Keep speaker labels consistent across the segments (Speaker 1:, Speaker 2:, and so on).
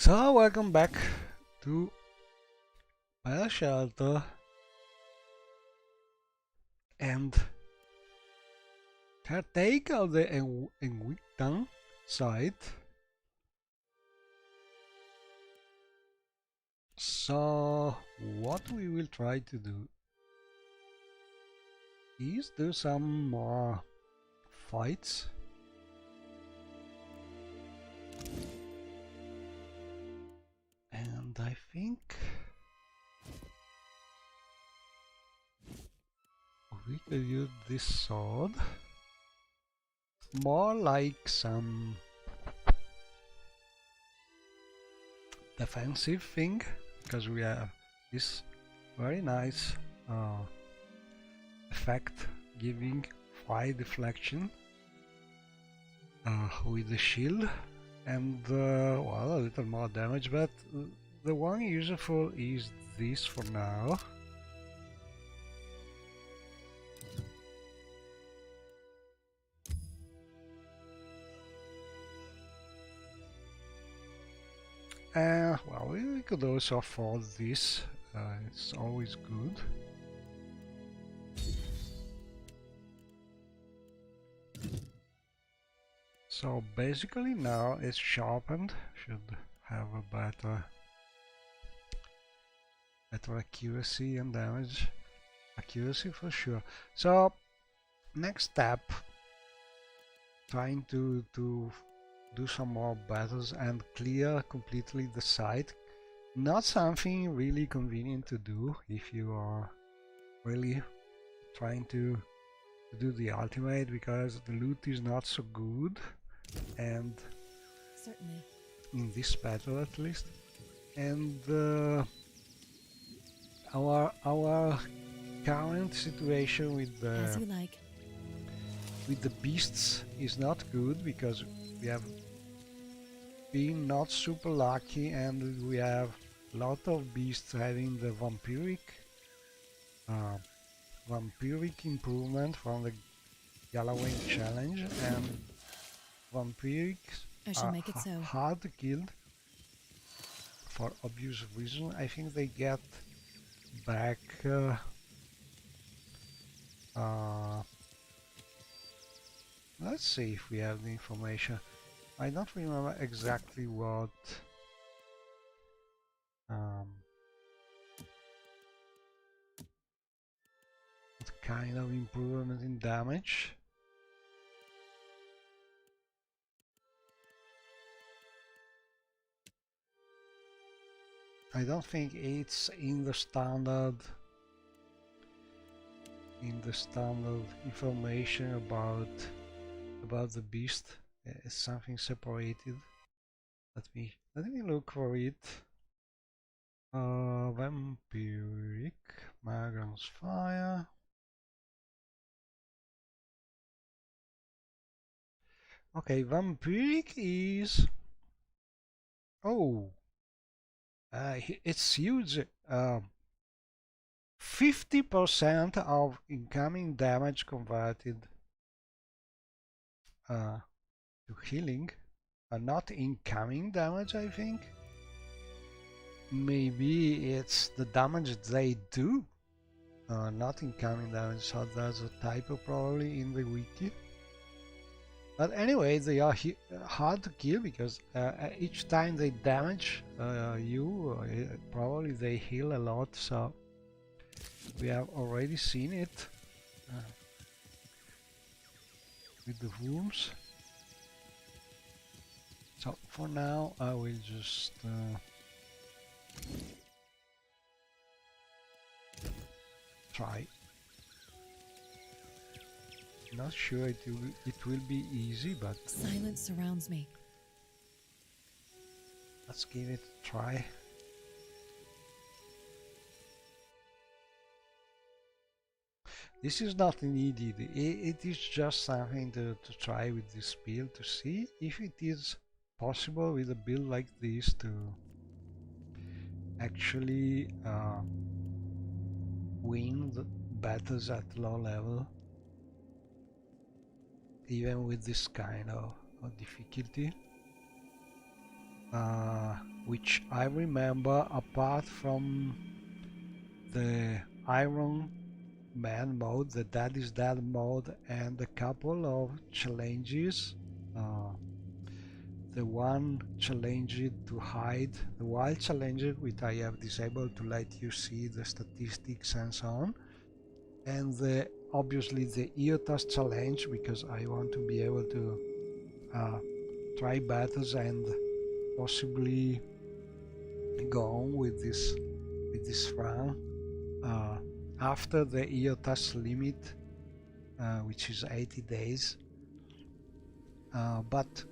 Speaker 1: So, welcome back to my shelter and take out the Engwithan site. So, what we will try to do is do some more fights. And I think we could use this sword more like some defensive thing, because we have this very nice effect giving fire deflection with the shield and well, a little more damage, but the one useful is this for now. Well, we could also afford this, it's always good. So basically now it's sharpened, should have a better accuracy and damage. Accuracy for sure. So next step, trying to do some more battles and clear completely the site. Not something really convenient to do if you are really trying to do the ultimate, because the loot is not so good, and
Speaker 2: certainly
Speaker 1: in this battle at least, and our current situation with the beasts is not good, because we have been not super lucky and we have a lot of beasts having the vampiric improvement from the Galloway challenge, and vampirics
Speaker 2: I shall
Speaker 1: are
Speaker 2: make it so.
Speaker 1: hard to kill for obvious reason. I think they get back let's see if we have the information. I don't remember exactly what kind of improvement in damage. I don't think it's in the standard information about the beast. It's something separated. Let me look for it. Vampiric, Magron's Fire. Okay, vampiric is it's huge. 50% of incoming damage converted to healing. Not incoming damage, I think. Maybe it's the damage they do, not incoming damage, so there's a typo probably in the wiki. But anyway, they are hard to kill, because each time they damage you, probably they heal a lot, so we have already seen it with the wounds. So for now I will just try. Not sure it will be easy, but
Speaker 2: silence surrounds me.
Speaker 1: Let's give it a try. This is not needed, it is just something to try with this build, to see if it is possible with a build like this to actually win the battles at low level, even with this kind of difficulty. which I remember apart from the Iron Man mode, the Dead is Dead mode, and a couple of challenges. The one challenge to hide, the wild challenge which I have disabled to let you see the statistics and so on, and obviously the EOTAS challenge, because I want to be able to try battles and possibly go on with this run after the EOTAS limit, which is 80 days. But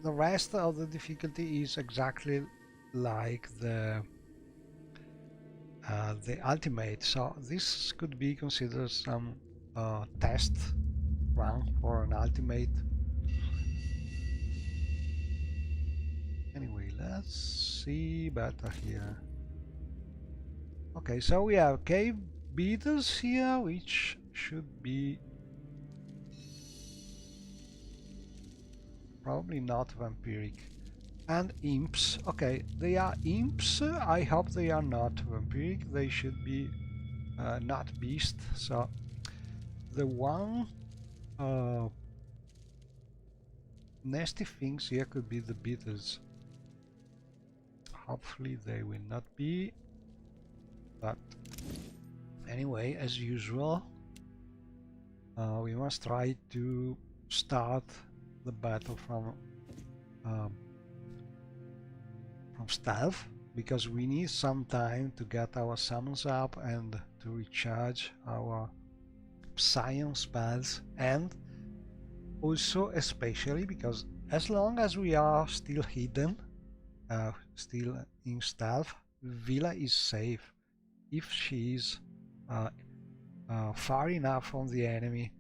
Speaker 1: the rest of the difficulty is exactly like the ultimate, so this could be considered some test run for an ultimate. Anyway, let's see better here. Okay, so we have cave beetles here, which should be probably not vampiric. And imps. Okay, they are imps. I hope they are not vampiric. They should be not beast. So the one nasty things here could be the beetles. Hopefully they will not be. But anyway, as usual, we must try to start the battle from stealth, because we need some time to get our summons up and to recharge our Psion spells, and also especially because as long as we are still hidden, still in stealth, Villa is safe if she is far enough from the enemy,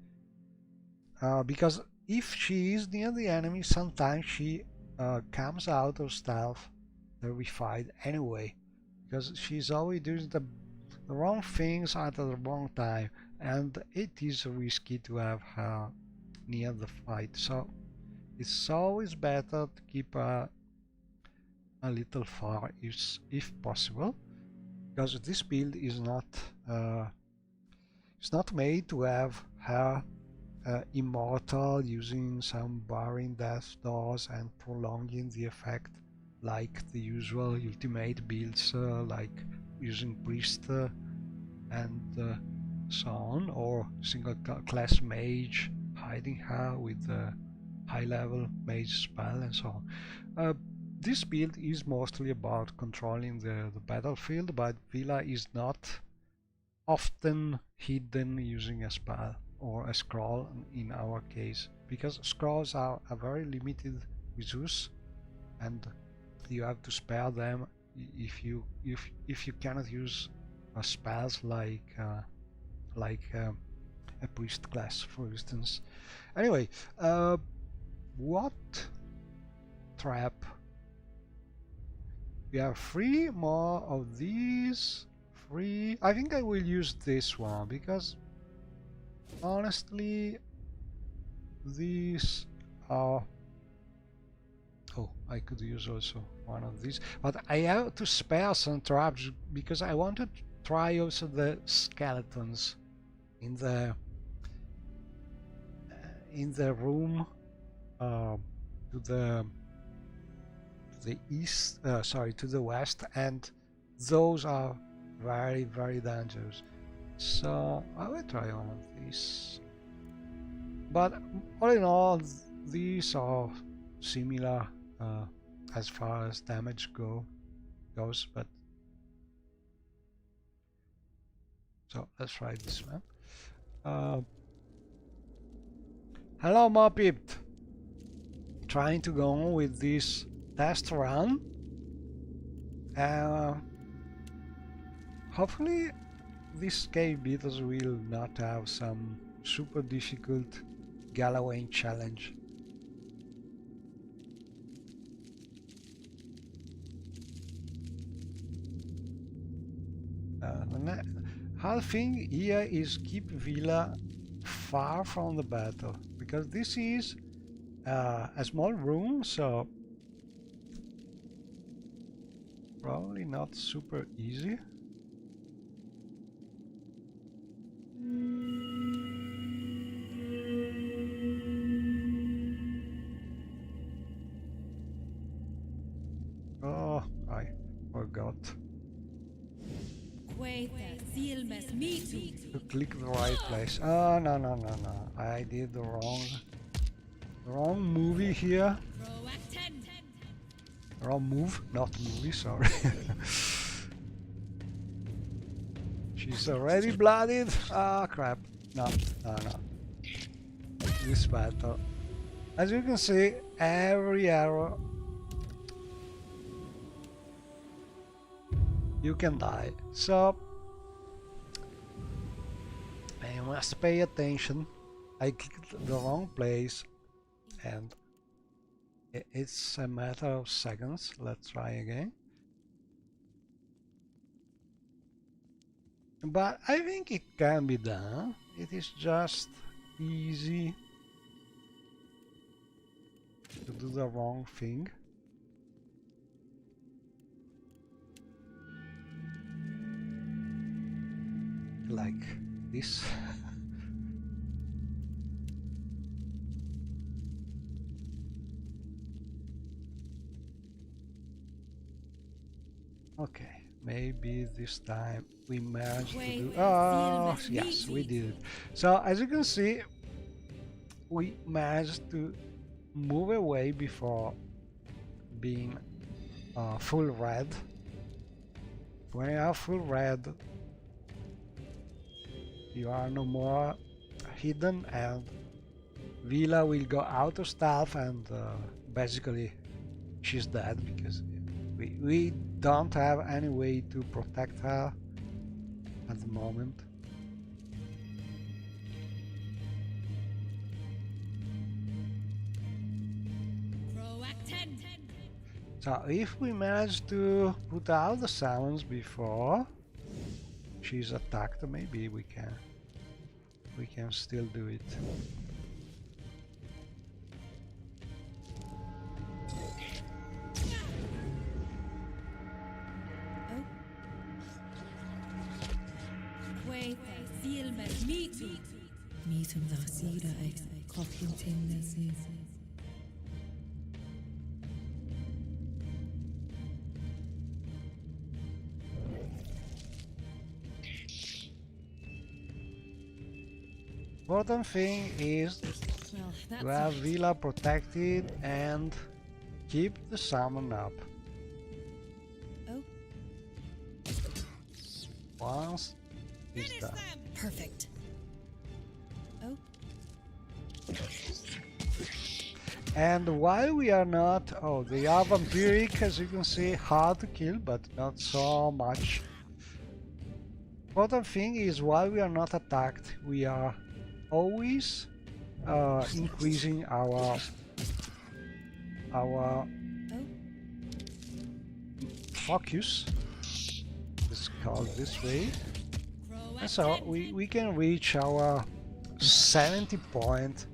Speaker 1: because if she is near the enemy, sometimes she comes out of stealth terrified anyway, because she's always doing the wrong things at the wrong time, and it is risky to have her near the fight. So it's always better to keep her a little far if possible, because this build is not it's not made to have her immortal, using some barring death doors and prolonging the effect like the usual ultimate builds, like using priest and so on, or single class mage, hiding her with a high level mage spell and so on. This build is mostly about controlling the battlefield, but Villa is not often hidden using a spell or a scroll in our case, because scrolls are very limited resource, and you have to spare them if you cannot use spells like a priest class, for instance. Anyway, what trap? We have 3 more of these. 3. I think I will use this one, because honestly these are... Oh, I could use also one of these, but I have to spare some traps because I want to try also the skeletons in the room to the east, sorry, to the west, and those are very, very dangerous. So I will try one of these. But all in all, these are similar as far as damage goes, but so let's try this one. Hello, Mopip. Trying to go on with this test run. Hopefully these cave beetles will not have some super difficult Galloway challenge. The whole thing here is keep Villa far from the battle, because this is a small room, so Probably not super easy. Oh, I forgot to click the right place. Oh, no, no, no, no. I did the wrong movie here. Wrong move, not movie, sorry. She's already blooded. Ah, crap. No, no, no. This battle. As you can see, every arrow you can die. So I must pay attention. I clicked the wrong place and it's a matter of seconds. Let's try again. But I think it can be done. It is just easy to do the wrong thing. Like this. Okay, maybe this time we managed to do... Oh, yes, we did it. So, as you can see, we managed to move away before being full red. When you are full red, you are no more hidden and Vila will go out of stealth and basically she's dead because we don't have any way to protect her at the moment. So if we manage to put out the summons before she's attacked, maybe we can still do it. Important thing is to have Vila protected and keep the summon up. Once it's done.
Speaker 2: Perfect. Oh.
Speaker 1: And while we are not... Oh, they are vampiric, as you can see, hard to kill, but not so much. Important thing is, while we are not attacked, we are always increasing our focus. It's called this way. And so we can reach our 70 point.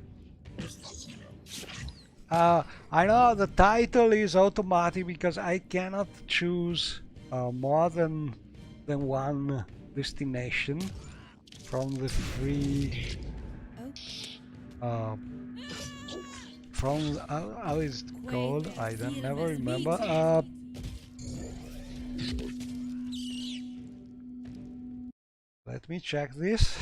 Speaker 1: I know the title is automatic because I cannot choose more than one destination from the three. From how is it called? I don't never remember. Let me check this.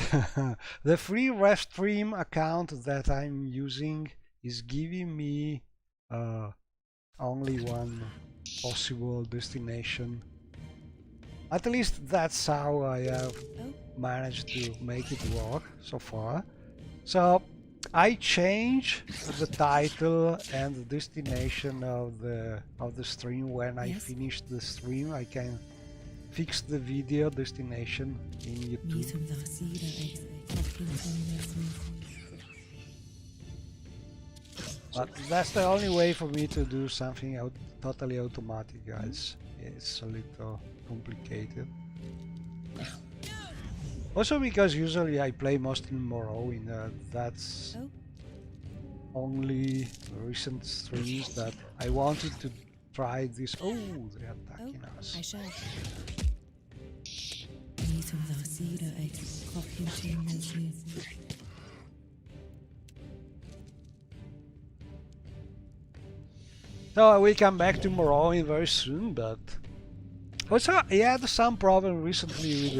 Speaker 1: The free Restream account that I'm using is giving me only one possible destination. At least that's how I have managed to make it work so far. So I change the title and the destination of the stream when I finish the stream. I can fix the video destination in YouTube. But that's the only way for me to do something totally automatic, guys. It's a little complicated. Also because usually I play mostly in Morrowind, that's only recent streams that I wanted to try this. Oh, they're attacking us.
Speaker 2: I shall.
Speaker 1: So we come back to Morrowind very soon, but also I had some problem recently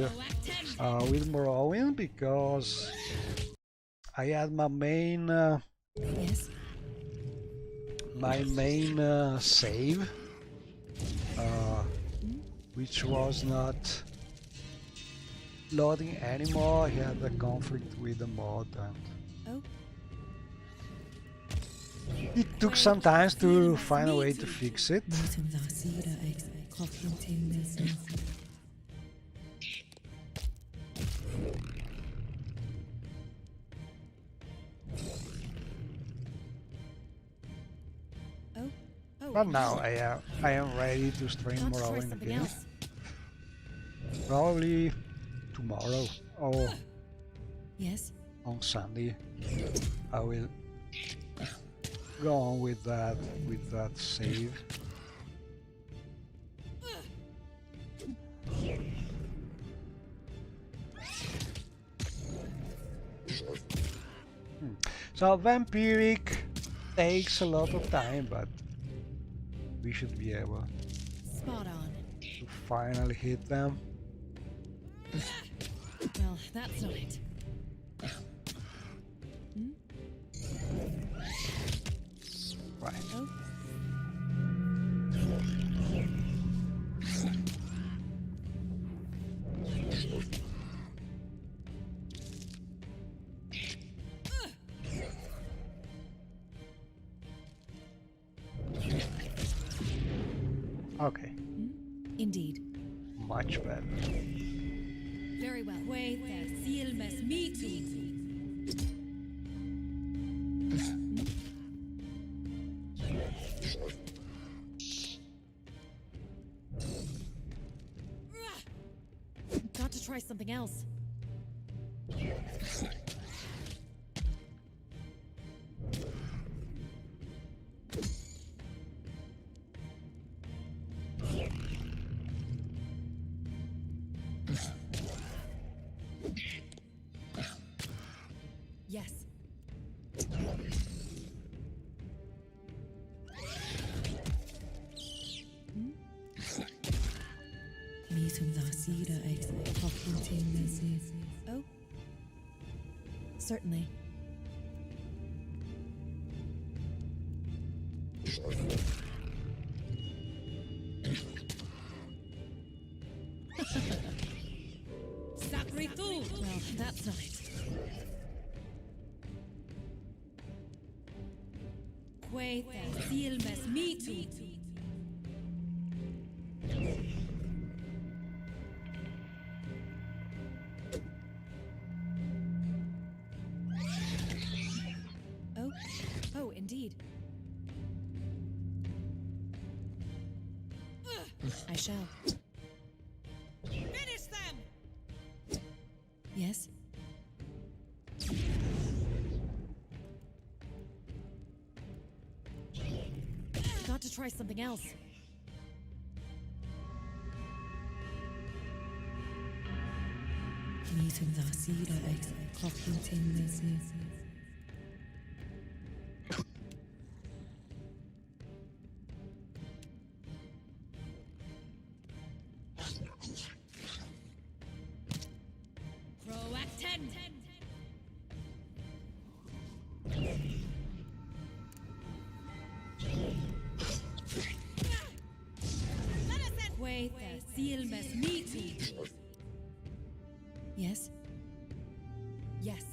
Speaker 1: with Morrowind because I had my main
Speaker 2: Yes.
Speaker 1: save, which was not loading anymore. I had a conflict with the mod, and
Speaker 2: Oh.
Speaker 1: it took some time to find a way to fix it. But now I am ready to stream Morrowind again. Probably tomorrow or
Speaker 2: Yes.
Speaker 1: on Sunday. I will go on with that save. So vampiric takes a lot of time, but we should be able
Speaker 2: Spot on.
Speaker 1: to finally hit them.
Speaker 2: Well, that's not it.
Speaker 1: Right.
Speaker 2: Oh.
Speaker 1: Okay.
Speaker 2: Indeed.
Speaker 1: Much better.
Speaker 2: Very well. Wait, there. Seal mess me too. Got to try something else. Yes. Oh. Certainly. Well, that's not it. Wait, there. Seal mess me too. Oh, oh, indeed. I shall.
Speaker 3: Finish them!
Speaker 2: Yes. Got to try something else.
Speaker 3: Proacten!
Speaker 2: Wait, there. Seal mess me too. Yes. Yes.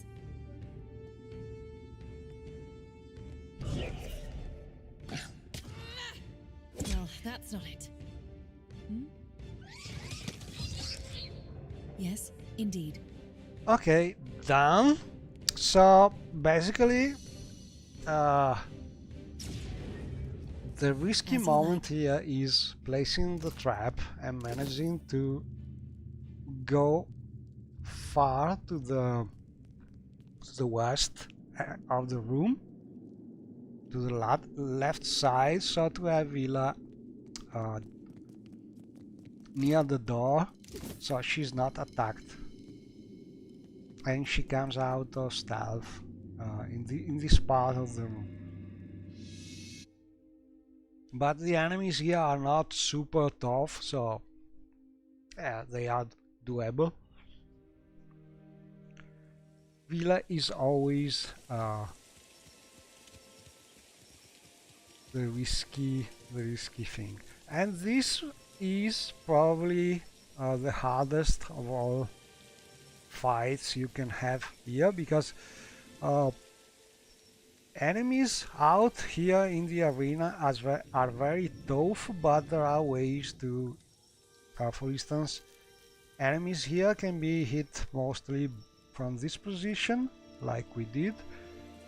Speaker 2: Well, that's not it. Yes, indeed.
Speaker 1: Okay, done. So basically, the risky
Speaker 2: As you
Speaker 1: moment here is placing the trap and managing to go far to the west of the room, to the left side, so to have Villa near the door, so she's not attacked, and she comes out of stealth in this part of the room. But the enemies here are not super tough, so yeah, they are doable. Villa is always the risky thing, and this is probably the hardest of all fights you can have here, because enemies out here in the arena are very tough, but there are ways to, for instance, enemies here can be hit mostly from this position, like we did,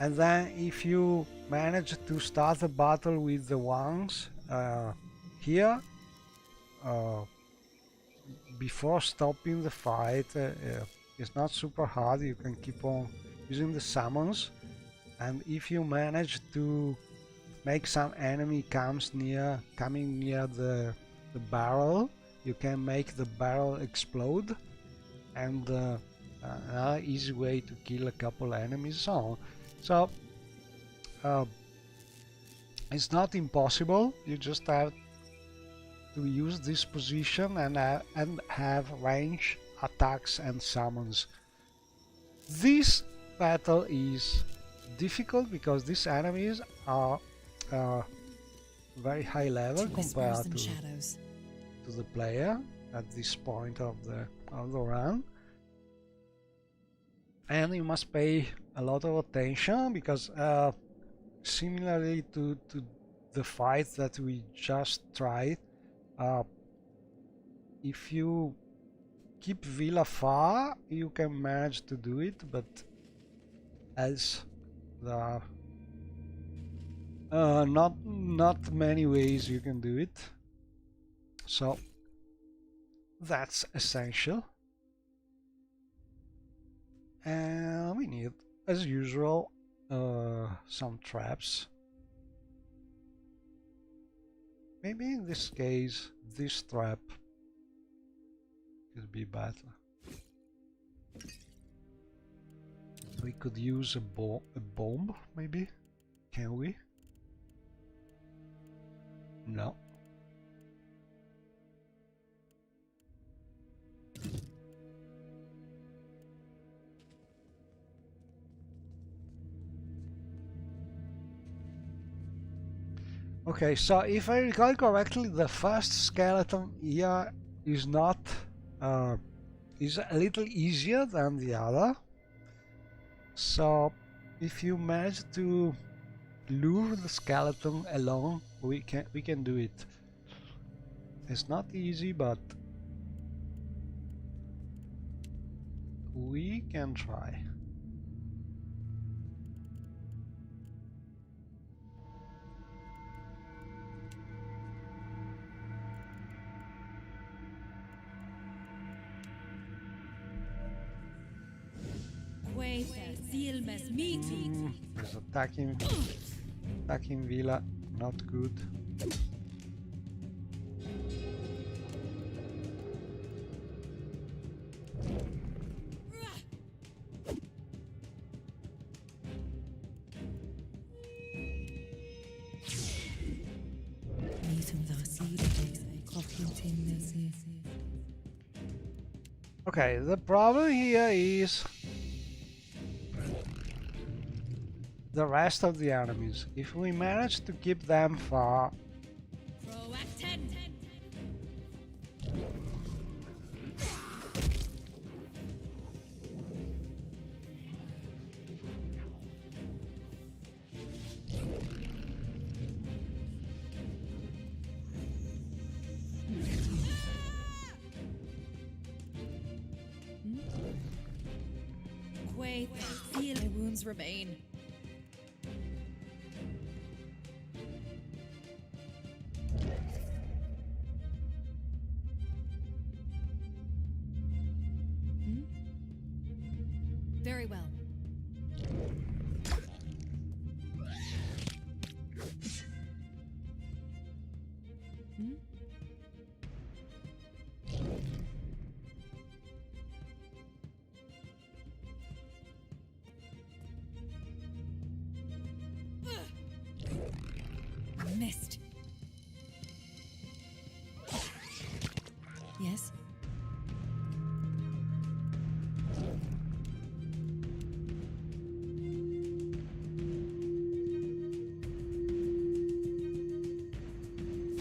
Speaker 1: and then if you manage to start the battle with the ones here, before stopping the fight, it's not super hard. You can keep on using the summons, and if you manage to make some enemy coming near the barrel, you can make the barrel explode, and another easy way to kill a couple enemies. So it's not impossible. You just have to use this position and have range attacks and summons. This battle is difficult because these enemies are very high level compared to the player at this point of the run, and you must pay a lot of attention, because similarly to the fight that we just tried, if you keep Villa far, you can manage to do it, but else there are not many ways you can do it. So that's essential, and we need, as usual, some traps. Maybe in this case this trap could be better. We could use a bomb, maybe? Can we? No. Okay, so if I recall correctly, the first skeleton here is not is a little easier than the other. So if you manage to lure the skeleton along, we can do it. It's not easy, but we can try. There's attacking Villa, not good. Okay, the problem here is the rest of the enemies. If we manage to keep them far,
Speaker 2: my wounds remain. Very well. Yes?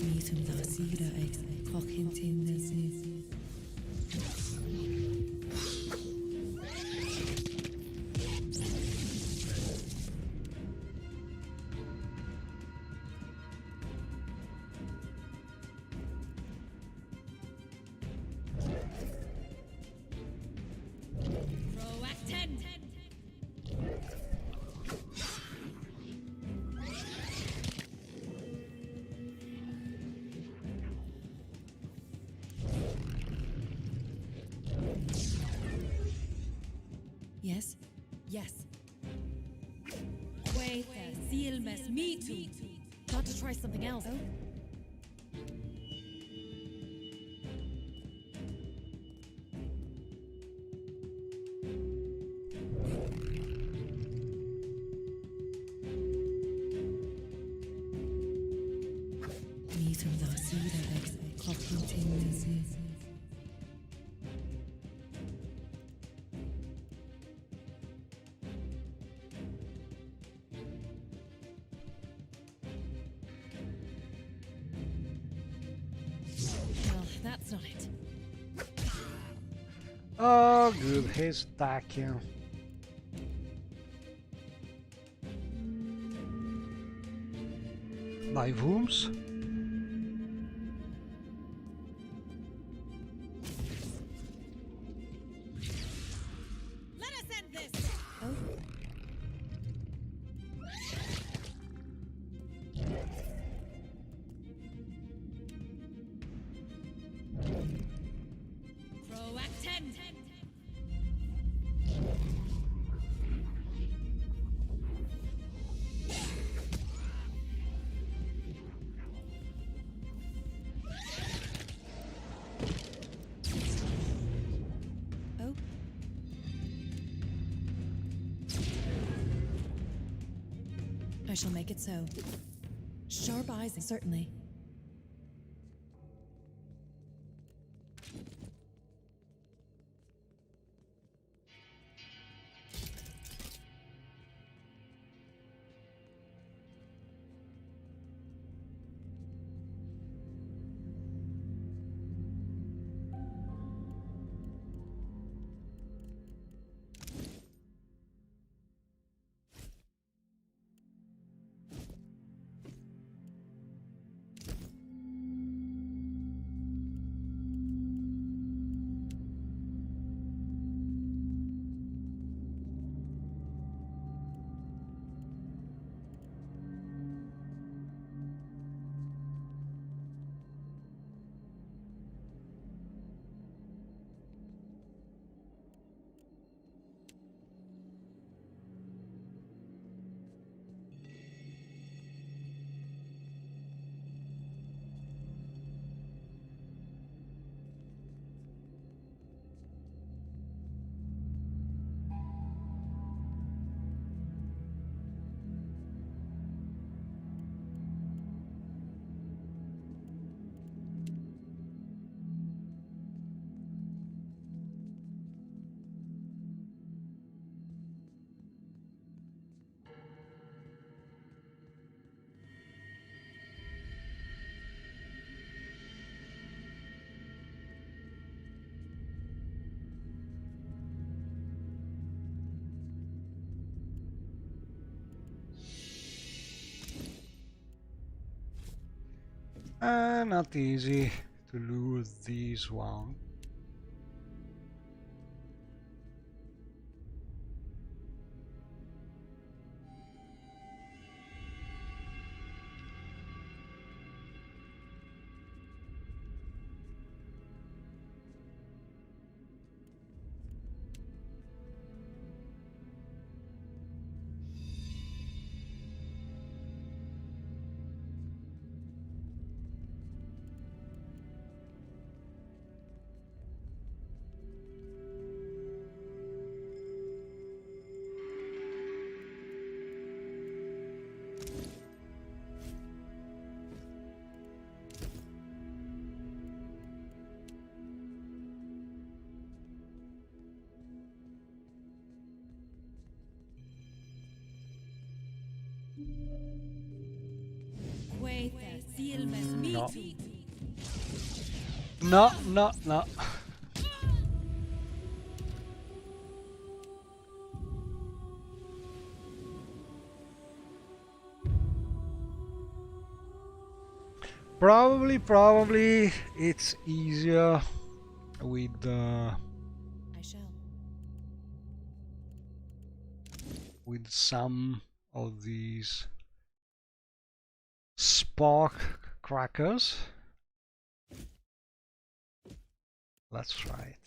Speaker 2: Mítum dá sigra ag cochintin nesnis. Proacten! Yes? Yes. Wait, seal mess me too. Got to try something else. Oh? Mítum dá sigra ag cochintin nesnis. Well, that's not it.
Speaker 1: Oh, good, he's attacking. My wounds?
Speaker 2: Let us end this! Oh? Proacten! Oh? I shall make it so. Sharp eyes, certainly.
Speaker 1: Not easy to lose this one. No. No, no, no. Probably it's easier with with some of these spark crackers. Let's try it.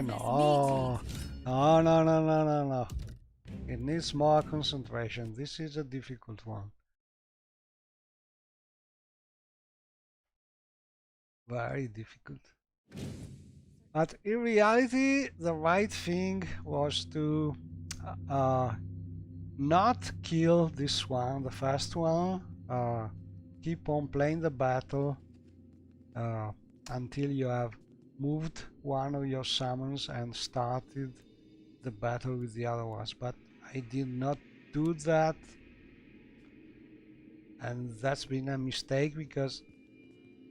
Speaker 1: No. No, no, no, no, no, no. It needs more concentration. This is a difficult one. Very difficult. But in reality, the right thing was to not kill this one, the first one. Keep on playing the battle until you have moved one of your summons and started the battle with the other ones. But I did not do that, and that's been a mistake because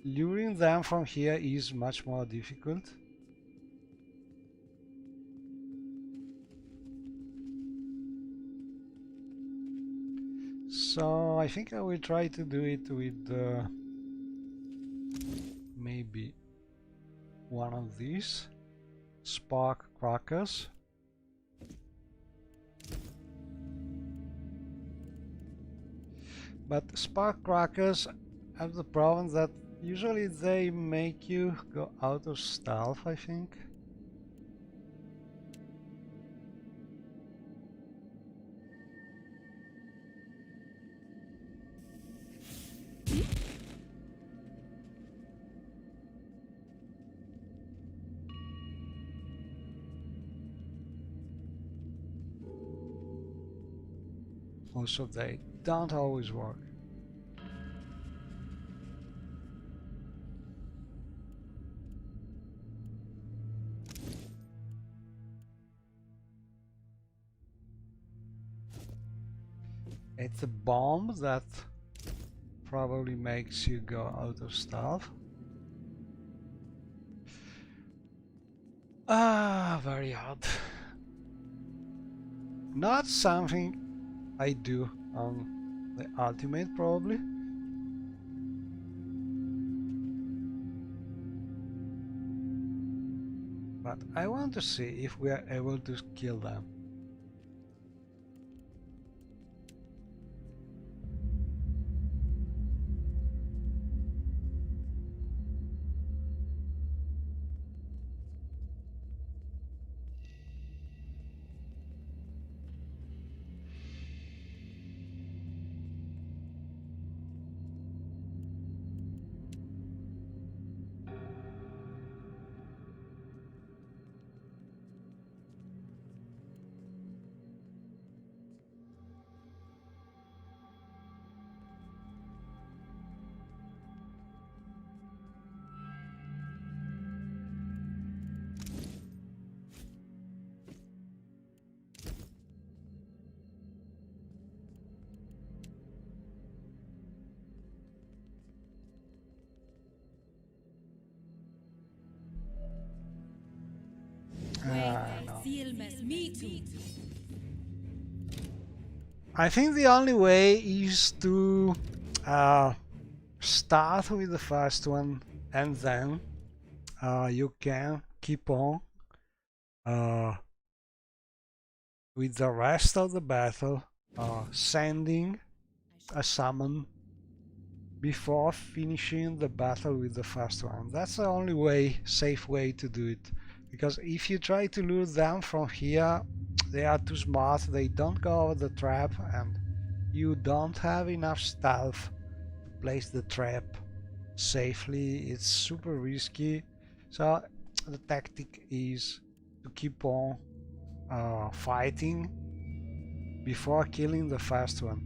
Speaker 1: luring them from here is much more difficult. So I think I will try to do it with maybe one of these spark crackers. But spark crackers have the problem that usually they make you go out of stealth, I think. Also, they don't always work. It's a bomb that probably makes you go out of stealth. Very hard. Not something I do on the ultimate, probably. But I want to see if we are able to kill them. No. I think the only way is to start with the first one and then you can keep on with the rest of the battle sending a summon before finishing the battle with the first one. That's the only way, safe way to do it. Because if you try to lure them from here, they are too smart, they don't go over the trap, and you don't have enough stealth place the trap safely. It's super risky. So the tactic is to keep on fighting before killing the first one.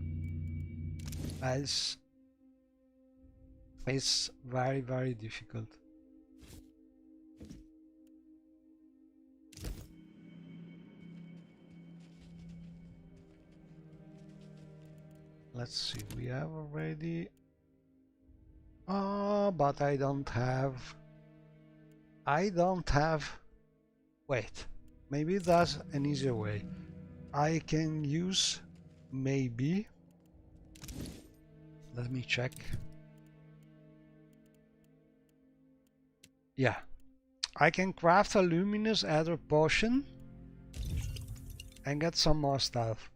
Speaker 1: Else it's very, very difficult. Let's see, we have already... Oh, but I don't have... Wait, maybe that's an easier way. I can use... maybe... Let me check. Yeah. I can craft a luminous ether potion and get some more stuff.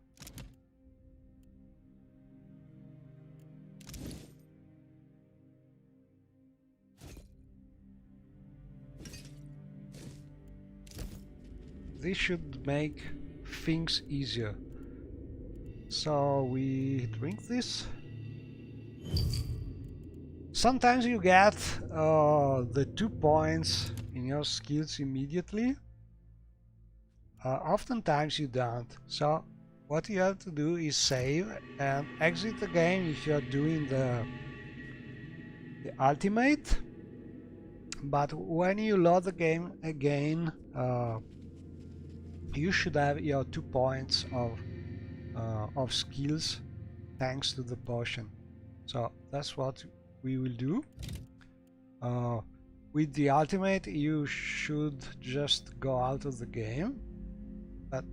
Speaker 1: This should make things easier. So we drink this. Sometimes you get the 2 points in your skills immediately. Oftentimes you don't. So what you have to do is save and exit the game if you're doing the ultimate. But when you load the game again, you should have your 2 points of skills thanks to the potion. So that's what we will do. With the ultimate you should just go out of the game, but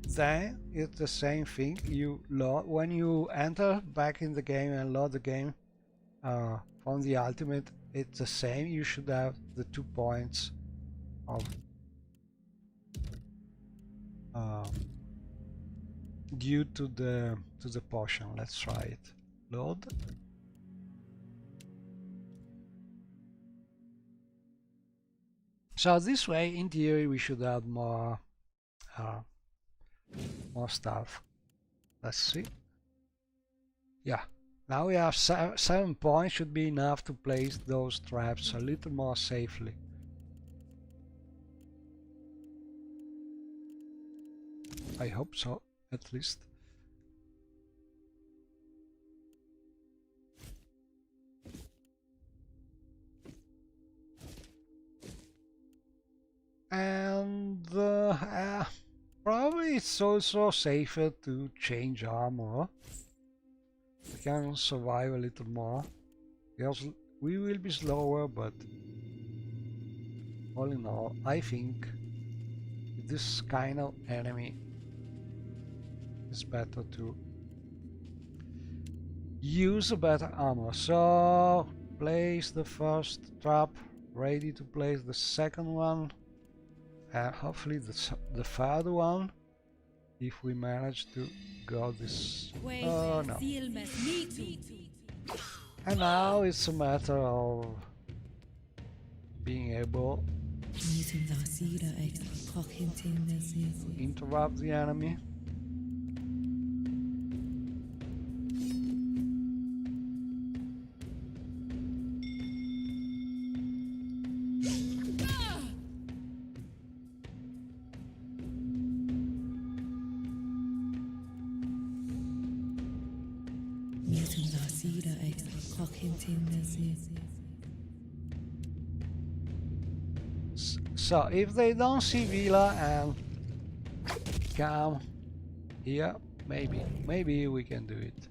Speaker 1: then it's the same thing. You load when you enter back in the game and load the game from the ultimate. It's the same. You should have the 2 points of due to the potion. Let's try it. Load. So this way, in theory, we should have more stuff. Let's see. Yeah, now we have 7 points. Should be enough to place those traps a little more safely. I hope so, at least. And probably it's also safer to change armor. We can survive a little more. We will be slower, but all in all, I think with this kind of enemy it's better to use a better armor. So place the first trap, ready to place the second one, and hopefully the third one, if we manage to go this... Oh no. And now it's a matter of being able to interrupt the enemy. So if they don't see Vila and come here, maybe we can do it.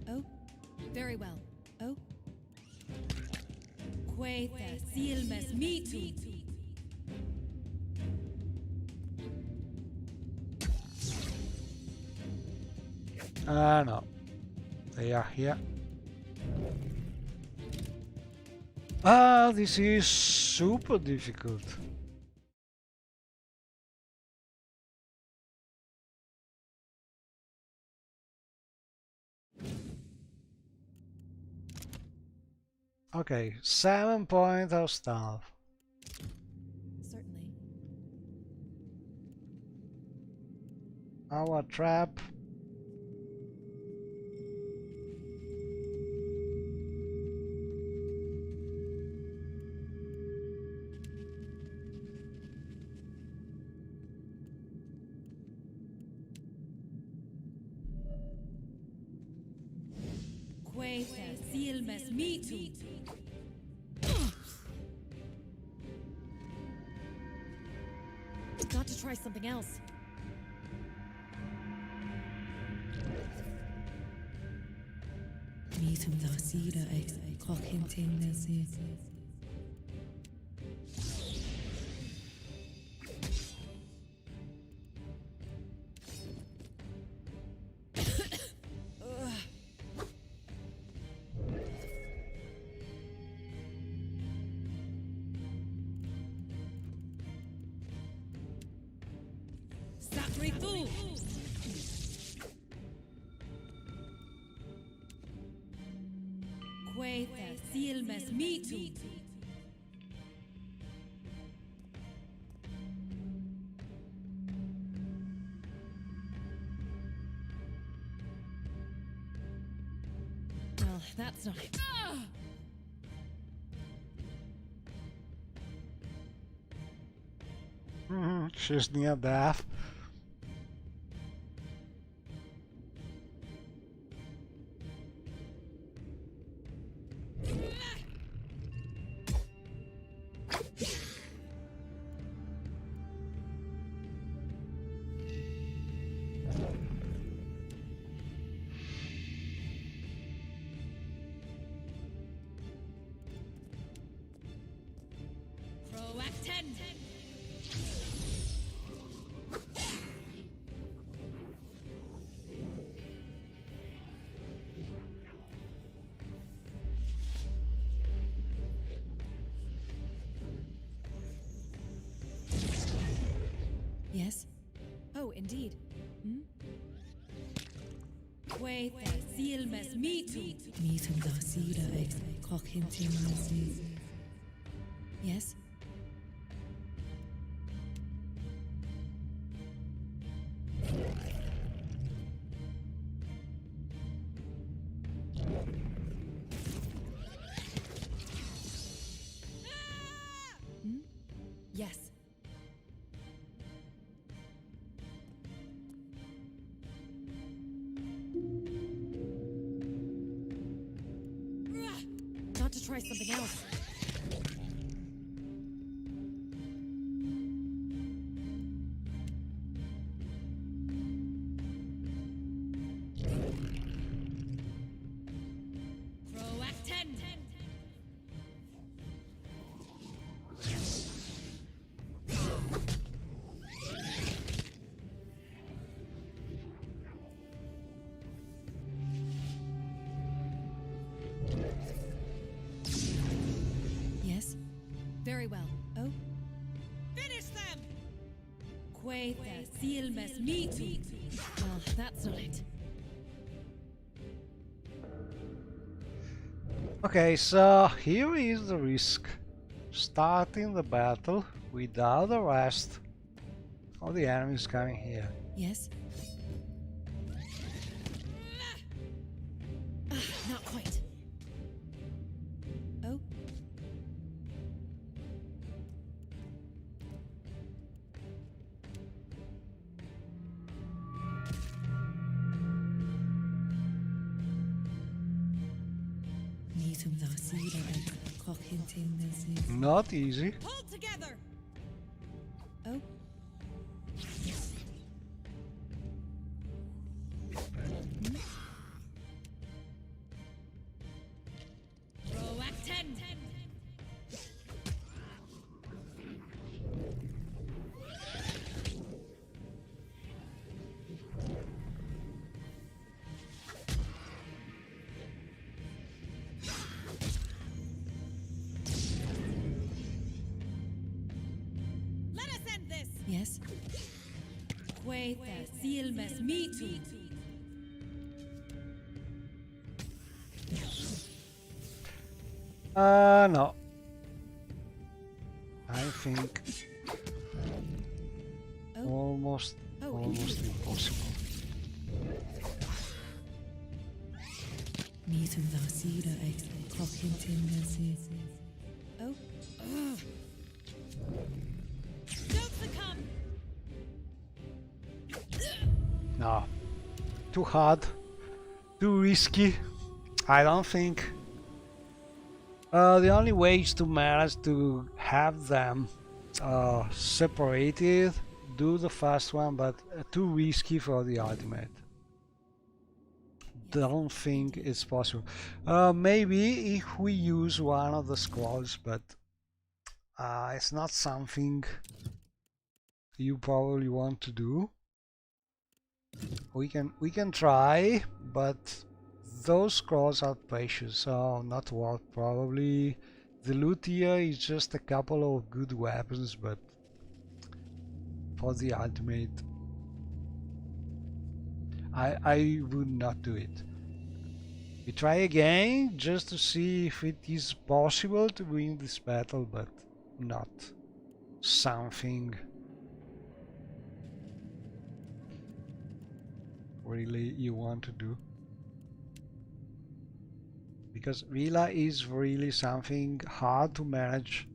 Speaker 2: Oh, very well. Oh. Quaitha silmes mitu.
Speaker 1: No. They are here. This is super difficult. Okay, 7 points of stealth.
Speaker 2: Certainly.
Speaker 1: Our trap.
Speaker 2: Quaitha silmes mitu. Got to try something else.
Speaker 4: Meetum da sida ex cochinting this is.
Speaker 2: Sapritu. Quaitha silmes mitu.
Speaker 4: Well, that's not it.
Speaker 1: She's near death.
Speaker 2: Proacten.
Speaker 4: Yes?
Speaker 2: Oh, indeed. Quaitha silmes mitu.
Speaker 4: Meetum da sida ex cochinting this is. Yes?
Speaker 2: Yes. Got to try something else. Proacten.
Speaker 4: Yes?
Speaker 2: Very well.
Speaker 4: Oh?
Speaker 2: Finish them! Quaitha silmes mitu.
Speaker 4: Well, that's not it.
Speaker 1: Okay, so here is the risk. Starting the battle without the rest of the enemies coming here.
Speaker 4: Yes?
Speaker 2: Not quite.
Speaker 4: Oh? Meetum da sida ex cochinting this is.
Speaker 1: Not easy.
Speaker 2: Hold together!
Speaker 4: Oh?
Speaker 2: Proacten. Let us end this!
Speaker 4: Yes?
Speaker 2: Quaitha silmes mitu.
Speaker 1: No. I think
Speaker 2: Oh.
Speaker 1: almost impossible.
Speaker 4: Meeting the cedar eggs, clocking tendencies.
Speaker 2: Oh. Ugh. Don't succumb.
Speaker 1: No. Too hard. Too risky. I don't think. The only way is to manage to have them separated. Do the first one, but too risky for the ultimate. Don't think it's possible. Maybe if we use one of the scrolls, but it's not something you probably want to do. We can try, but those scrolls are precious, so not worth probably. The loot here is just a couple of good weapons, but for the ultimate I would not do it. We try again just to see if it is possible to win this battle, but not something really you want to do. Because Villa is really something hard to manage.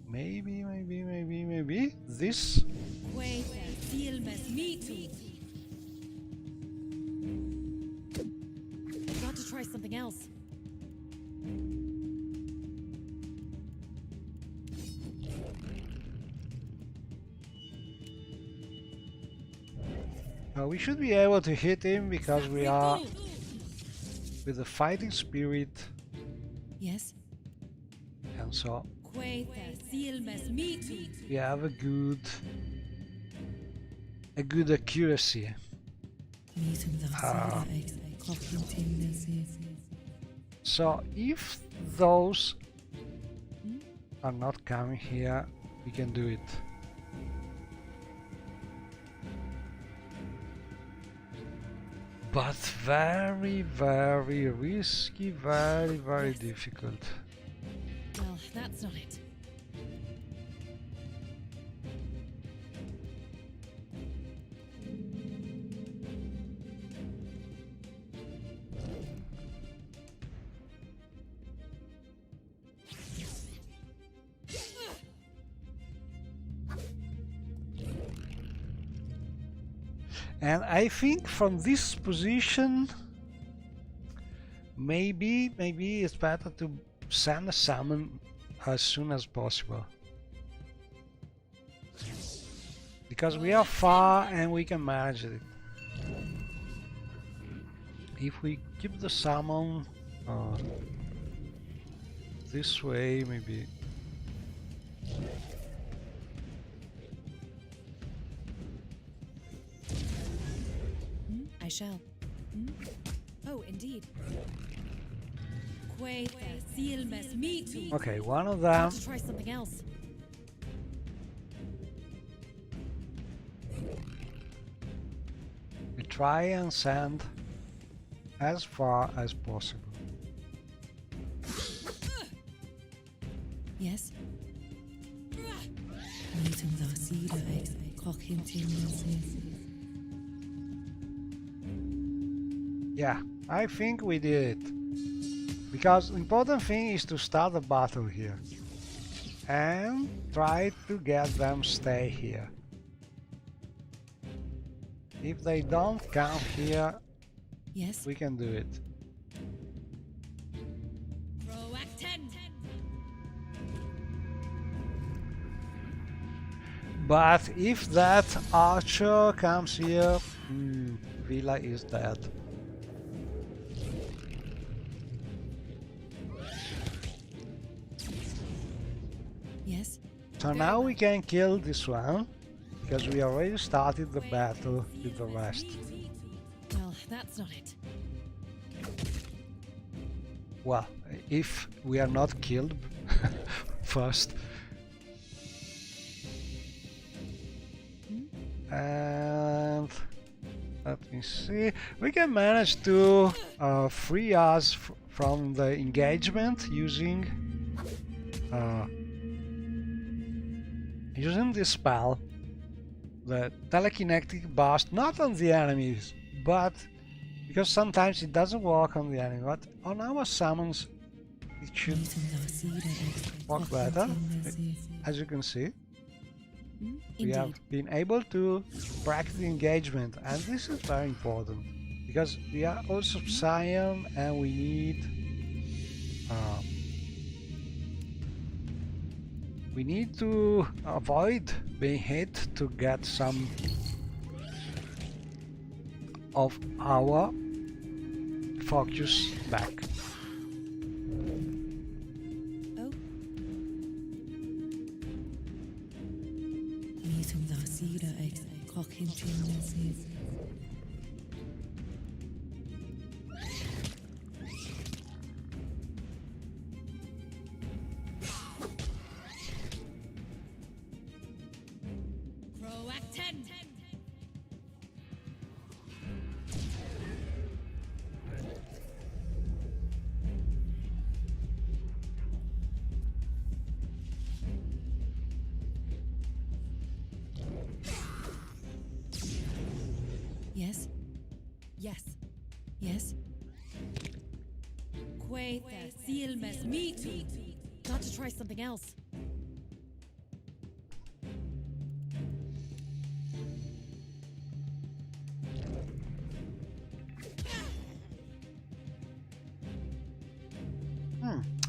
Speaker 1: Maybe this.
Speaker 2: Wait, seal must meet you. Got to try something else.
Speaker 1: We should be able to hit him because we are with the fighting spirit,
Speaker 4: Yes?
Speaker 1: and so
Speaker 2: Wait, seal must meet you.
Speaker 1: we have a good accuracy.
Speaker 4: Meeting the cedar eggs, clocking tendencies.
Speaker 1: So if those are not coming here, we can do it. But very risky, very difficult.
Speaker 2: Well, that's not it.
Speaker 1: And I think from this position, maybe it's better to send a summon as soon as possible. Because we are far and we can manage it. If we keep the summon this way, maybe.
Speaker 2: I shall. Oh, indeed. Wait, seal must meet you.
Speaker 1: Okay, one of them.
Speaker 2: Got to try something else.
Speaker 1: We try and send as far as possible.
Speaker 4: Yes? Meeting the cedar eggs, clocking tendencies.
Speaker 1: Yeah, I think we did it. Because the important thing is to start the battle here. And try to get them stay here. If they don't come here,
Speaker 4: Yes?
Speaker 1: we can do it.
Speaker 2: Proacten.
Speaker 1: But if that archer comes here, Villa is dead.
Speaker 4: Yes?
Speaker 1: So now we can kill this one, because we already started the battle with the rest.
Speaker 2: Well, that's not it.
Speaker 1: Well, if we are not killed first. And let me see. We can manage to free us from the engagement using this spell, the telekinetic burst, not on the enemies, but because sometimes it doesn't work on the enemy, but on our summons it should work better. As you can see, we have been able to break the engagement, and this is very important because we are also Psion and we need to avoid being hit to get some of our focus back.
Speaker 4: Yes?
Speaker 2: Yes.
Speaker 4: Yes?
Speaker 2: Quay the seal mes me too. Got to try something else.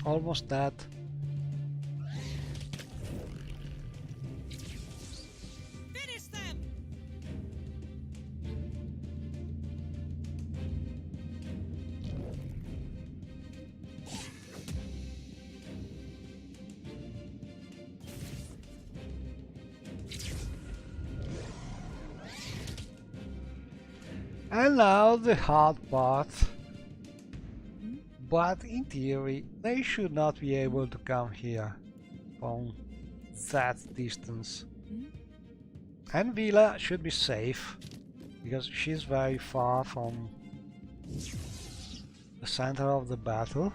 Speaker 1: Almost that.
Speaker 2: Finish them!
Speaker 1: And now the hard part. But in theory, they should not be able to come here from that distance. And Vila should be safe, because she's very far from the center of the battle.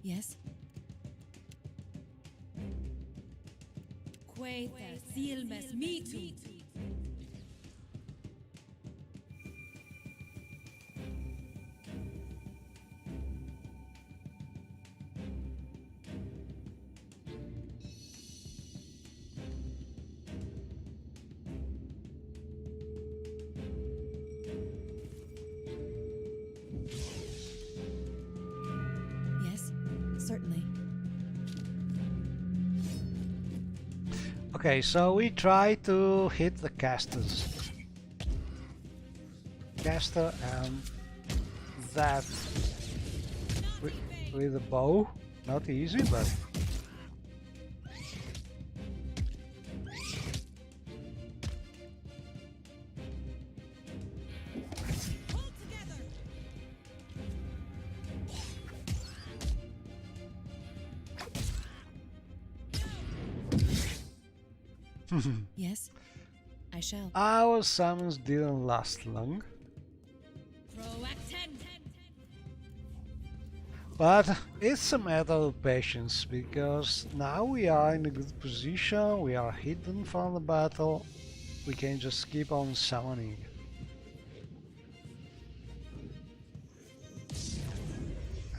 Speaker 4: Yes?
Speaker 2: Quay the seal mes me too.
Speaker 4: Yes? Certainly.
Speaker 1: Okay, so we try to hit the casters. Caster and that with a bow. Not easy, but
Speaker 4: Yes? I shall.
Speaker 1: our summons didn't last long. But it's a matter of patience, because now we are in a good position, we are hidden from the battle, we can just keep on summoning.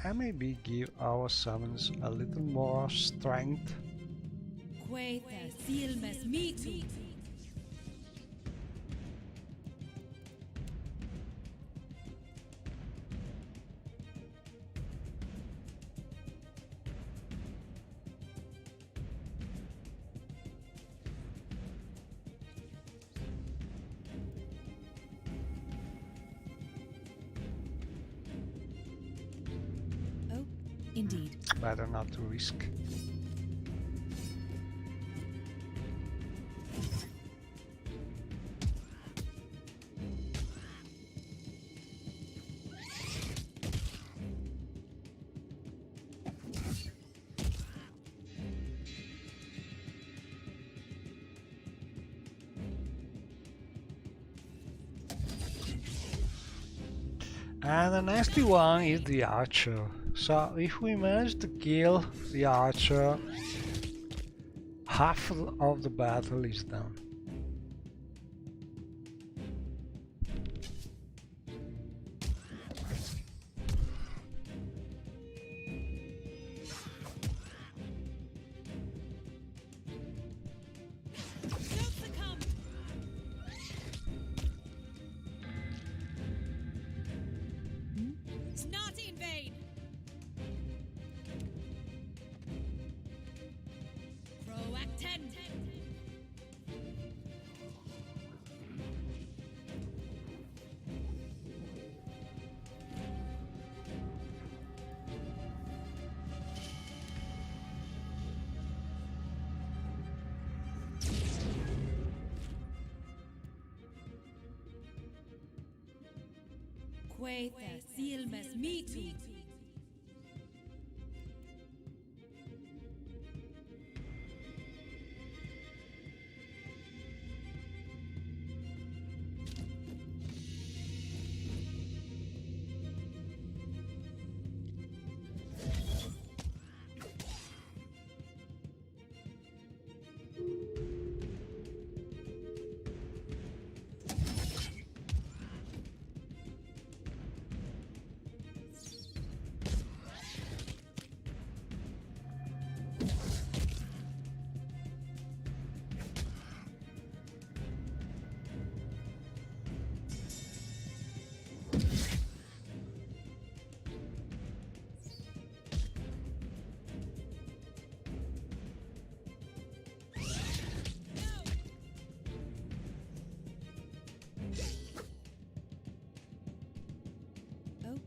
Speaker 1: and maybe give our summons a little more strength.
Speaker 2: Quaitha Silmes Mitu.
Speaker 4: Oh, indeed.
Speaker 1: Better not to risk. And the nasty one is the archer. So if we manage to kill the archer, half of the battle is done.
Speaker 2: Don't succumb. It's not in vain. Proactend. Quaitha Silmes Mitu.
Speaker 4: Oh,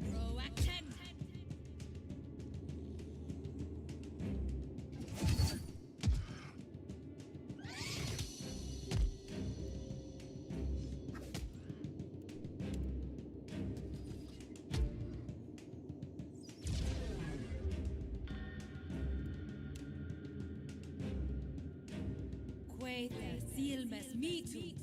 Speaker 2: Proactend. Quaitha Silmes Mitu.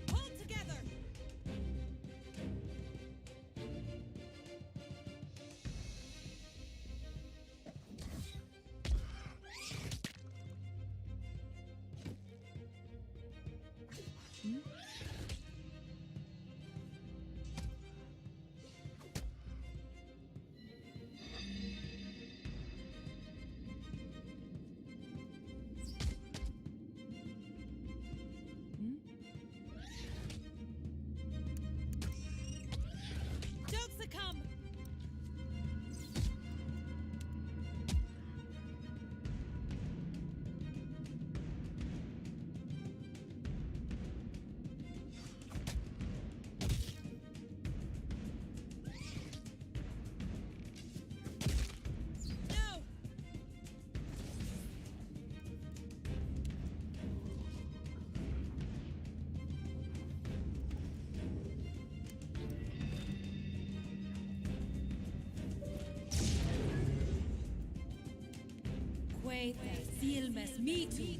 Speaker 2: Hold together. Don't succumb. No. Quaid seal mes me too.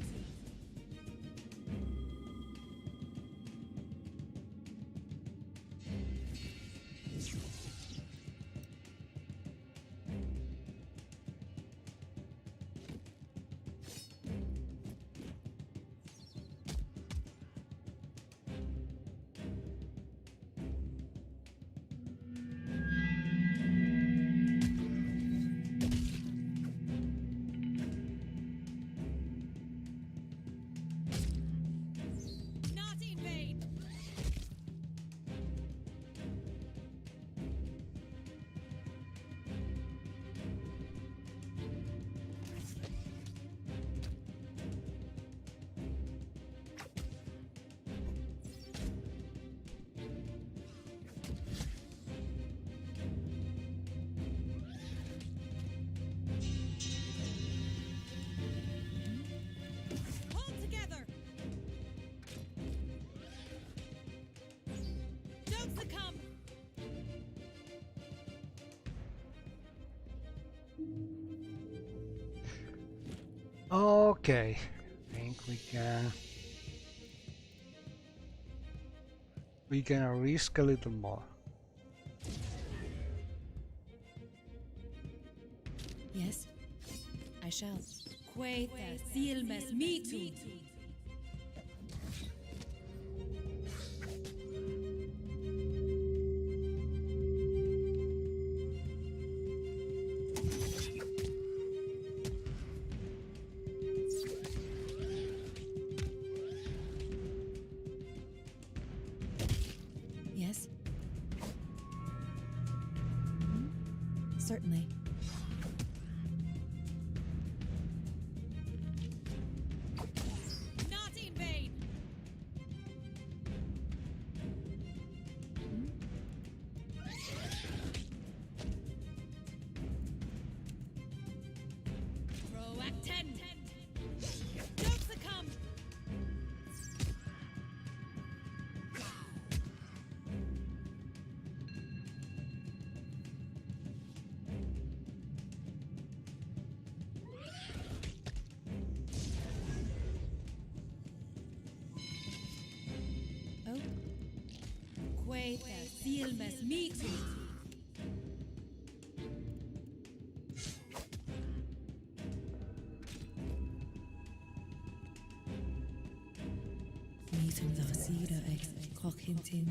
Speaker 2: Not in vain. Hold together. Don't succumb.
Speaker 1: Okay, I think we can risk a little more.
Speaker 4: Yes, I shall.
Speaker 2: Quaid seal mes me too.
Speaker 4: Yes? Certainly.
Speaker 2: Not in vain. Proact 10. Don't succumb.
Speaker 4: Oh,
Speaker 2: Quaid seal mes me too.
Speaker 4: meeting the cedar ex cockhinting.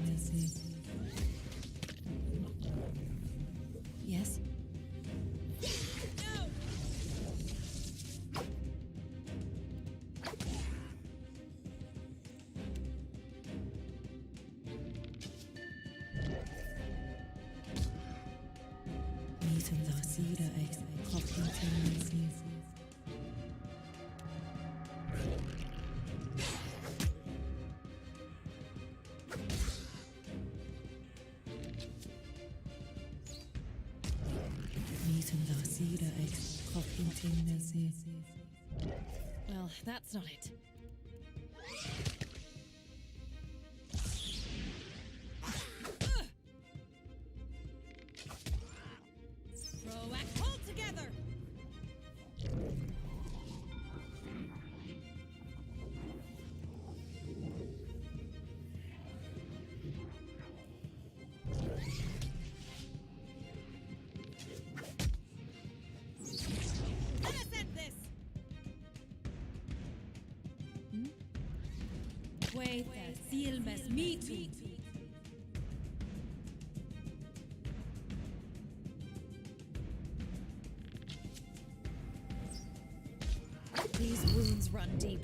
Speaker 4: Yes?
Speaker 2: No.
Speaker 4: Meeting the cedar ex cockhinting. Meeting the cedar ex cockhinting.
Speaker 2: Well, that's not it. Proact hold together. Let us end this. Quaid seal mes me too.
Speaker 4: These wounds run deep.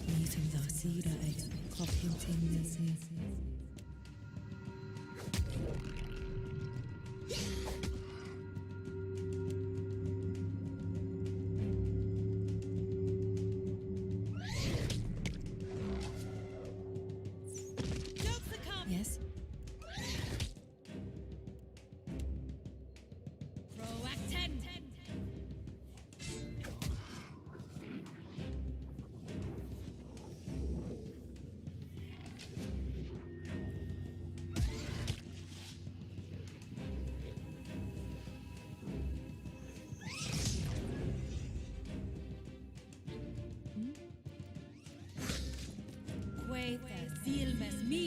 Speaker 4: Meeting the cedar ex cockhinting.
Speaker 2: Don't succumb.
Speaker 4: Yes?
Speaker 2: Proact 10.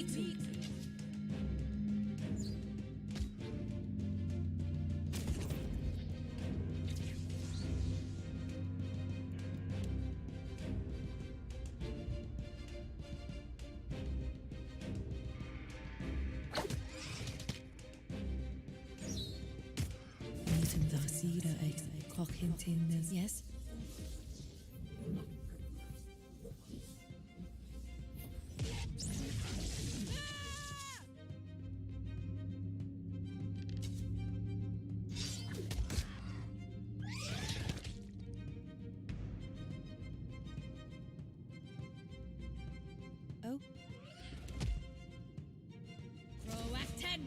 Speaker 2: me too.
Speaker 4: Yes?
Speaker 2: Oh. Proacted.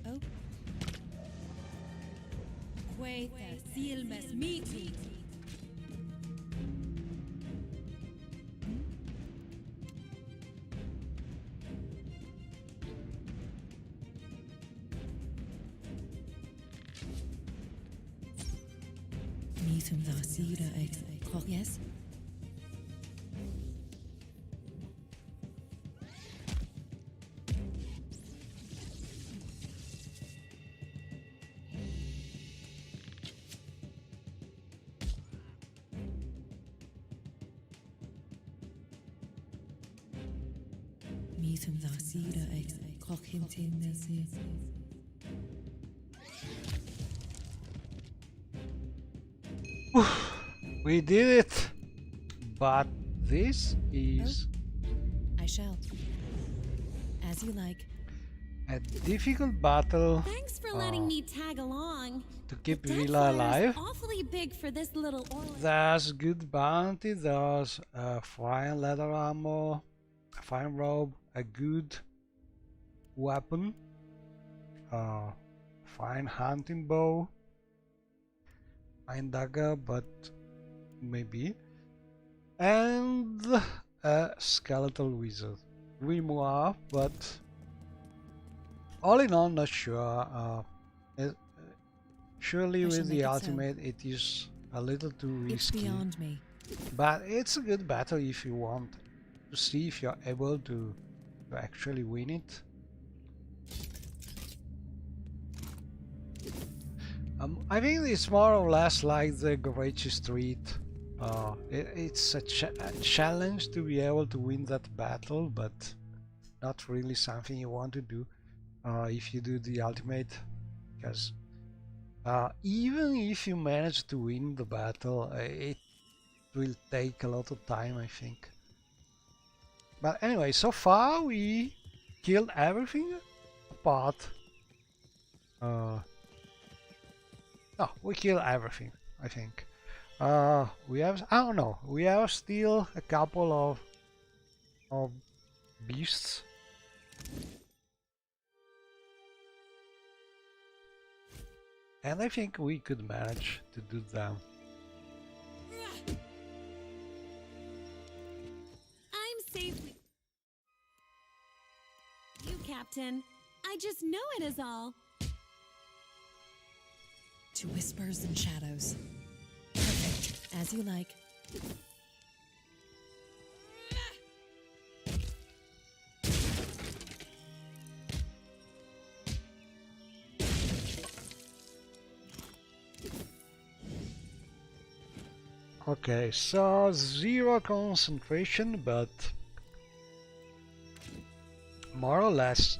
Speaker 2: Oh. Quay seal mes me too.
Speaker 4: Yes?
Speaker 1: We did it! But this is
Speaker 4: I shall. As you like.
Speaker 1: a difficult battle
Speaker 3: Thanks for letting me tag along.
Speaker 1: to keep
Speaker 3: The
Speaker 1: Villa
Speaker 3: Deadfire's
Speaker 1: alive.
Speaker 3: awfully big for this little orla.
Speaker 1: There's good bounty, there's fine leather ammo, a fine robe, a good weapon, fine hunting bow, fine dagger, but maybe, and a skeletal wizard. Grimoire, but all in all, not sure. Surely
Speaker 4: I shall
Speaker 1: with
Speaker 4: make
Speaker 1: the
Speaker 4: it so.
Speaker 1: ultimate it is a little too
Speaker 4: It's
Speaker 1: risky.
Speaker 4: beyond me.
Speaker 1: But it's a good battle if you want to see if you're able to actually win it. I think it's more or less like the Gorecci Street. It's a challenge to be able to win that battle, but not really something you want to do if you do the ultimate, because even if you manage to win the battle, it will take a lot of time, I think. But anyway, so far we killed everything apart. No, we killed everything, I think. We have, I don't know, we have still a couple of beasts. And I think we could manage to do them.
Speaker 3: I'm safely. You, Captain. I just know it is all.
Speaker 4: To whispers and shadows. Perfect. As you like.
Speaker 1: Okay, so 0 concentration, but more or less,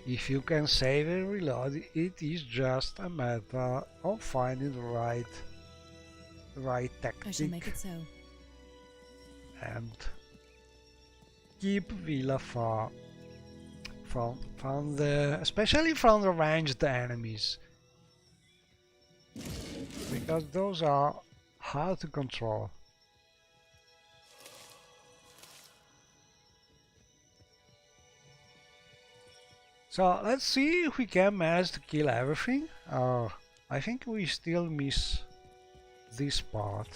Speaker 1: if you can save and reload, it is just a matter of finding the right
Speaker 4: I shall make
Speaker 1: tactic
Speaker 4: it so.
Speaker 1: and keep Villa far from the, especially from the ranged enemies, because those are hard to control. So let's see if we can manage to kill everything. I think we still miss this part.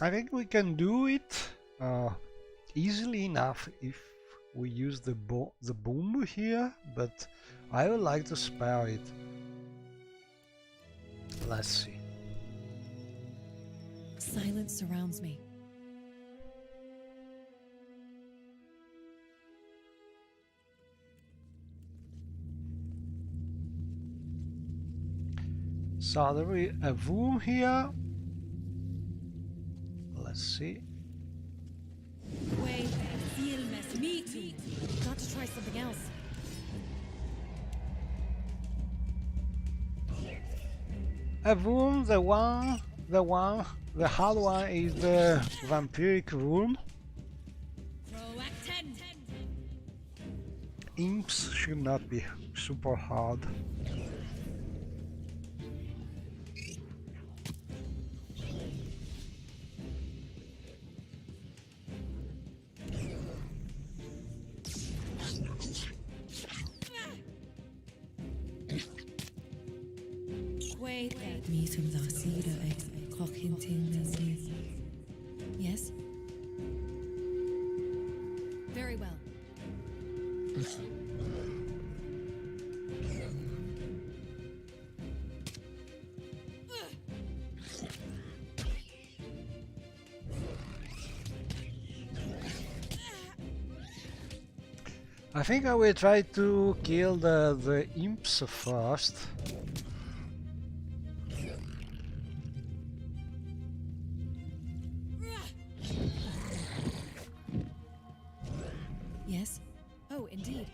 Speaker 1: I think we can do it easily enough if we use the boom here, but I would like to spare it. Let's see.
Speaker 4: Silence surrounds me.
Speaker 1: So there is a room here. Let's see.
Speaker 2: Wait, feel mess me too.
Speaker 4: Got to try something else.
Speaker 1: A room, the hard one is the vampiric room.
Speaker 2: Proact 10.
Speaker 1: Imps should not be super hard.
Speaker 2: Wait,
Speaker 4: Meetum da Sida ex Cockhinting. Yes?
Speaker 2: very well.
Speaker 1: I think I will try to kill the imps first.
Speaker 4: Yes? Oh, indeed.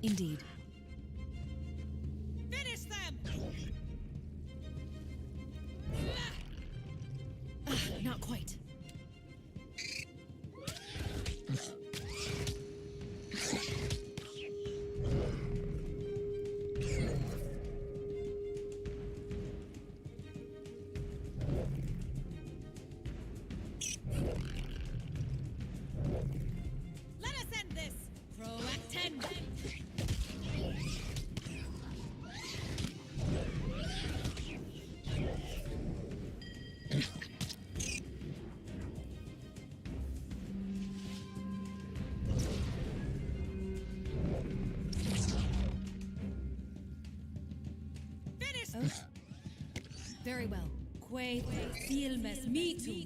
Speaker 4: Indeed.
Speaker 2: Finish them!
Speaker 4: Not quite.
Speaker 2: Let us end this! Proact 10. Finish!
Speaker 4: Oh.
Speaker 2: Very well. Quay, feel mess me too.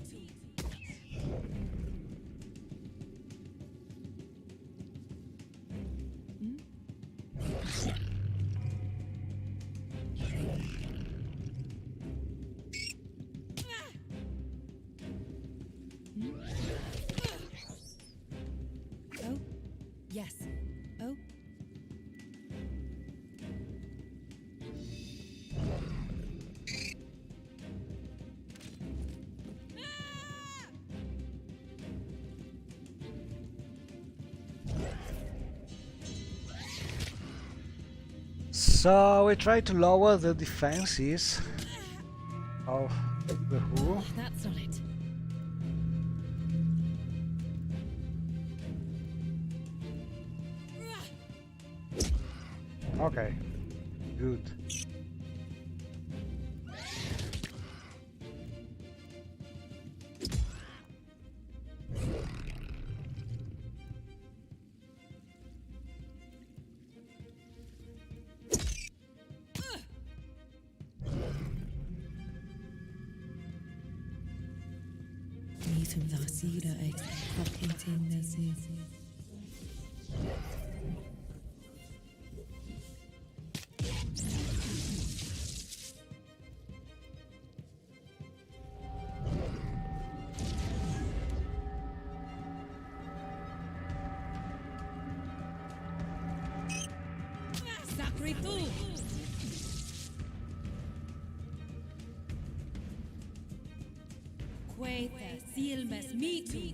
Speaker 4: Oh. Yes. Oh.
Speaker 1: So we try to lower the defenses of the Who.
Speaker 4: That's not it.
Speaker 1: Okay, good.
Speaker 4: Meetum da Sida ex Cockhinting.
Speaker 2: Sacré tout! Quay, feel mess me too.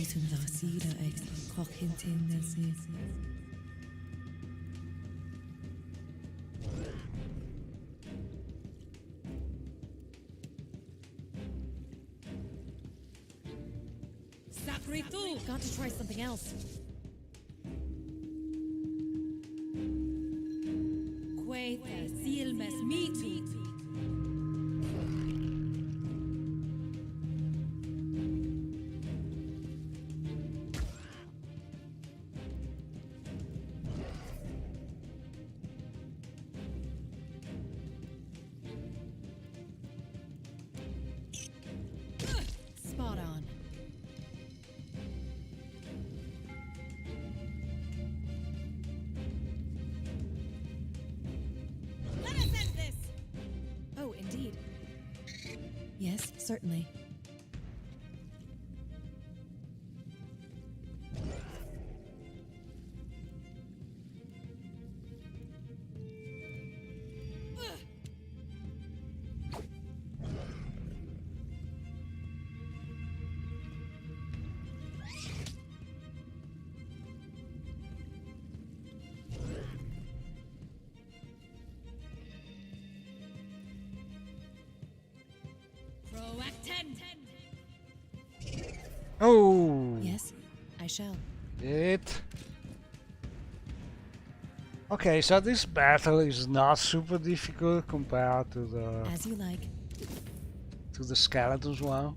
Speaker 4: Tum da sida ex cocintin nesi.
Speaker 2: Sacritu! Got to try something else. Que the seal mes mitu. Spot on. Let us end this! Oh, indeed.
Speaker 4: Yes, certainly.
Speaker 2: Proacten!
Speaker 1: Oh!
Speaker 4: Yes, I shall.
Speaker 1: It. Okay, so this battle is not super difficult compared to
Speaker 4: As you like.
Speaker 1: the skeletons one.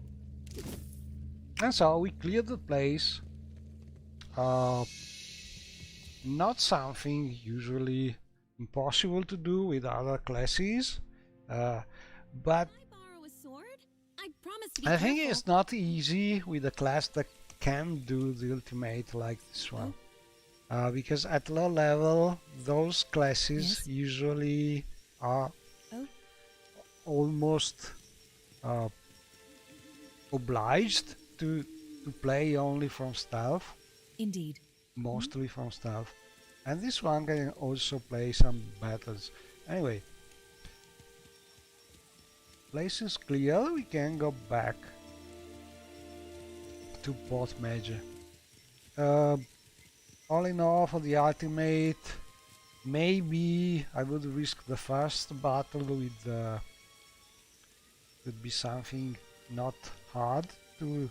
Speaker 1: And so we cleared the place. Not something usually impossible to do with other classes, but
Speaker 3: Can I borrow a sword? I promise to be
Speaker 1: I think
Speaker 3: careful.
Speaker 1: it's not easy with a class that can do the ultimate like this one. Because at low level, those classes
Speaker 4: Yes.
Speaker 1: usually are
Speaker 4: Oh.
Speaker 1: almost obliged to play only from stealth,
Speaker 4: Indeed.
Speaker 1: mostly from stealth. And this one can also play some battles. Anyway, place is clear, we can go back to Port Major. All in all, for the ultimate, maybe I would risk the first battle with would be something not hard to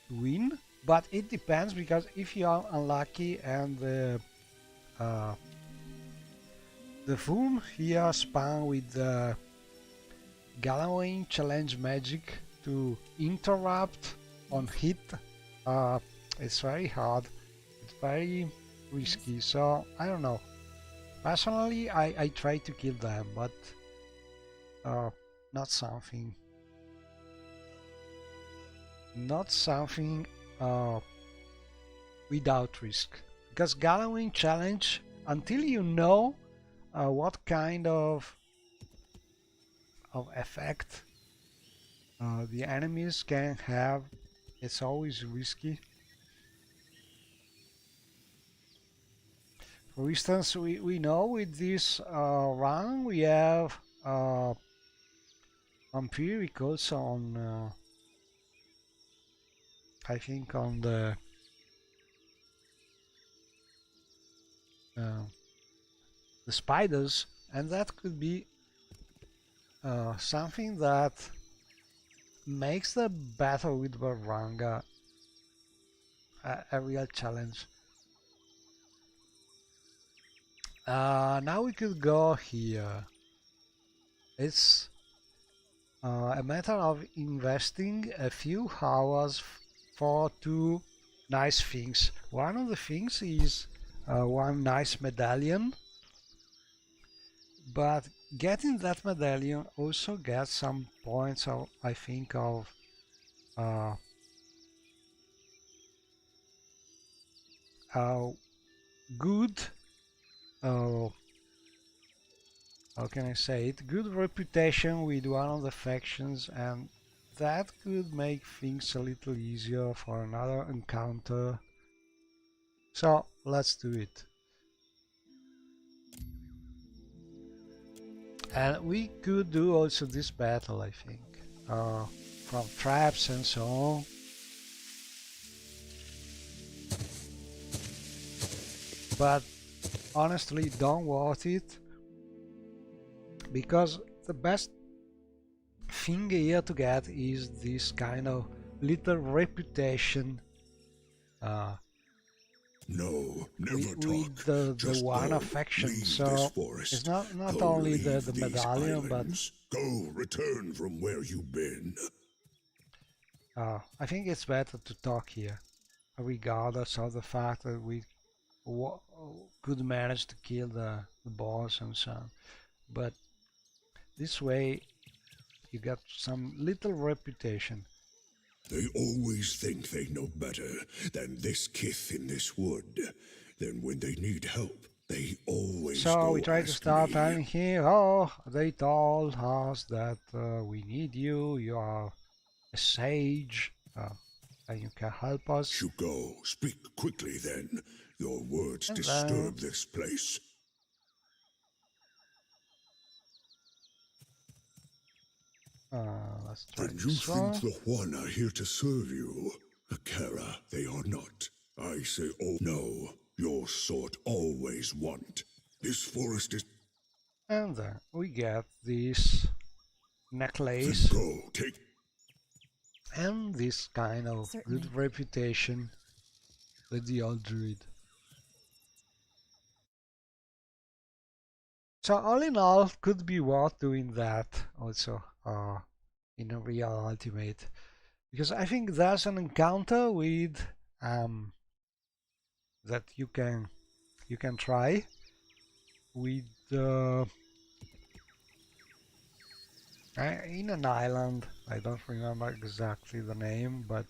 Speaker 1: win, but it depends, because if you are unlucky and the Foom here spawn with the Gallowing challenge magic to interrupt on hit, it's very hard, it's very risky, so I don't know. Personally, I try to kill them, but not something without risk, because Gallowing challenge, until you know what kind of effect the enemies can have, it's always risky. For instance, we know with this run we have empiricals on I think on the spiders, and that could be something that makes the battle with Varanga a real challenge. Now we could go here. It's a matter of investing a few hours for two nice things. One of the things is one nice medallion, but getting that medallion also gets some points of, I think, of good, how can I say it, good reputation with one of the factions, and that could make things a little easier for another encounter. So let's do it. And we could do also this battle, I think, from traps and so on. but honestly don't worth it, because the best thing here to get is this kind of little reputation
Speaker 5: No, never
Speaker 1: with
Speaker 5: talk.
Speaker 1: the
Speaker 5: Just
Speaker 1: one
Speaker 5: go.
Speaker 1: affection.
Speaker 5: Leave
Speaker 1: So
Speaker 5: this
Speaker 1: it's
Speaker 5: forest.
Speaker 1: not
Speaker 5: Go
Speaker 1: only the
Speaker 5: leave these
Speaker 1: medallion, but
Speaker 5: islands. Go return from where you've been.
Speaker 1: I think it's better to talk here, regardless of the fact that we could manage to kill the boss and so on. But this way you get some little reputation.
Speaker 5: They always think they know better than this kith in this wood. Then when they need help, they always
Speaker 1: So
Speaker 5: go
Speaker 1: we try to
Speaker 5: ask
Speaker 1: start
Speaker 5: me.
Speaker 1: telling here, oh, they told us that we need you, you are a sage, and you can help us.
Speaker 5: You go. Speak quickly then. Your words
Speaker 1: And
Speaker 5: disturb this place.
Speaker 1: let's try
Speaker 5: Then you
Speaker 1: this
Speaker 5: think
Speaker 1: one.
Speaker 5: the Juan are here to serve you? Akara, they are not. I say, oh no, your sort always want. This forest is...
Speaker 1: And then we get this
Speaker 5: Then
Speaker 1: necklace
Speaker 5: go, take...
Speaker 1: and this kind of
Speaker 4: Certainly.
Speaker 1: good reputation with the old druid. So all in all, could be worth doing that also in a real ultimate, because I think there's an encounter with that you can try with in an island. I don't remember exactly the name, but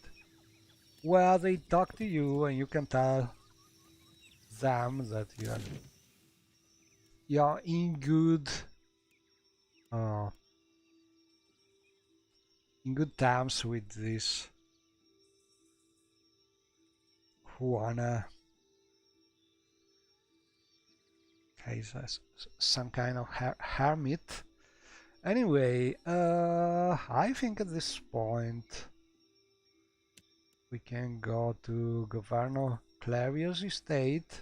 Speaker 1: where they talk to you and you can tell them that you're in good terms with this Juana. He's some kind of hermit. Anyway, I think at this point we can go to Governor Clario's estate,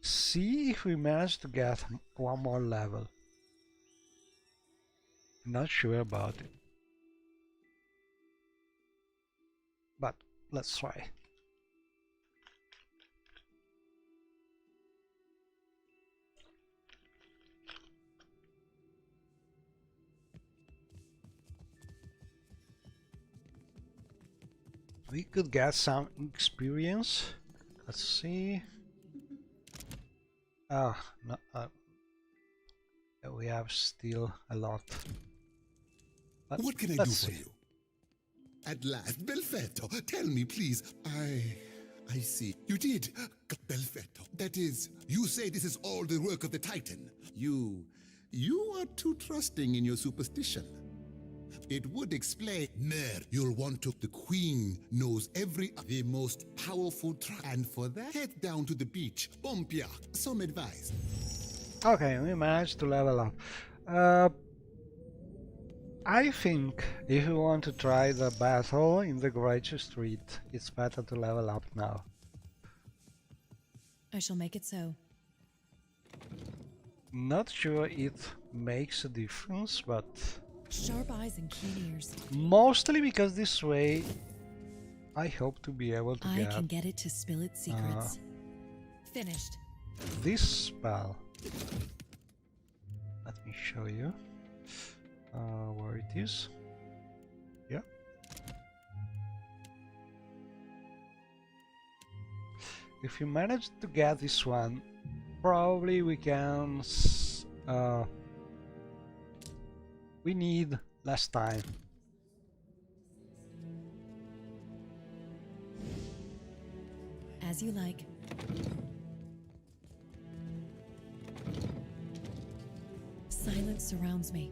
Speaker 1: see if we manage to get one more level. Not sure about it, but let's try. We could get some experience. Let's see. Ah, no, we have still a lot. But
Speaker 6: What can I do for you? At last, Belfetto, tell me, please. I see. You did. Belfetto. That is, you say this is all the work of the Titan. You are too trusting in your superstition. It would explain. Mer, you'll want to. The Queen knows the most powerful and for that, head down to the beach. Bompia, some advice.
Speaker 1: Okay, we managed to level up. I think if you want to try the battle in the Gorecci Street, it's better to level up now.
Speaker 4: I shall make it so.
Speaker 1: Not sure it makes a difference, but
Speaker 4: Sharp eyes and keen ears.
Speaker 1: mostly because this way I hope to be able to
Speaker 4: I can get it to spill its secrets. Finished.
Speaker 1: this spell. Let me show you where it is. Yeah. If you manage to get this one, probably we can we need less time.
Speaker 4: As you like. Silence surrounds me.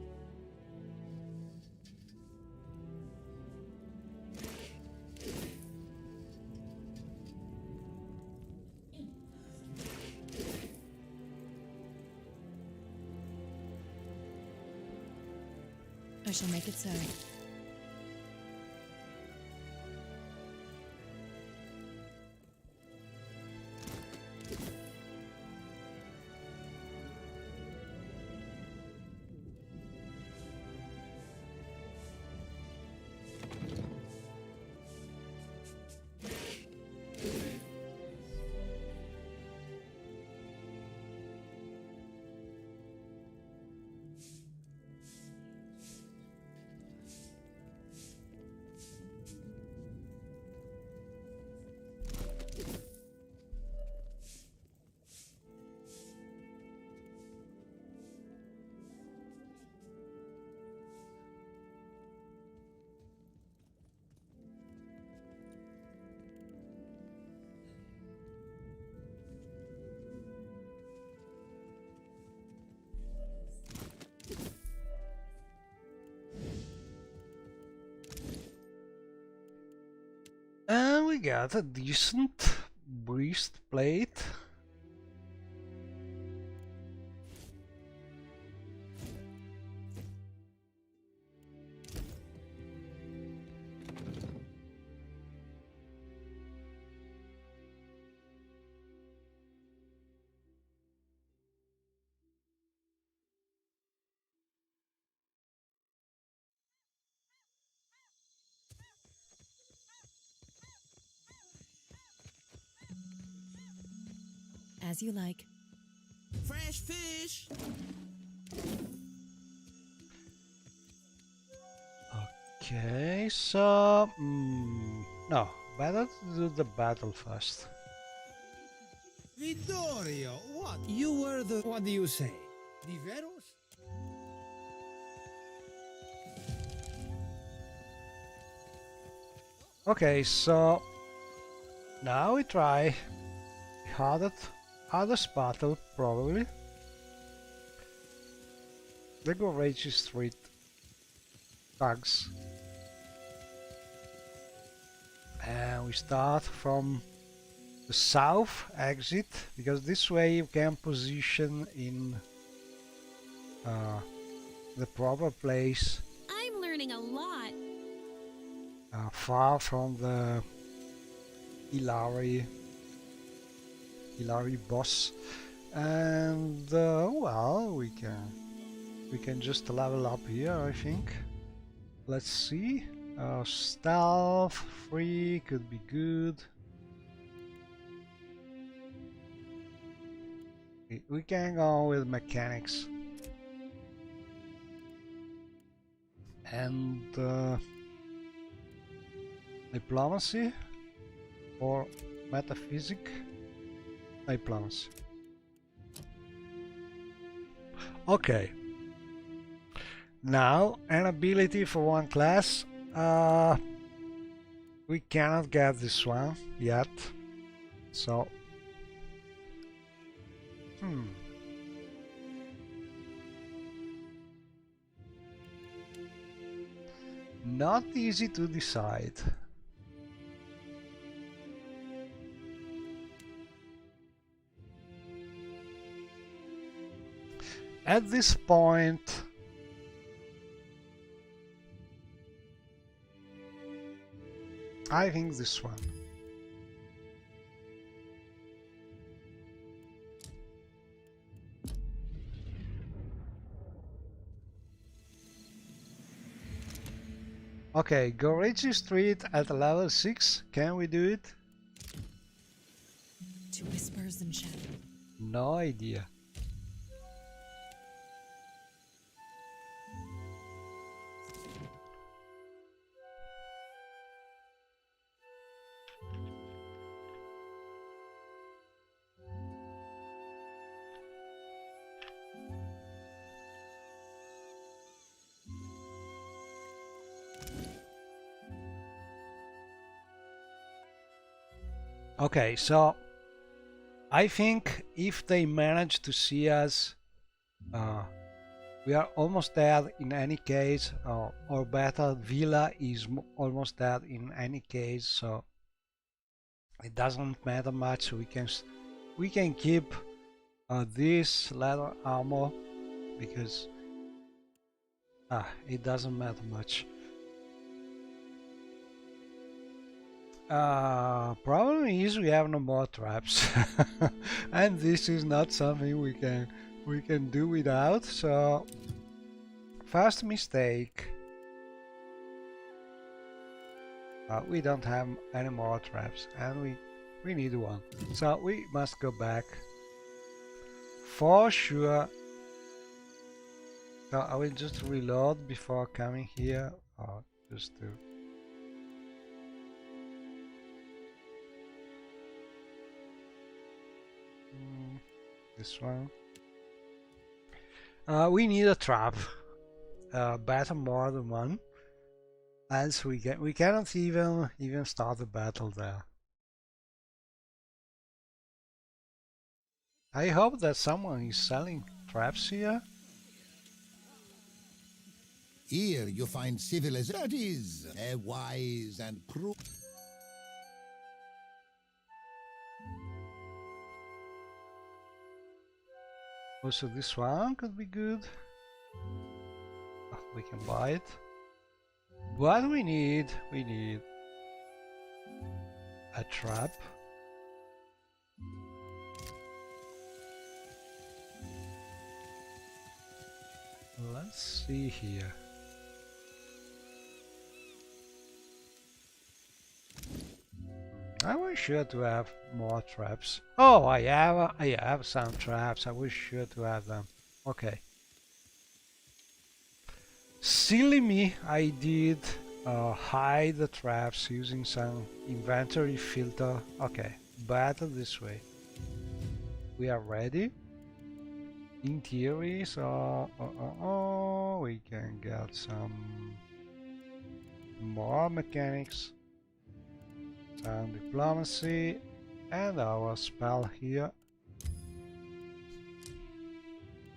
Speaker 4: I shall make it so.
Speaker 1: we got a decent breastplate.
Speaker 4: As you like.
Speaker 7: Fresh fish.
Speaker 1: Okay, so no, better to do the battle first.
Speaker 7: Vittorio, what? You were the... What do you say? Diveros?
Speaker 1: Okay, so now we try hardest battle probably. The Gorecci Street thugs. And we start from the south exit, because this way you can position in the proper place,
Speaker 3: I'm learning a lot.
Speaker 1: far from the Hilary boss. And well, we can just level up here, I think. Let's see. Stealth 3 could be good. We can go with mechanics. And diplomacy or metaphysic? Diplomacy. Okay. Now, an ability for one class. We cannot get this one yet. So, not easy to decide. At this point, I think this one. Okay, Gorecci Street at level 6. Can we do it?
Speaker 4: To whispers and shadow.
Speaker 1: No idea. Okay, so I think if they manage to see us, we are almost dead in any case, or better, Villa is almost dead in any case, so it doesn't matter much. We can keep this leather armor because it doesn't matter much. Problem is we have no more traps, and this is not something we can do without. So first mistake, we don't have any more traps, and we need one, so we must go back for sure. So I will just reload before coming here, or just to. This one. We need a trap, better more than one, else we cannot even start the battle there. I hope that someone is selling traps here.
Speaker 6: Here you find civilization that is wise and prudent.
Speaker 1: Also this one could be good. Oh, we can buy it. What we need a trap. Let's see here. I was sure to have more traps. Oh, I have some traps. I was sure to have them. Okay. Silly me, I did hide the traps using some inventory filter. Okay, battle this way. We are ready. In theory, so we can get some more mechanics, some diplomacy, and our spell here.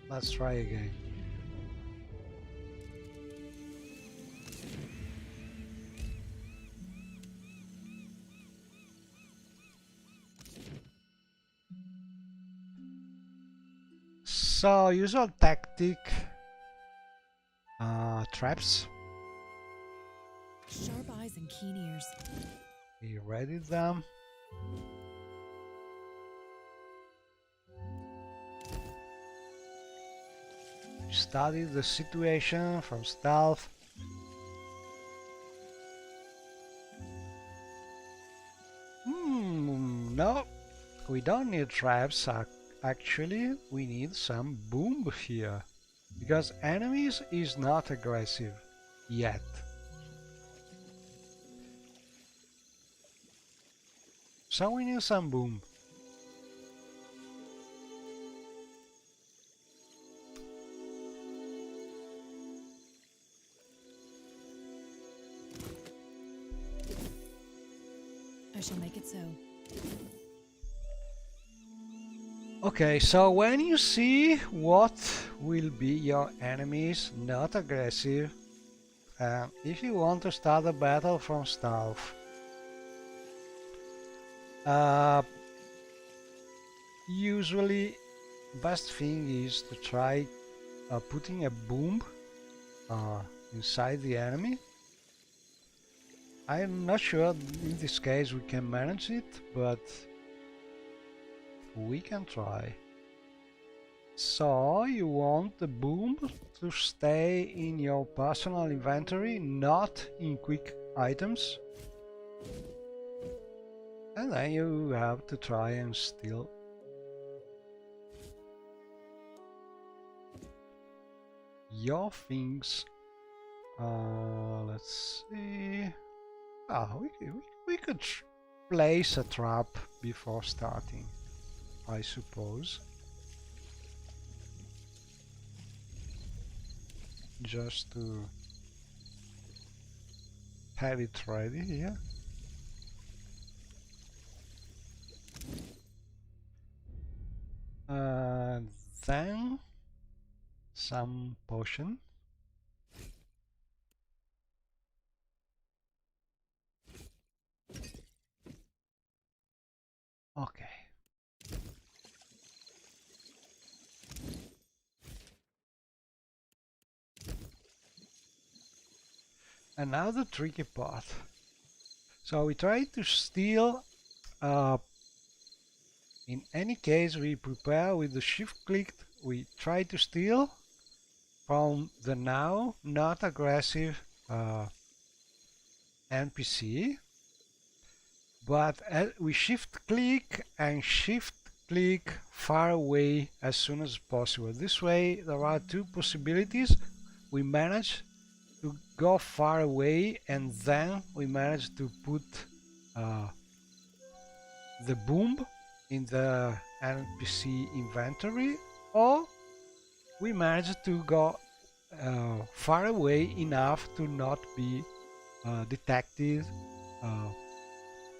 Speaker 1: Let's try again. So, usual tactic, traps.
Speaker 4: Sharp eyes and keen ears.
Speaker 1: We ready them. Study the situation from stealth. No, we don't need traps. Actually, we need some boom here, because enemies is not aggressive yet. So we need some boom.
Speaker 4: I shall make it so.
Speaker 1: Okay, so when you see what will be your enemies not aggressive, if you want to start a battle from stealth, usually best thing is to try putting a boom inside the enemy. I'm not sure in this case we can manage it, but we can try. So you want the boom to stay in your personal inventory, not in quick items. And then you have to try and steal. Your things. Let's see. We could place a trap before starting, I suppose. Just to have it ready here. Then some potion. Okay. And now the tricky part. So we try to steal. In any case, we prepare with the shift clicked. We try to steal from the now not aggressive NPC. But we shift click and shift click far away as soon as possible. This way there are two possibilities. We manage to go far away and then we manage to put the boom in the NPC inventory, or we manage to go far away enough to not be detected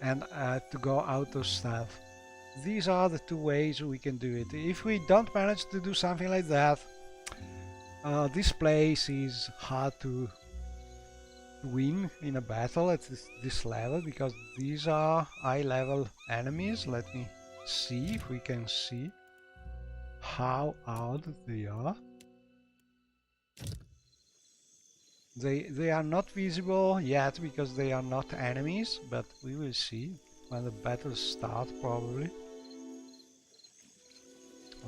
Speaker 1: and to go out of stealth. These are the two ways we can do it. If we don't manage to do something like that, this place is hard to win in a battle at this level, because these are high level enemies. Let me see if we can see how odd they are. They are not visible yet because they are not enemies, but we will see when the battles start probably.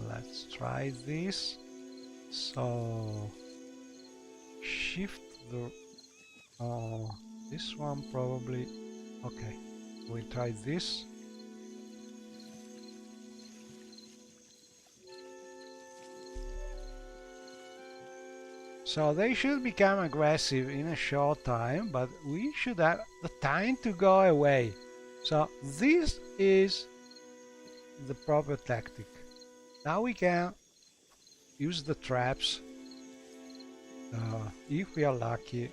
Speaker 1: Let's try this. So shift the this one probably. Okay, we try this. So they should become aggressive in a short time, but we should have the time to go away. So this is the proper tactic. Now we can use the traps, if we are lucky,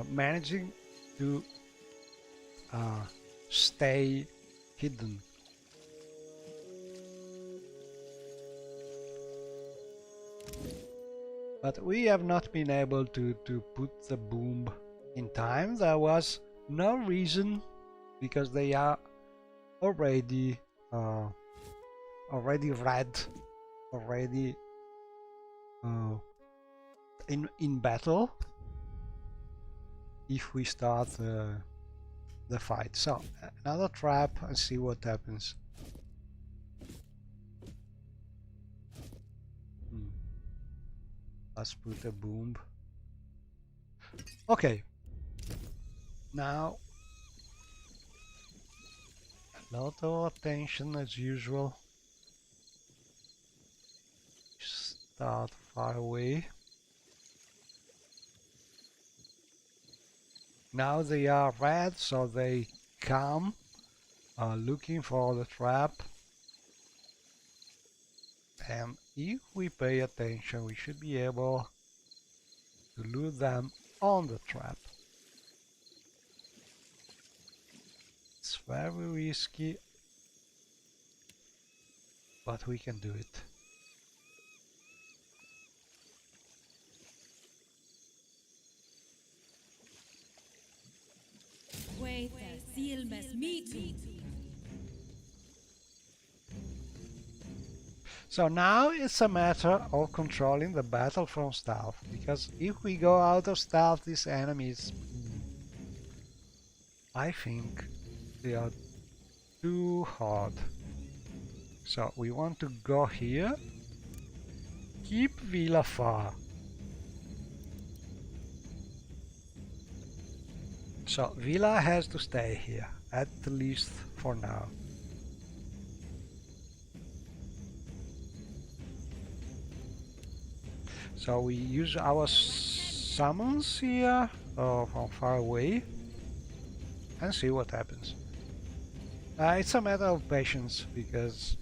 Speaker 1: managing to stay hidden. But we have not been able to put the boom in time. There was no reason, because they are already red, already in battle if we start the fight. So another trap and see what happens. Let's put a boom. Okay. Now a lot of attention as usual. Start far away. Now they are red, so they come looking for the trap. And if we pay attention, we should be able to lure them on the trap. It's very risky, but we can do it.
Speaker 2: Wait, the seal must meet you.
Speaker 1: So now it's a matter of controlling the battle from stealth, because if we go out of stealth, these enemies, I think they are too hard. So we want to go here, keep Villa far. So Villa has to stay here, at least for now. So we use our summons here from far away and see what happens. It's a matter of patience, because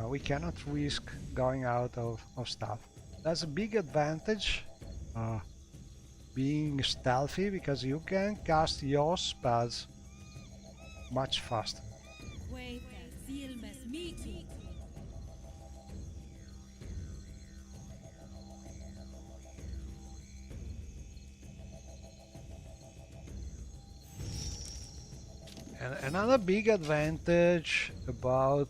Speaker 1: we cannot risk going out of stuff. That's a big advantage being stealthy, because you can cast your spells much faster.
Speaker 2: Wait, the seal must meet you.
Speaker 1: And another big advantage about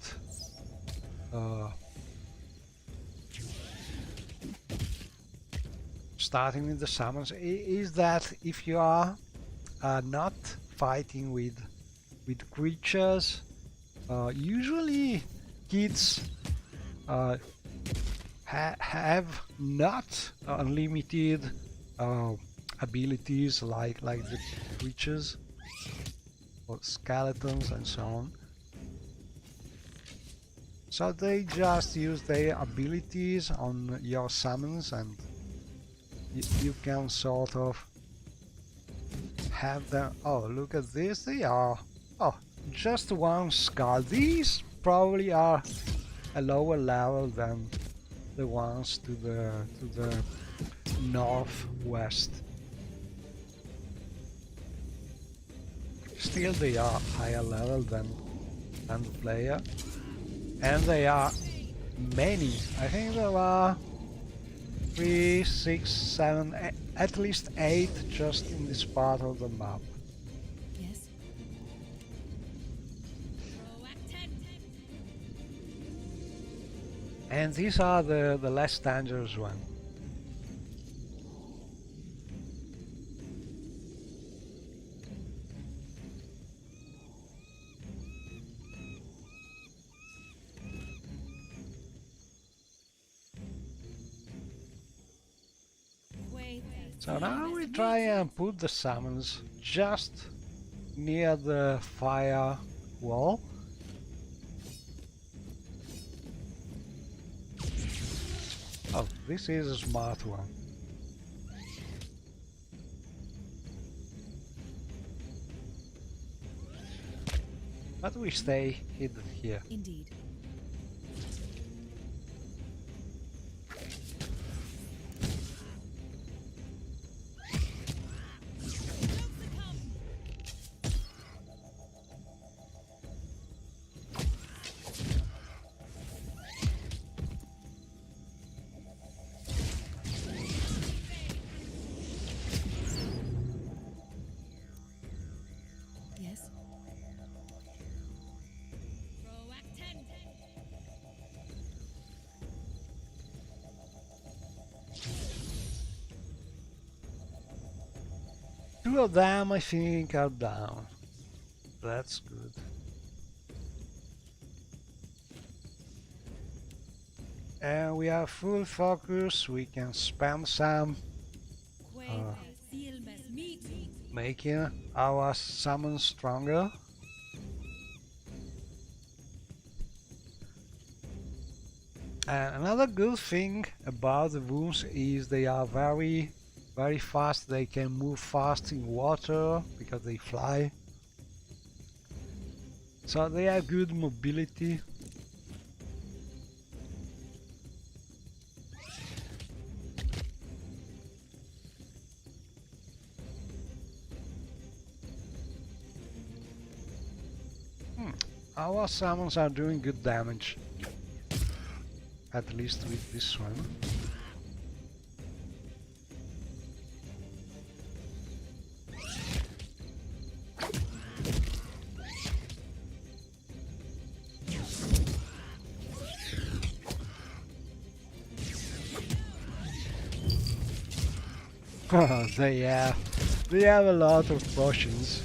Speaker 1: starting with the summons is that if you are not fighting with creatures, usually kids have not unlimited abilities like the creatures or skeletons and so on. So they just use their abilities on your summons, and you can sort of have them. Oh, look at this, they are just one skull. These probably are a lower level than the ones to the northwest. Still they are higher level than the player, and they are many. I think there are 3, 6, 7, at least 8 just in this part of the map.
Speaker 4: Yes?
Speaker 1: And these are the less dangerous one. So now we try and put the summons just near the fire wall. Oh, this is a smart one. But we stay hidden here.
Speaker 4: Indeed. Yes.
Speaker 1: Two of them, I think, are down. That's good. And we have full focus. We can spam some, making our summon stronger. And another good thing about the wounds is they are very fast. They can move fast in water because they fly. So they have good mobility. Our summons are doing good damage. At least with this one. They have a lot of potions.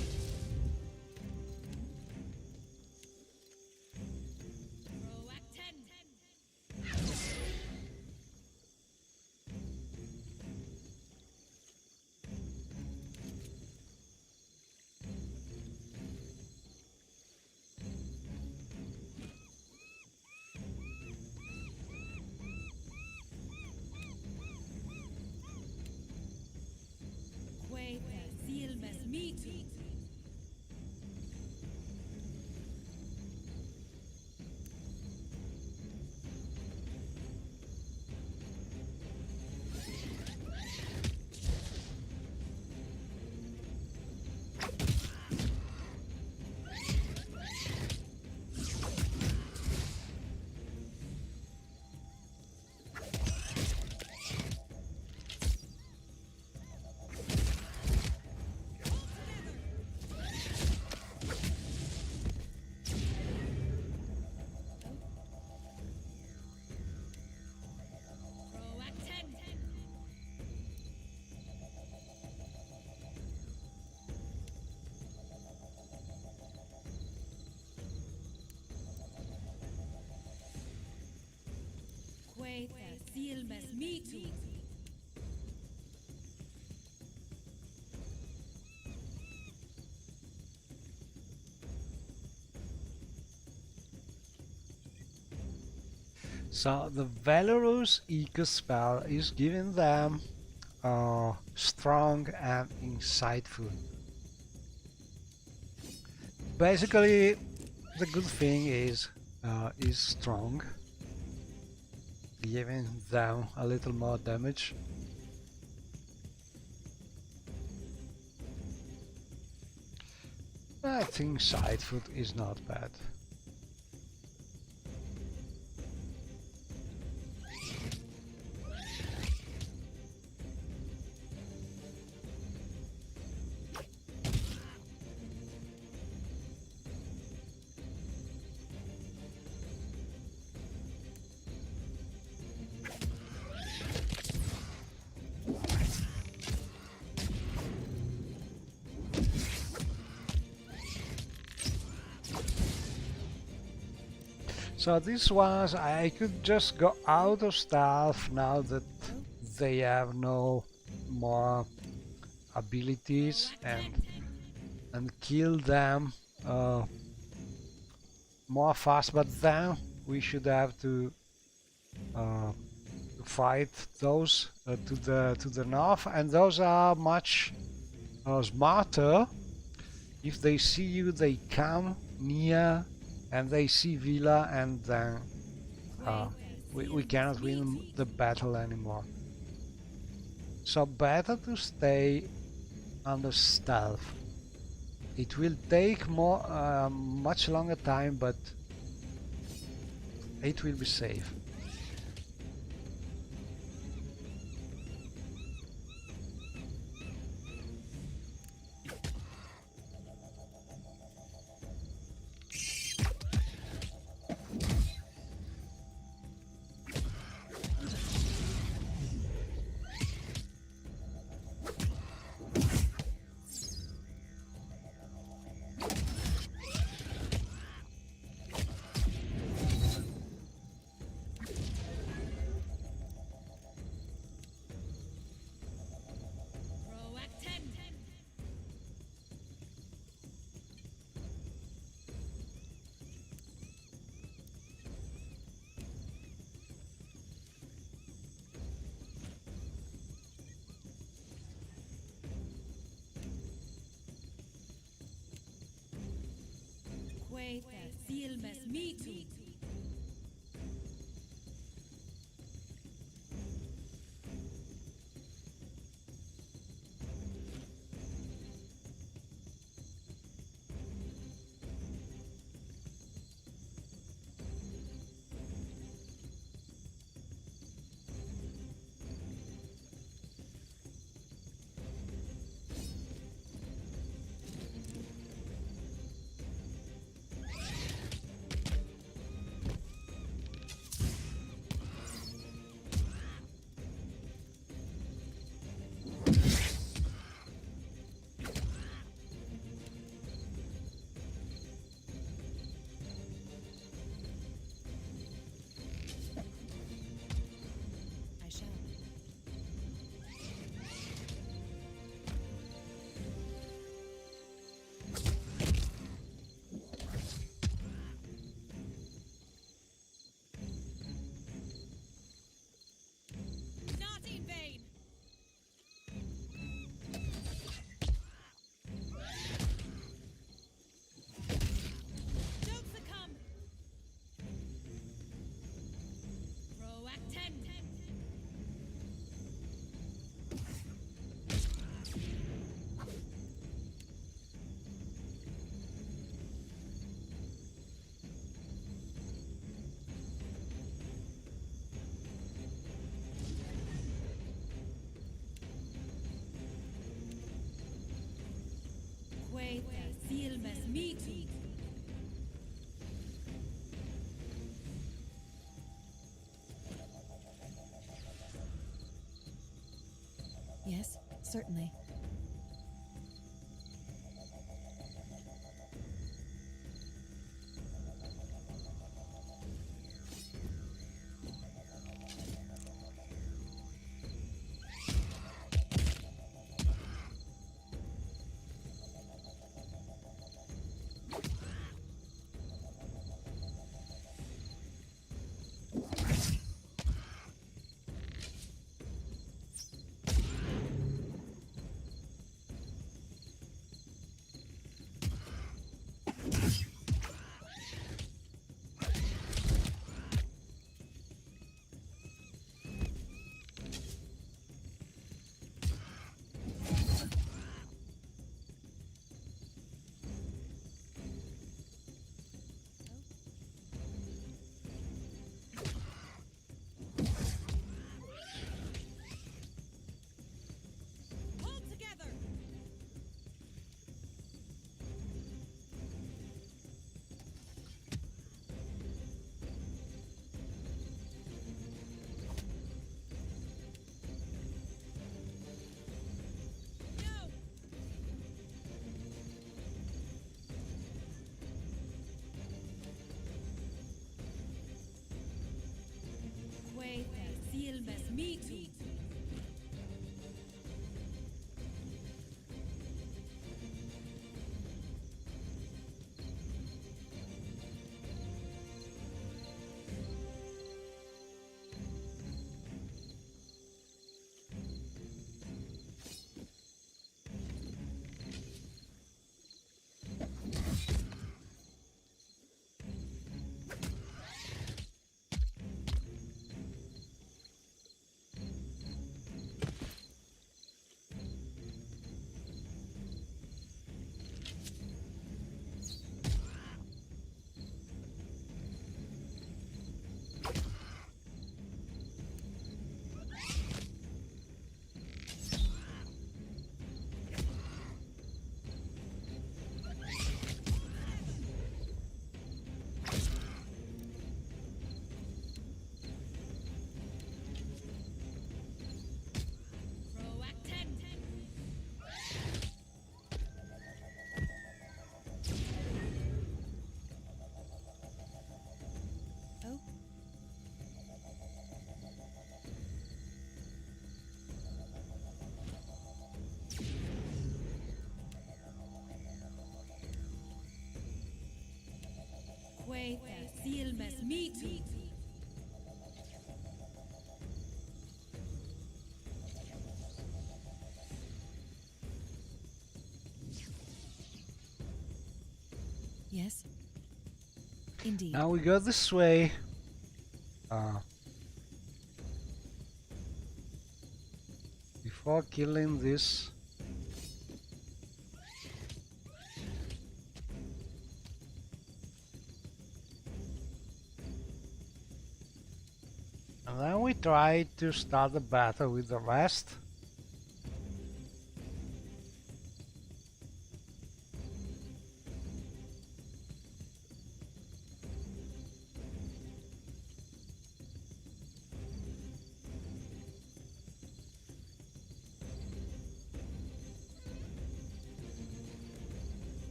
Speaker 1: So the Valorous Eco spell is giving them strong and insightful. Basically, the good thing is strong, giving them a little more damage. I think Sightfoot is not bad. So these ones I could just go out of stealth now that they have no more abilities and kill them more fast, but then we should have to fight those to the north, and those are much smarter. If they see you, they come near and they see Villa, and then we cannot win the battle anymore. So better to stay under stealth. It will take much longer time, but it will be safe.
Speaker 4: Yes, certainly.
Speaker 2: me too. Wait, seal mess me too.
Speaker 4: Yes? Indeed.
Speaker 1: Now we go this way. Before killing this. And then we try to start the battle with the rest.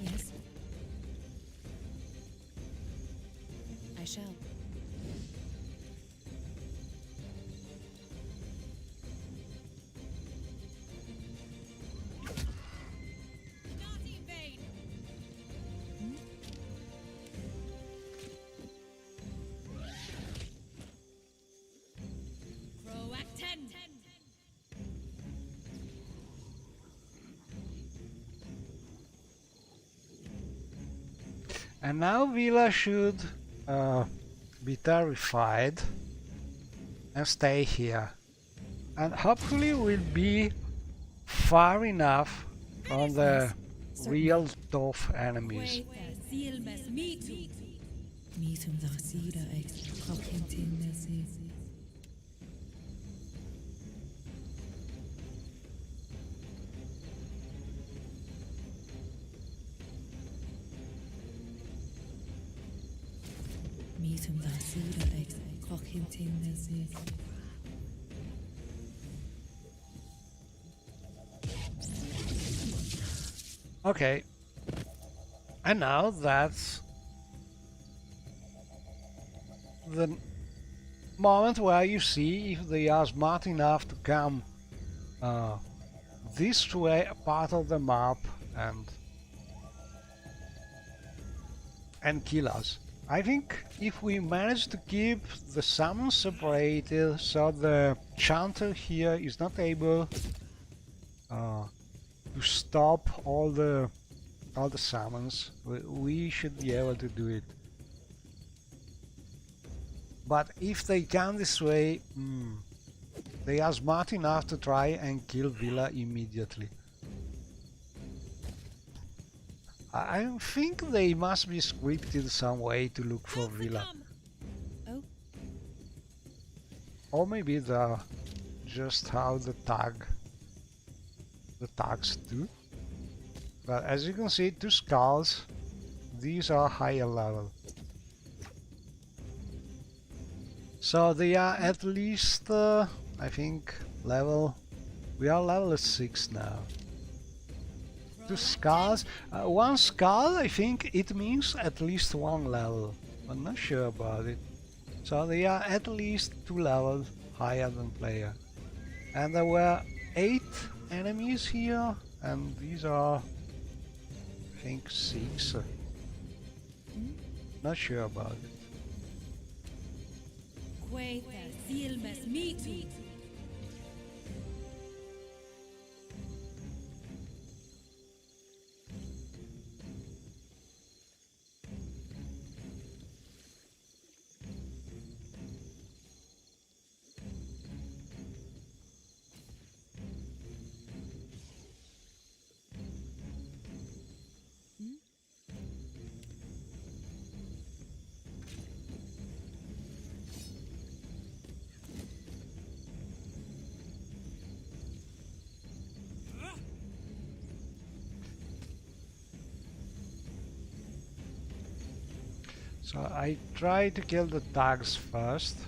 Speaker 4: Yes? I shall.
Speaker 2: Not in vain. Proacten.
Speaker 1: And now Villa should be terrified and stay here. And hopefully we'll be far enough from the real tough enemies.
Speaker 2: Wait, seal mess me too.
Speaker 4: Meetum dacida ex cogentim nesi. Meetum dacida ex cogentim nesi.
Speaker 1: Okay. And now that's the moment where you see if they are smart enough to come this way, part of the map, and kill us. I think if we manage to keep the summons separated so the chanter here is not able to stop all the summons, we should be able to do it. But if they come this way, they are smart enough to try and kill Villa immediately. I think they must be scripted some way to look for Villa.
Speaker 4: Oh,
Speaker 1: Or maybe they're just how the tags do. But as you can see, 2 skulls, these are higher level. So they are at least, I think, we are level 6 now. 2 skulls. One skull, I think it means at least 1 level. I'm not sure about it. So they are at least 2 levels higher than player. And there were 8 enemies here, and these are, I think, 6. Not sure about it. So I try to kill the dogs first.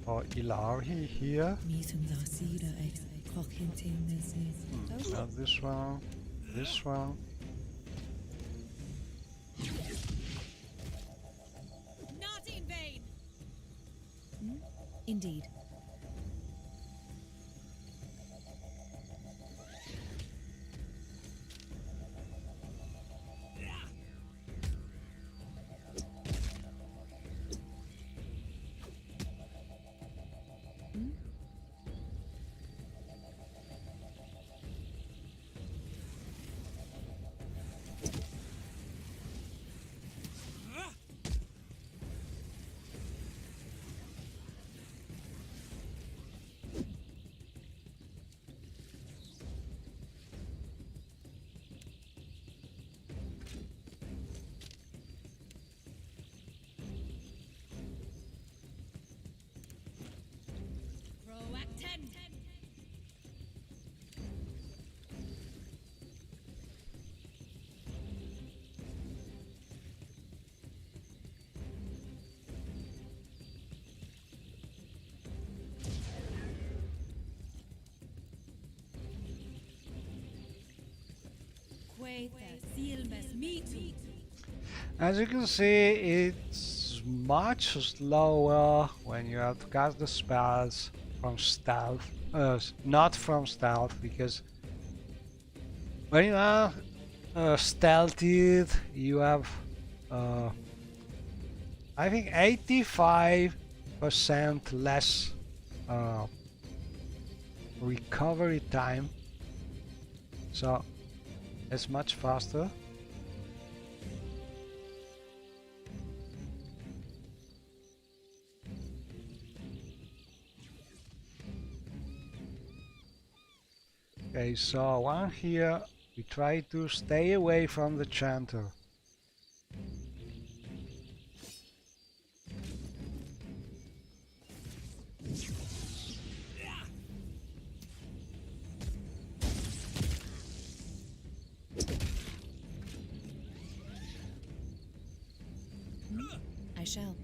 Speaker 1: Or Ilahi here. Now this one, this one.
Speaker 3: Not in vain.
Speaker 4: Indeed.
Speaker 1: As you can see, it's much slower when you have to cast the spells from stealth. Not from stealth, because when you are stealthed, you have I think 85% less recovery time, so it's much faster. Okay, so one here, we try to stay away from the chanter.
Speaker 4: I shall.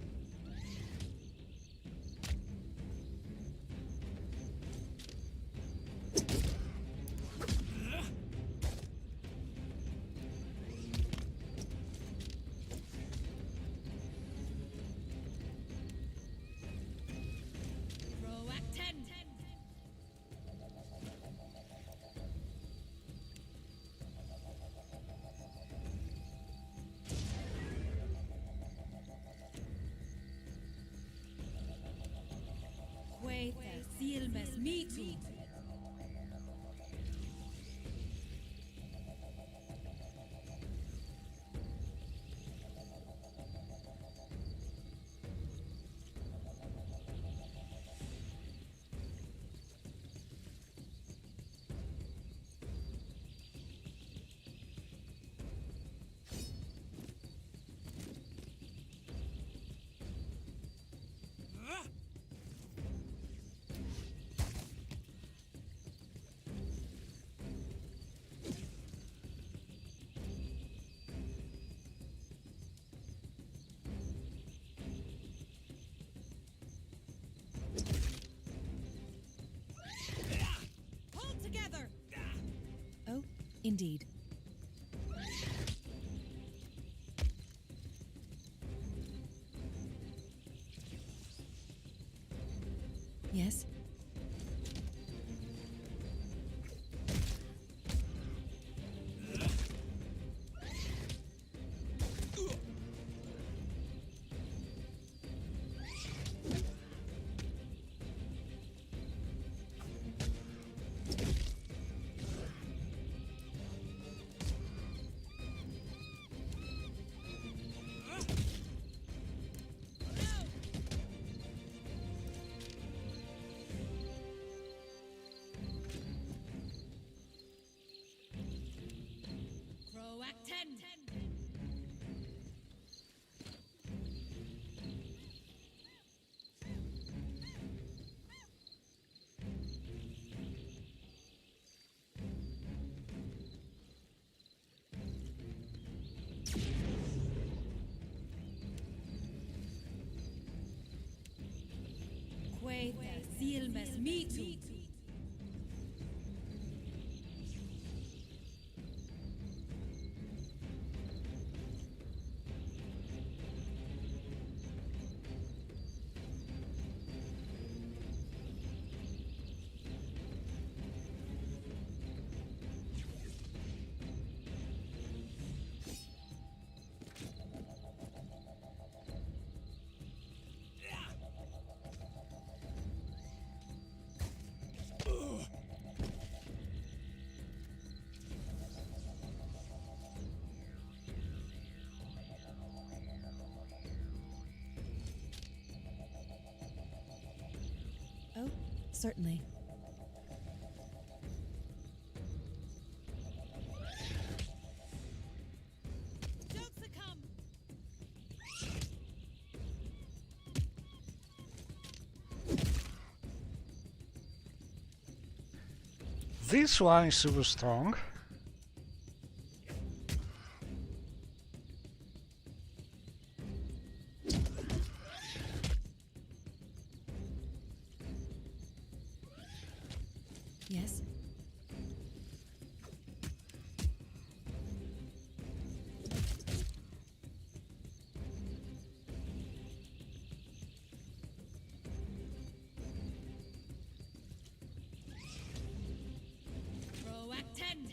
Speaker 4: Indeed. Yes?
Speaker 2: Croacton! Quaid seal mes mitu.
Speaker 4: Oh, certainly.
Speaker 2: Don't succumb!
Speaker 1: This one is super strong.
Speaker 4: Yes?
Speaker 2: Croacton!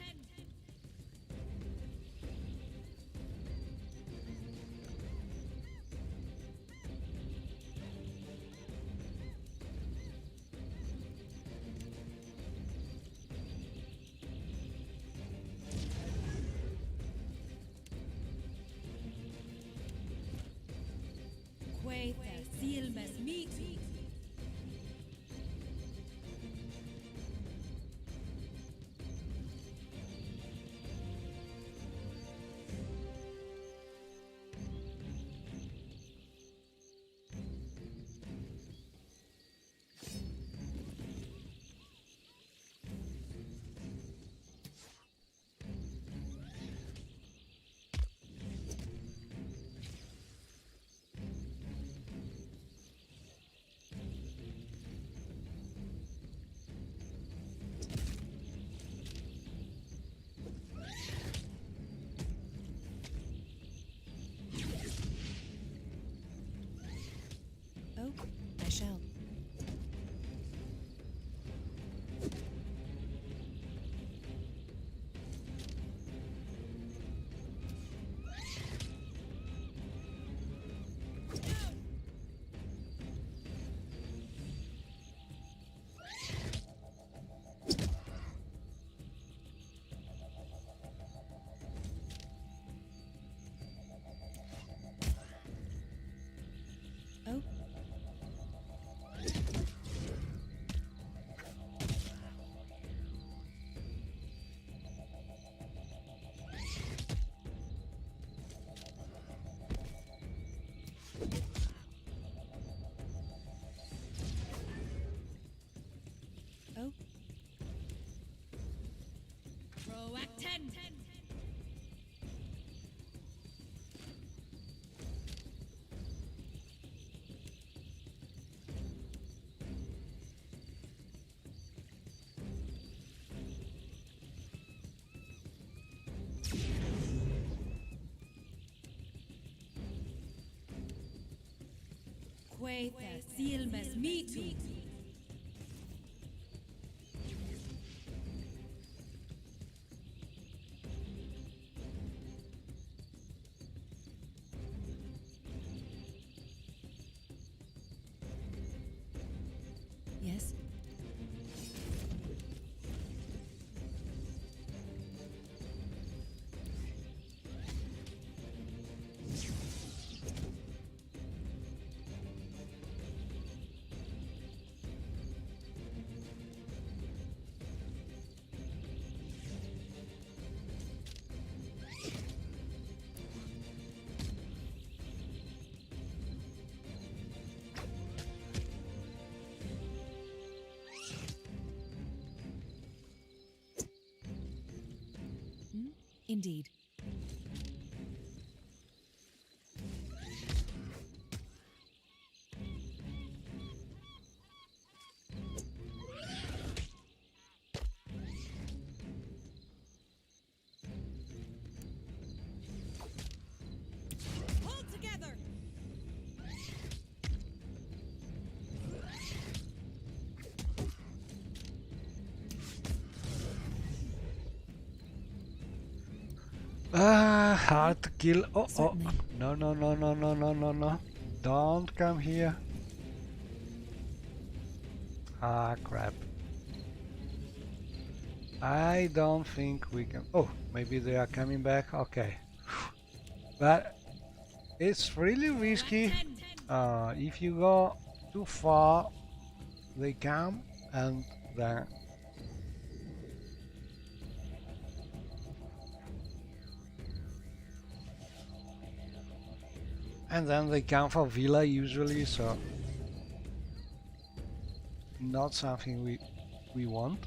Speaker 2: Quay the seal mes me too.
Speaker 4: Yes? Indeed.
Speaker 2: Hold together.
Speaker 1: Hard to kill. Oh,
Speaker 4: Certainly.
Speaker 1: no, no, no, no, no, no, no, no. Don't come here. Ah, crap. I don't think we can. Oh, maybe they are coming back. Okay. But it's really risky. If you go too far, they come and then. And then they come for Villa usually, so not something we want.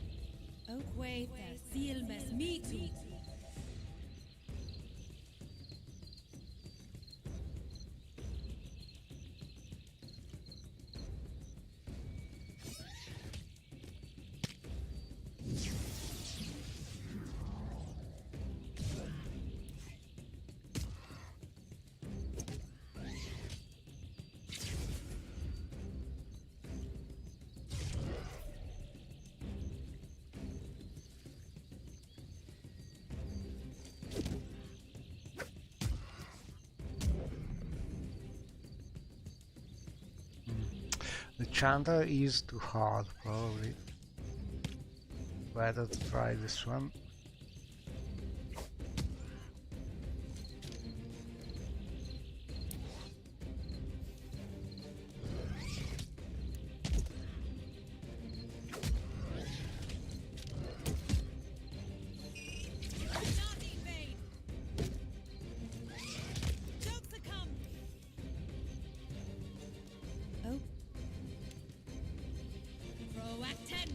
Speaker 2: Quay the seal mes me too.
Speaker 1: The Chanter is too hard, probably. Better to try this one.
Speaker 2: Not in vain. Don't succumb.
Speaker 4: Oh,
Speaker 2: Proacten.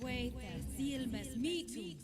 Speaker 2: Quay the seal mes me too.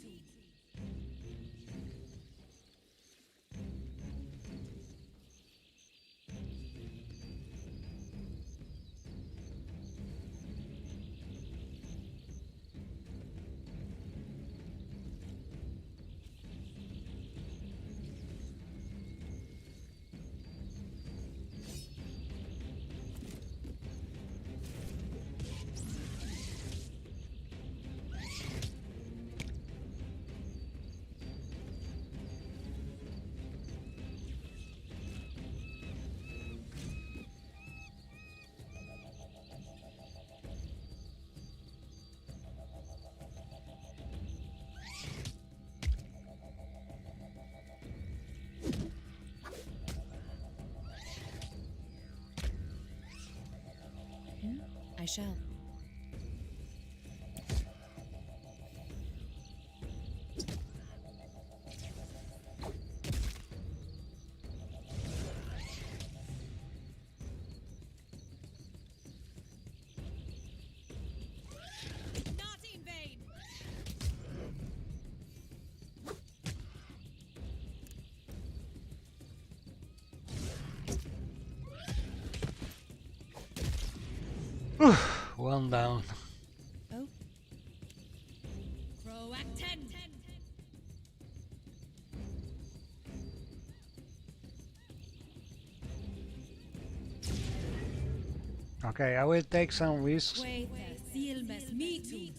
Speaker 4: I shall.
Speaker 2: Not in vain.
Speaker 1: One down.
Speaker 2: Oh. Proact 10.
Speaker 1: Okay, I will take some risks.
Speaker 2: Wait, the seal must me too.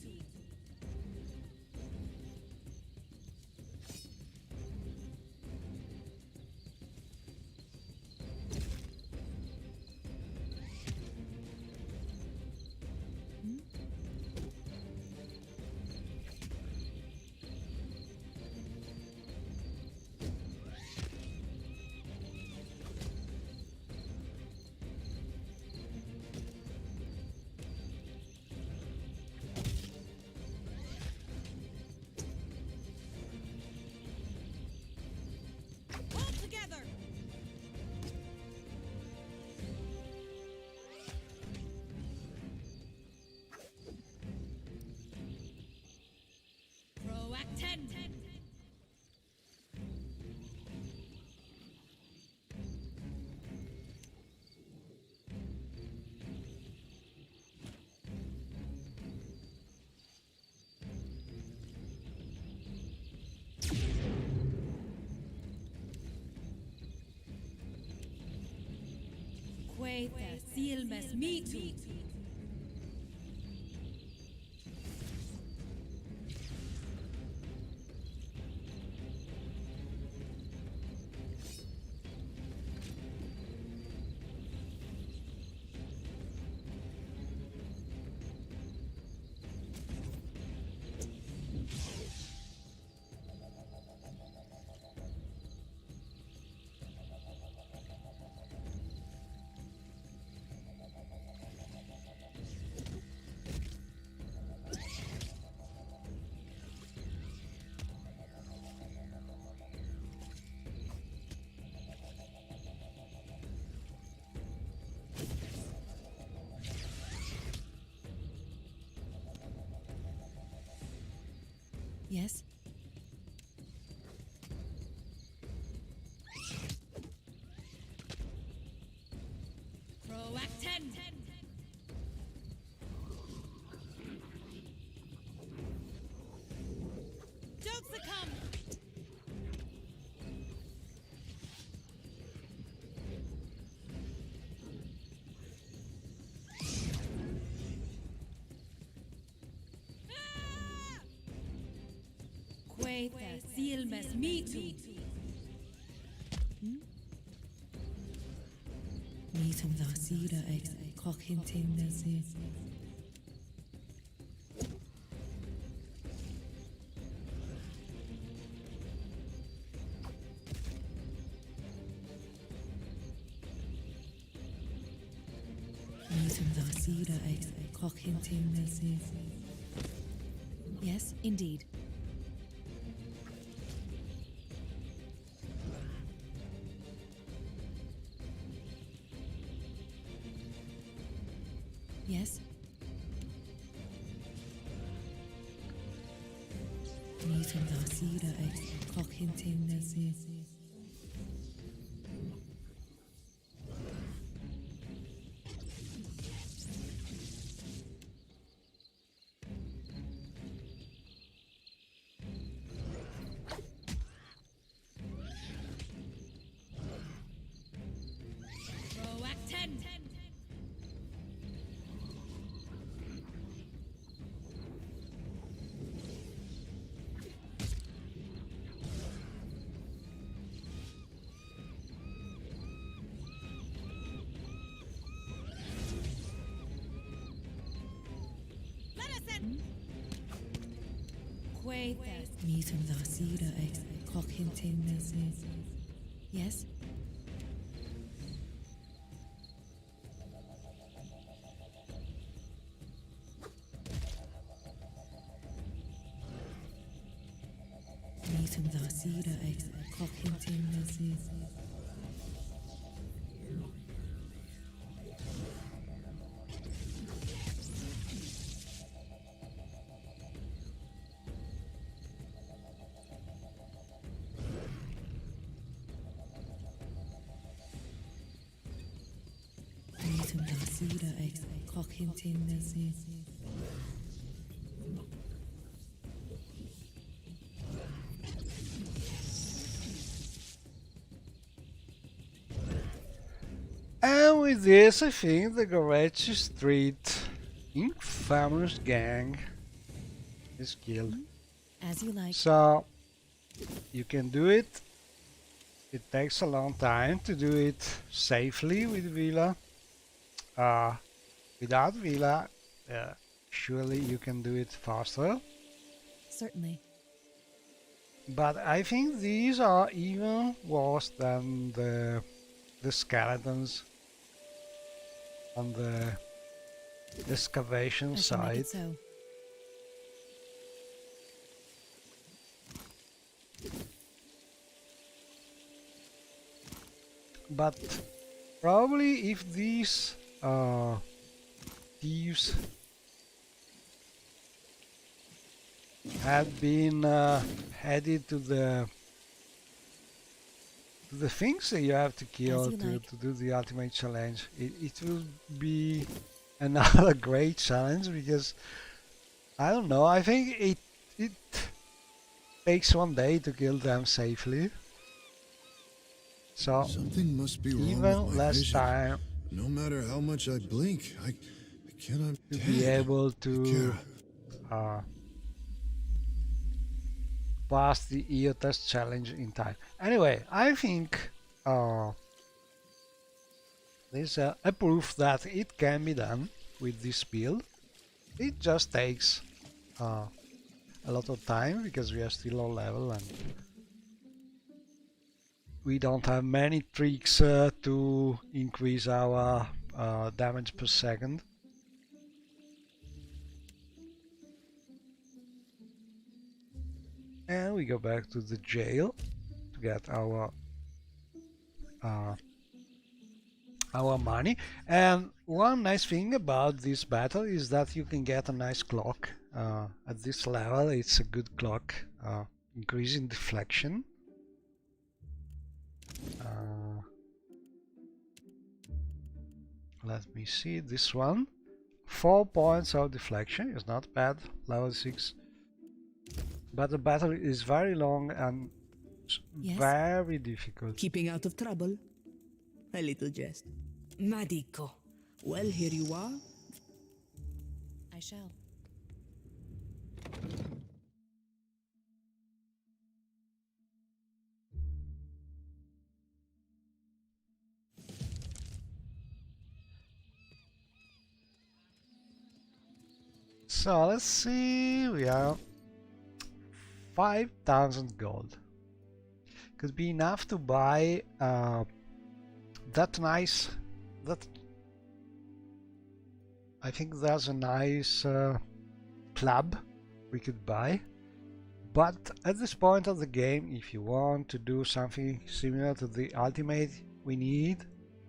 Speaker 2: Hold together. Proact 10. Wait, the seal must me too.
Speaker 4: Yes?
Speaker 2: Proact 10. Don't succumb. Wait, the seal must me too.
Speaker 4: Meetum da sira ex cochintim nasi. Meetum da sira ex cochintim nasi. Yes, indeed. Yes? Meetum da sira ex cochintim nasi.
Speaker 2: Proact 10. Let us in. Wait, the
Speaker 4: Meetum da sira ex cochintim nasi. Yes? Meetum da sira ex cochintim nasi. Meetum da Suda ex Cockington Nessie.
Speaker 1: And with this, I think the Gorecci Street infamous gang is killed.
Speaker 4: As you like.
Speaker 1: So you can do it. It takes a long time to do it safely with Villa. Without Villa, surely you can do it faster.
Speaker 4: Certainly.
Speaker 1: But I think these are even worse than the skeletons on the excavation
Speaker 4: I shall make
Speaker 1: site.
Speaker 4: it so.
Speaker 1: But probably if these thieves had been headed to the things that you have to kill to do the ultimate challenge, it will be another great challenge, because I don't know, I think it takes one day to kill them safely. So
Speaker 5: Something must be wrong
Speaker 1: even
Speaker 5: with my
Speaker 1: less
Speaker 5: vision.
Speaker 1: time
Speaker 5: No matter how much I blink, I cannot
Speaker 1: to be able to pass the EO test challenge in time. Anyway, I think there's a proof that it can be done with this build. It just takes a lot of time because we are still low level and we don't have many tricks to increase our damage per second. And we go back to the jail to get our money. And one nice thing about this battle is that you can get a nice clock. At this level it's a good clock, increasing deflection. Let me see this one. 4 points of deflection is not bad, level 6. But the battle is very long and very difficult.
Speaker 8: Keeping out of trouble? A little jest. Madiko. Well, here you are.
Speaker 4: I shall.
Speaker 1: So let's see, we have 5,000 gold. Could be enough to buy that nice, I think there's a nice club we could buy. But at this point of the game, if you want to do something similar to the ultimate, we need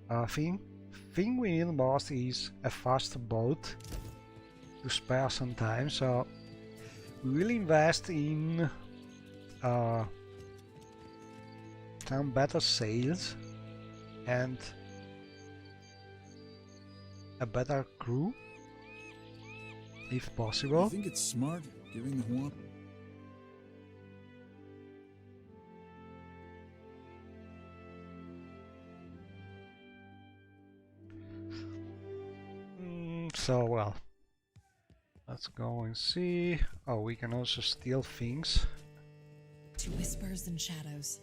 Speaker 1: a thing we need most is a fast boat to spare some time, so we will invest in some better sails and a better crew, if possible.
Speaker 9: I think it's smart giving the Huan.
Speaker 1: So well, let's go and see. Oh, we can also steal things.
Speaker 4: To whispers and shadows.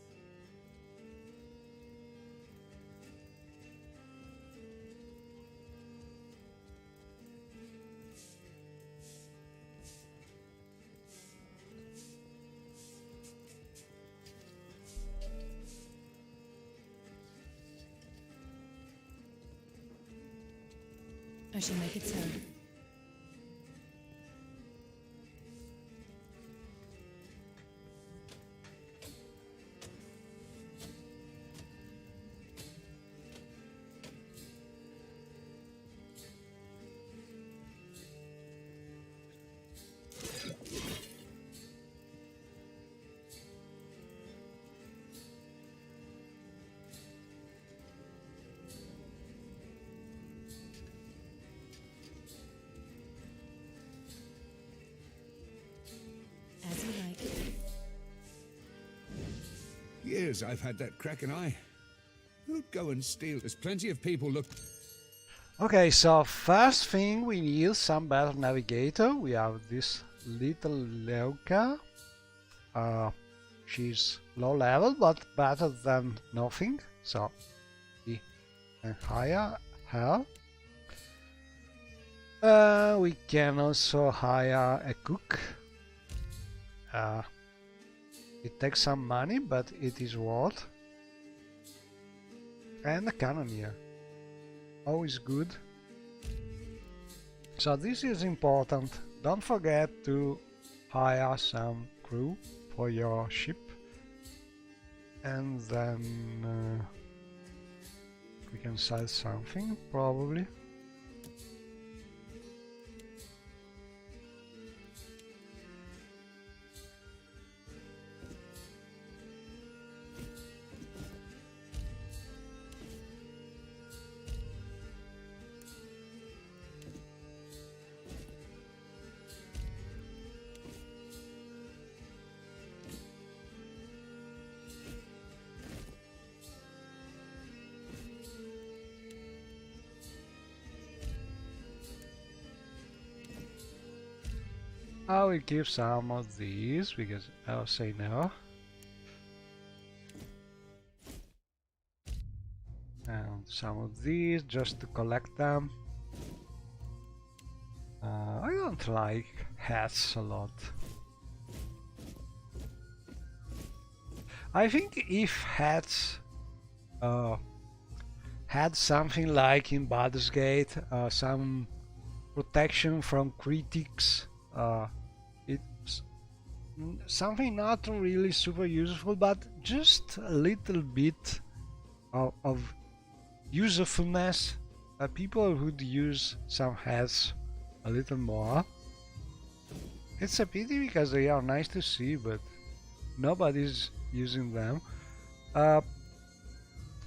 Speaker 4: I shall make it so.
Speaker 9: years I've had that cracking eye. Who'd go and steal? There's plenty of people look.
Speaker 1: Okay, so first thing we need some better navigator. We have this little Leuka. She's low level but better than nothing, so we can hire her. We can also hire a cook. It takes some money, but it is worth. And a cannoneer. Always good. So this is important. Don't forget to hire some crew for your ship. And then we can sell something, probably. I will keep some of these because I'll say no. And some of these just to collect them. I don't like hats a lot. I think if hats had something like in Baldur's Gate, some protection from critics, it's something not really super useful, but just a little bit of usefulness. People would use some hats a little more. It's a pity because they are nice to see, but nobody's using them.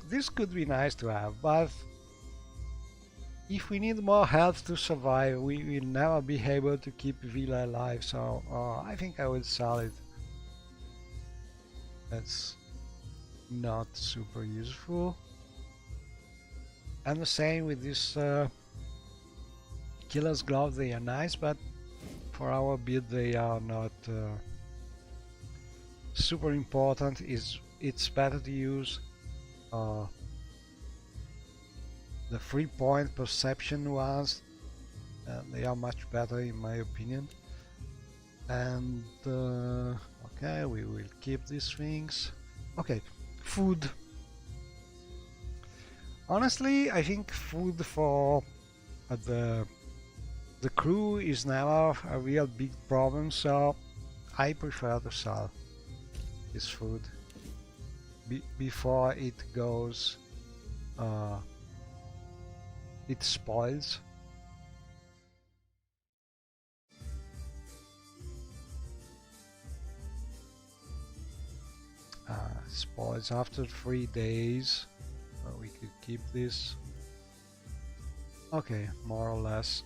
Speaker 1: This could be nice to have, but if we need more health to survive, we will never be able to keep Villa alive, so I think I will sell it. That's not super useful. And the same with this killer's gloves, they are nice, but for our build they are not super important. It's better to use the 3-point perception ones. They are much better in my opinion. And okay, we will keep these things. Okay, food. Honestly, I think food for the crew is never a real big problem, so I prefer to sell this food before it goes it spoils. Spoils after 3 days. We could keep this. Okay, more or less.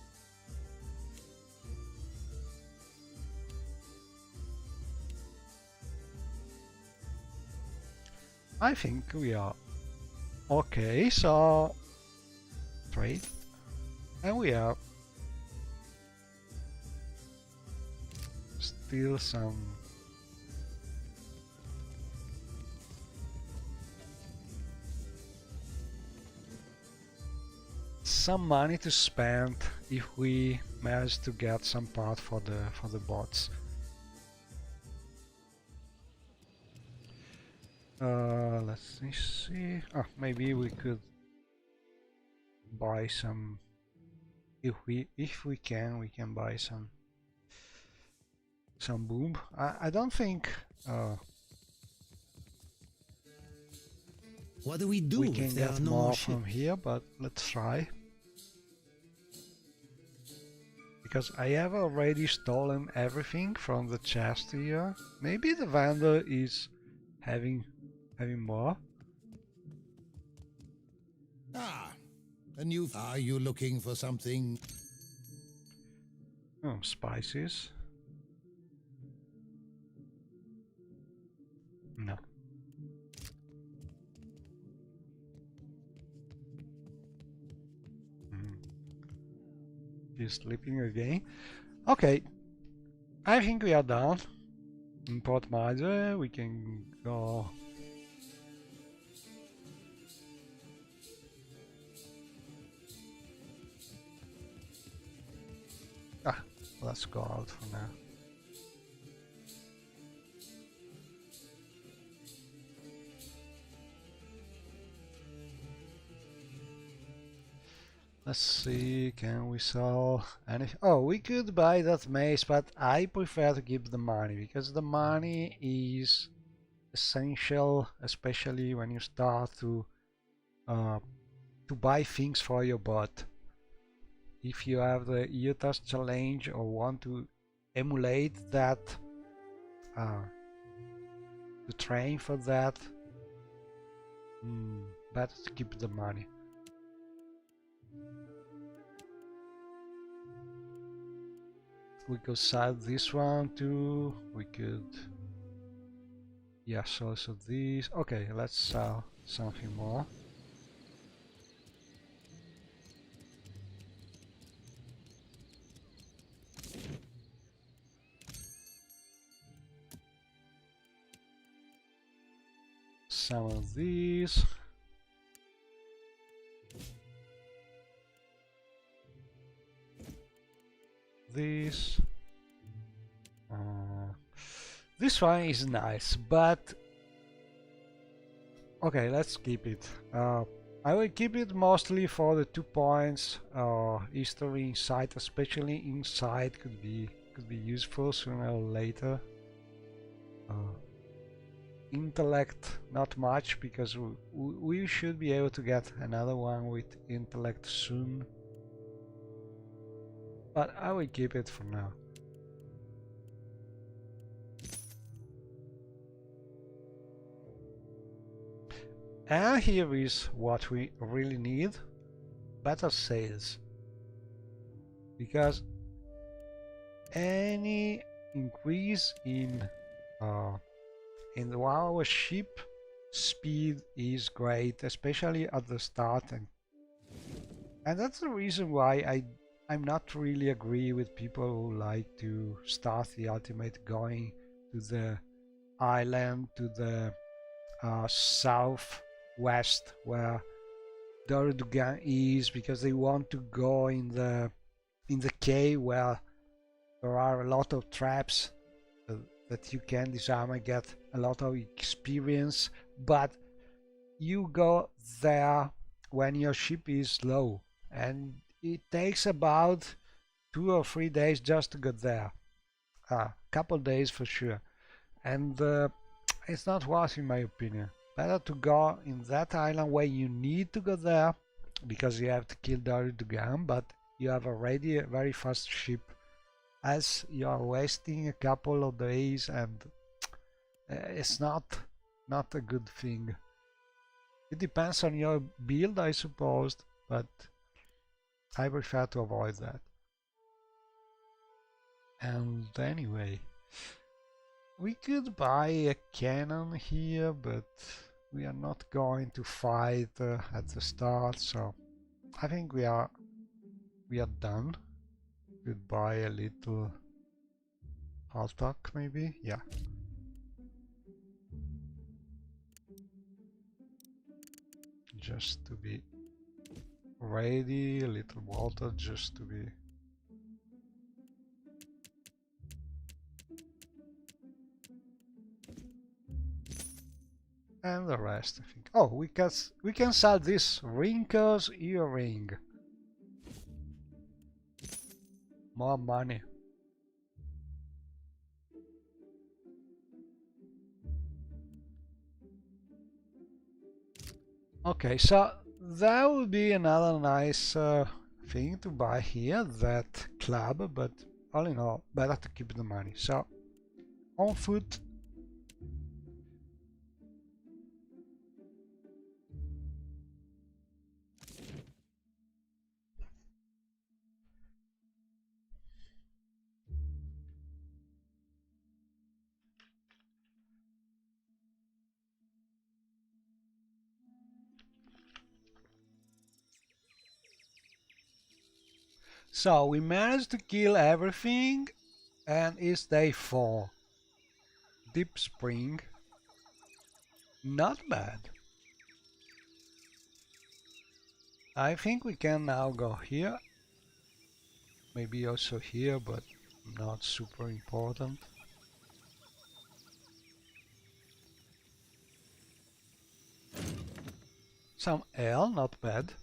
Speaker 1: I think we are okay, so trade, and we are still some money to spend if we manage to get some part for the bots. Let's see. Oh, maybe we could buy some. If we can buy some boom. I don't think
Speaker 7: What do we do
Speaker 1: we can
Speaker 7: if there
Speaker 1: get
Speaker 7: are no
Speaker 1: more
Speaker 7: more
Speaker 1: from
Speaker 7: ships?
Speaker 1: here, but let's try. Because I have already stolen everything from the chest here. Maybe the vendor is having more.
Speaker 6: Ah, and are you looking for something?
Speaker 1: Oh, spices. No. He's sleeping again. Okay, I think we are done. In Port Major, we can go. Let's go out for now. Let's see, can we sell anything? Oh, we could buy that mace, but I prefer to keep the money because the money is essential, especially when you start to buy things for your bot. If you have the EOTAS challenge or want to emulate that, to train for that, better to keep the money. We could sell this one too. We could, yes, also these. Okay, let's sell something more. Some of these. This. This one is nice, but okay, let's keep it. I will keep it mostly for the 2 points. History insight, especially insight, could be useful sooner or later. Intellect, not much, because we should be able to get another one with intellect soon. But I will keep it for now. And here is what we really need: better sales. Because any increase in our ship speed is great, especially at the start, and that's the reason why I'm not really agree with people who like to start the ultimate going to the island, to the southwest where Dorudugan is, because they want to go in the cave where there are a lot of traps that you can disarm and get a lot of experience, but you go there when your ship is low, and it takes about 2 or 3 days just to get there. A couple days for sure, and it's not worth, in my opinion. Better to go in that island where you need to go there because you have to kill Dorudugan, but you have already a very fast ship, as you are wasting a couple of days, and it's not a good thing. It depends on your build, I suppose, but I prefer to avoid that. And anyway, we could buy a cannon here, but we are not going to fight at the start, so I think we are done. Could buy a little hardtack maybe, yeah. Just to be ready, a little water just to be. And the rest, I think. Oh, we can sell this Rinko's earring. More money. Okay, so that would be another nice thing to buy here, that club, but all in all, better to keep the money. So, on foot. So we managed to kill everything, and it's day 4. Deep Spring. Not bad. I think we can now go here. Maybe also here, but not super important. Some ale, not bad.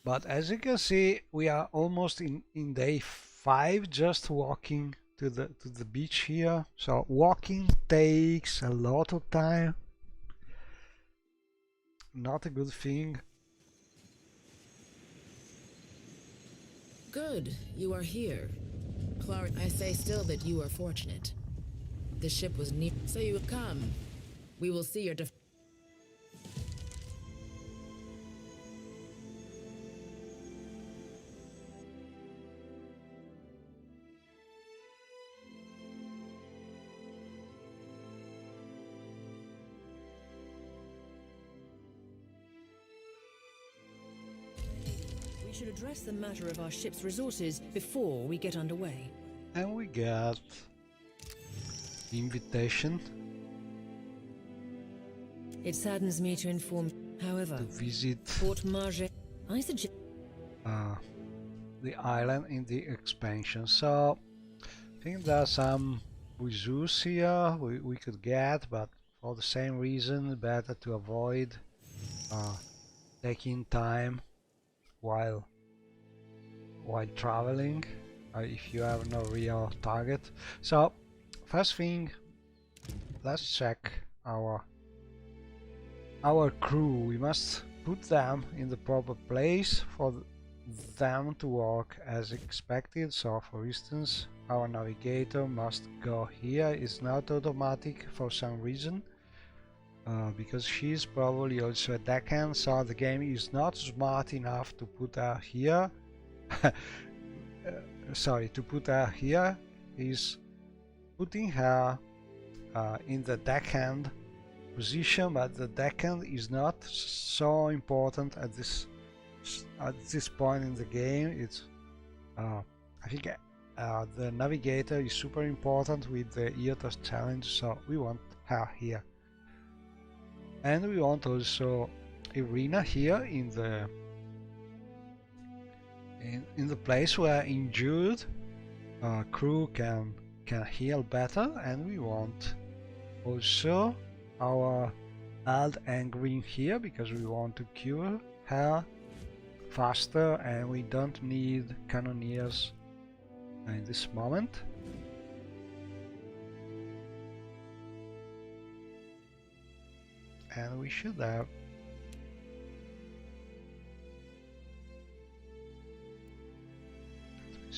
Speaker 1: But as you can see, we are almost in day 5, just walking to the beach here. So walking takes a lot of time. Not a good thing.
Speaker 10: Good, you are here. Clark, I say still that you are fortunate. The ship was near, so you come. We will see your
Speaker 11: We should address the matter of our ship's resources before we get underway.
Speaker 1: And we got invitation.
Speaker 11: It saddens me to inform, however,
Speaker 1: to visit
Speaker 11: Port Marge. I suggest
Speaker 1: the island in the expansion. So I think there's some resource here we could get, but for the same reason, better to avoid taking time while traveling if you have no real target. So first thing, let's check our crew. We must put them in the proper place for them to work as expected. So for instance, our navigator must go here. It's not automatic for some reason, because she's probably also a deckhand, so the game is not smart enough to put her here. Sorry, to put her here is putting her in the deckhand position, but the deckhand is not so important at this point in the game. It's I think the navigator is super important with the Iotos challenge, so we want her here. And we want also Irina here in the place where injured crew can heal better, and we want also our Ald Angwin here because we want to cure her faster, and we don't need cannoneers in this moment. And we should have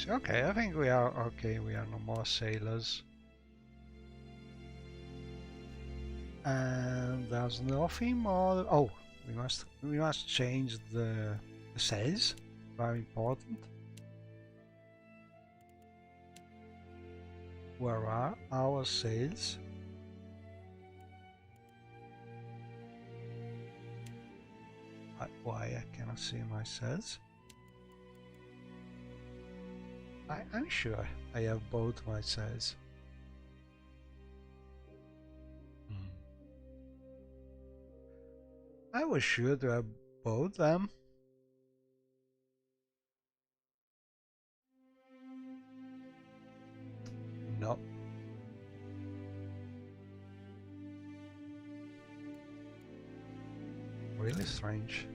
Speaker 1: okay, I think we are okay. We are no more sailors, and there's nothing more. Oh, we must change the sails. Very important. Where are our sails? Why I cannot see my sails? I'm sure I have both my sails. I was sure to have both them. No. Really strange.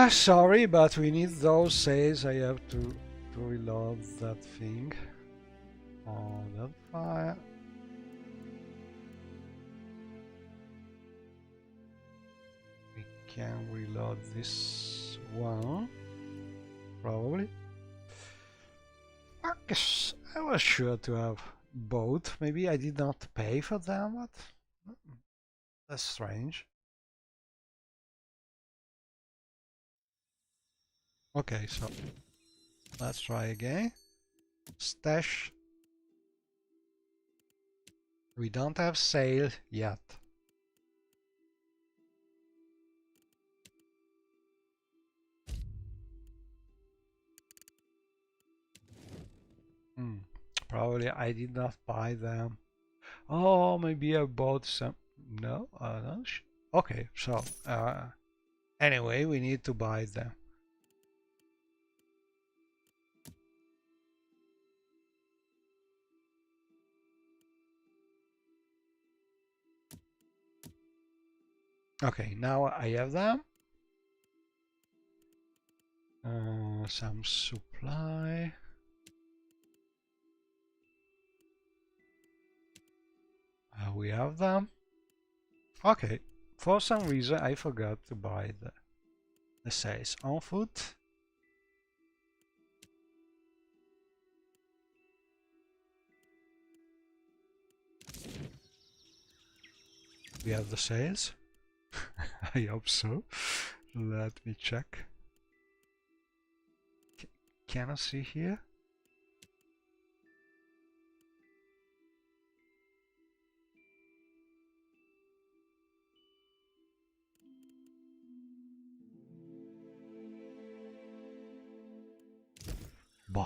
Speaker 1: Sorry, but we need those sails. I have to reload that thing. Oh, Deadfire. We can reload this one, probably. I guess I was sure to have both. Maybe I did not pay for them, but that's strange. Okay, so let's try again. Stash. We don't have sail yet. Probably I did not buy them. Oh, maybe I bought some. No, no. Okay, so anyway, we need to buy them. Okay, now I have them. Some supply. We have them. Okay, for some reason I forgot to buy the sails on foot. We have the sails. I hope so. Let me check. Can I see here? Bah.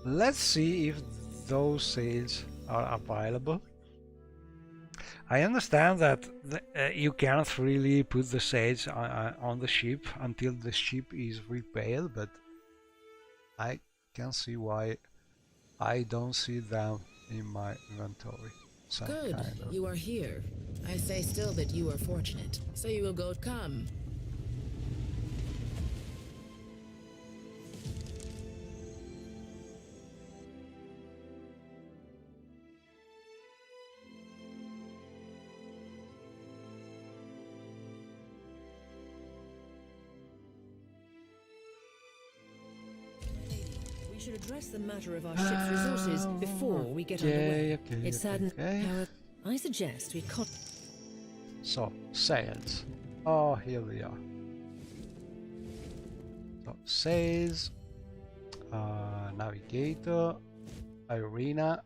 Speaker 1: Let's see if those sails are available. I understand that you cannot really put the sails on the ship until the ship is repaired, but I can see why I don't see them in my inventory.
Speaker 10: Good, you are here. I say still that you are fortunate, so you will go. Come.
Speaker 11: We should address the matter of our ship's resources before we get underway. It saddens how I suggest we cut.
Speaker 1: So, sails. Oh, here we are. So, sails, navigator, arena,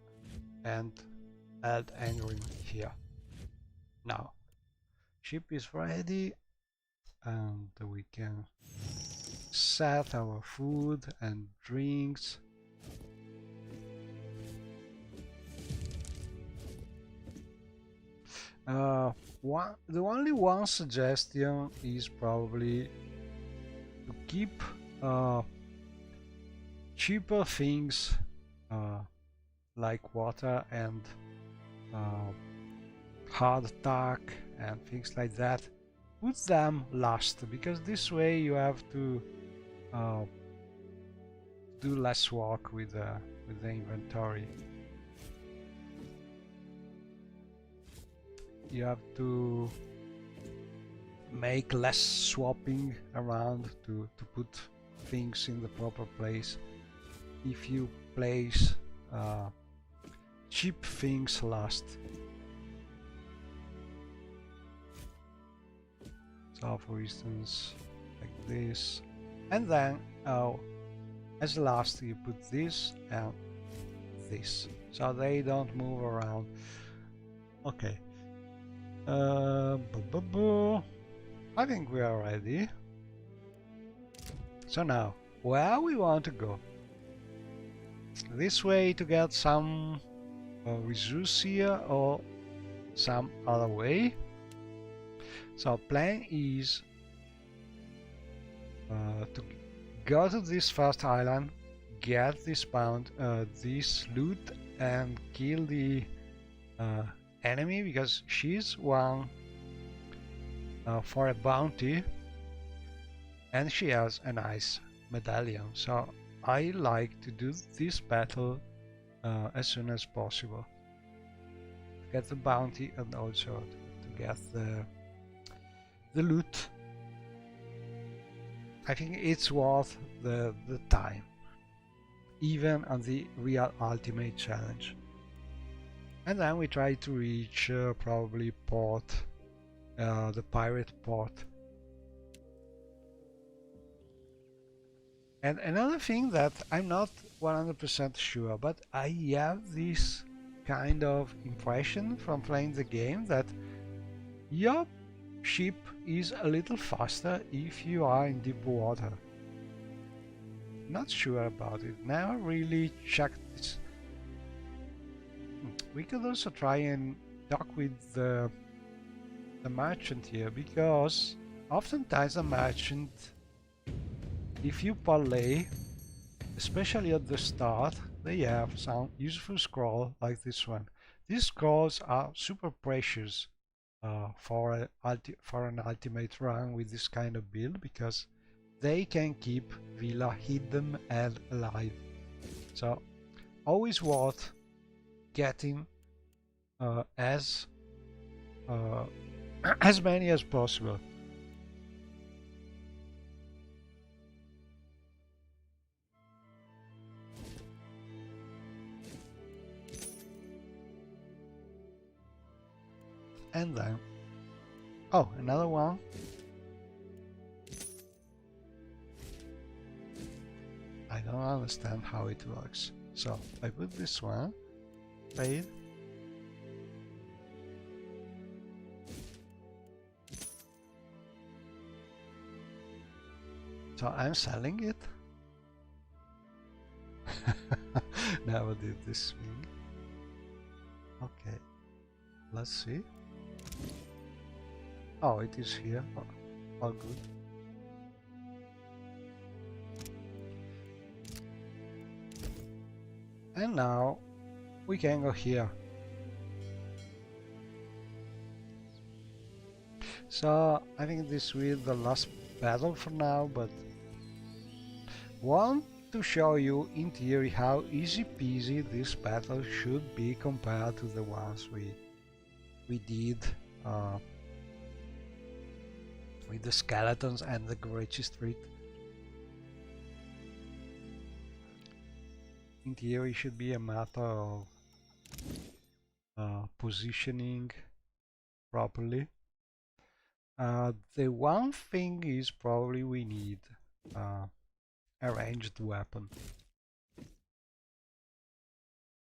Speaker 1: and add anchoring here. Now, ship is ready, and we can set our food and drinks. The only one suggestion is probably to keep cheaper things like water and hard tack and things like that. Put them last, because this way you have to do less work with the inventory. You have to make less swapping around to put things in the proper place. If you place cheap things last. So for instance, like this. And then as last you put this and this. So they don't move around. Okay. I think we are ready. So now, where we want to go? This way to get some resource here, or some other way? So plan is to go to this first island, get this this loot, and kill the enemy, because she's one for a bounty, and she has a nice medallion. So I like to do this battle as soon as possible, to get the bounty and also to get the loot. I think it's worth the time, even on the real ultimate challenge. And then we try to reach probably port, the pirate port. And another thing that I'm not 100% sure, but I have this kind of impression from playing the game that your ship is a little faster if you are in deep water. Not sure about it. Never really checked this. We could also try and talk with the merchant here, because oftentimes the merchant, if you parlay, especially at the start, they have some useful scroll like this one. These scrolls are super precious for an ultimate run with this kind of build, because they can keep Villa hidden and alive. So always worth getting as many as possible. And then, oh, another one. I don't understand how it works. So I put this one, paid. So I'm selling it. Never did this thing. Okay, let's see. Oh, it is here. Oh, all good. And now we can go here. So I think this will be the last battle for now, but want to show you in theory how easy peasy this battle should be compared to the ones we did with the skeletons and the Gorecci Street. In theory, it should be a matter of positioning properly. The one thing is probably we need a ranged weapon,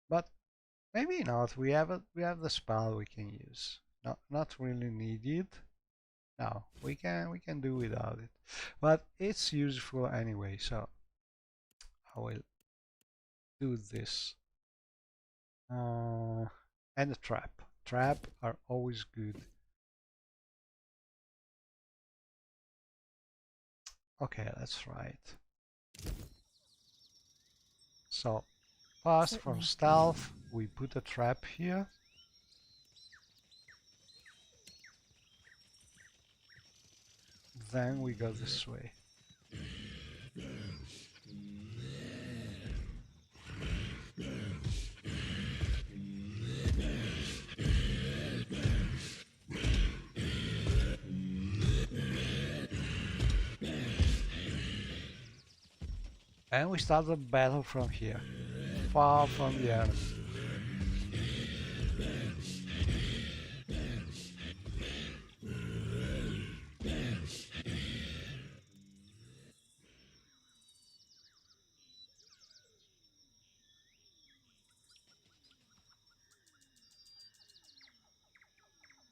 Speaker 1: but maybe not. We have the spell we can use. Not really needed. No, we can do without it, but it's useful anyway. So I will do this. And a trap. Trap are always good. Okay, let's try it. So, first from stealth, we put a trap here. Then we go this way. And we start the battle from here, far from the enemy.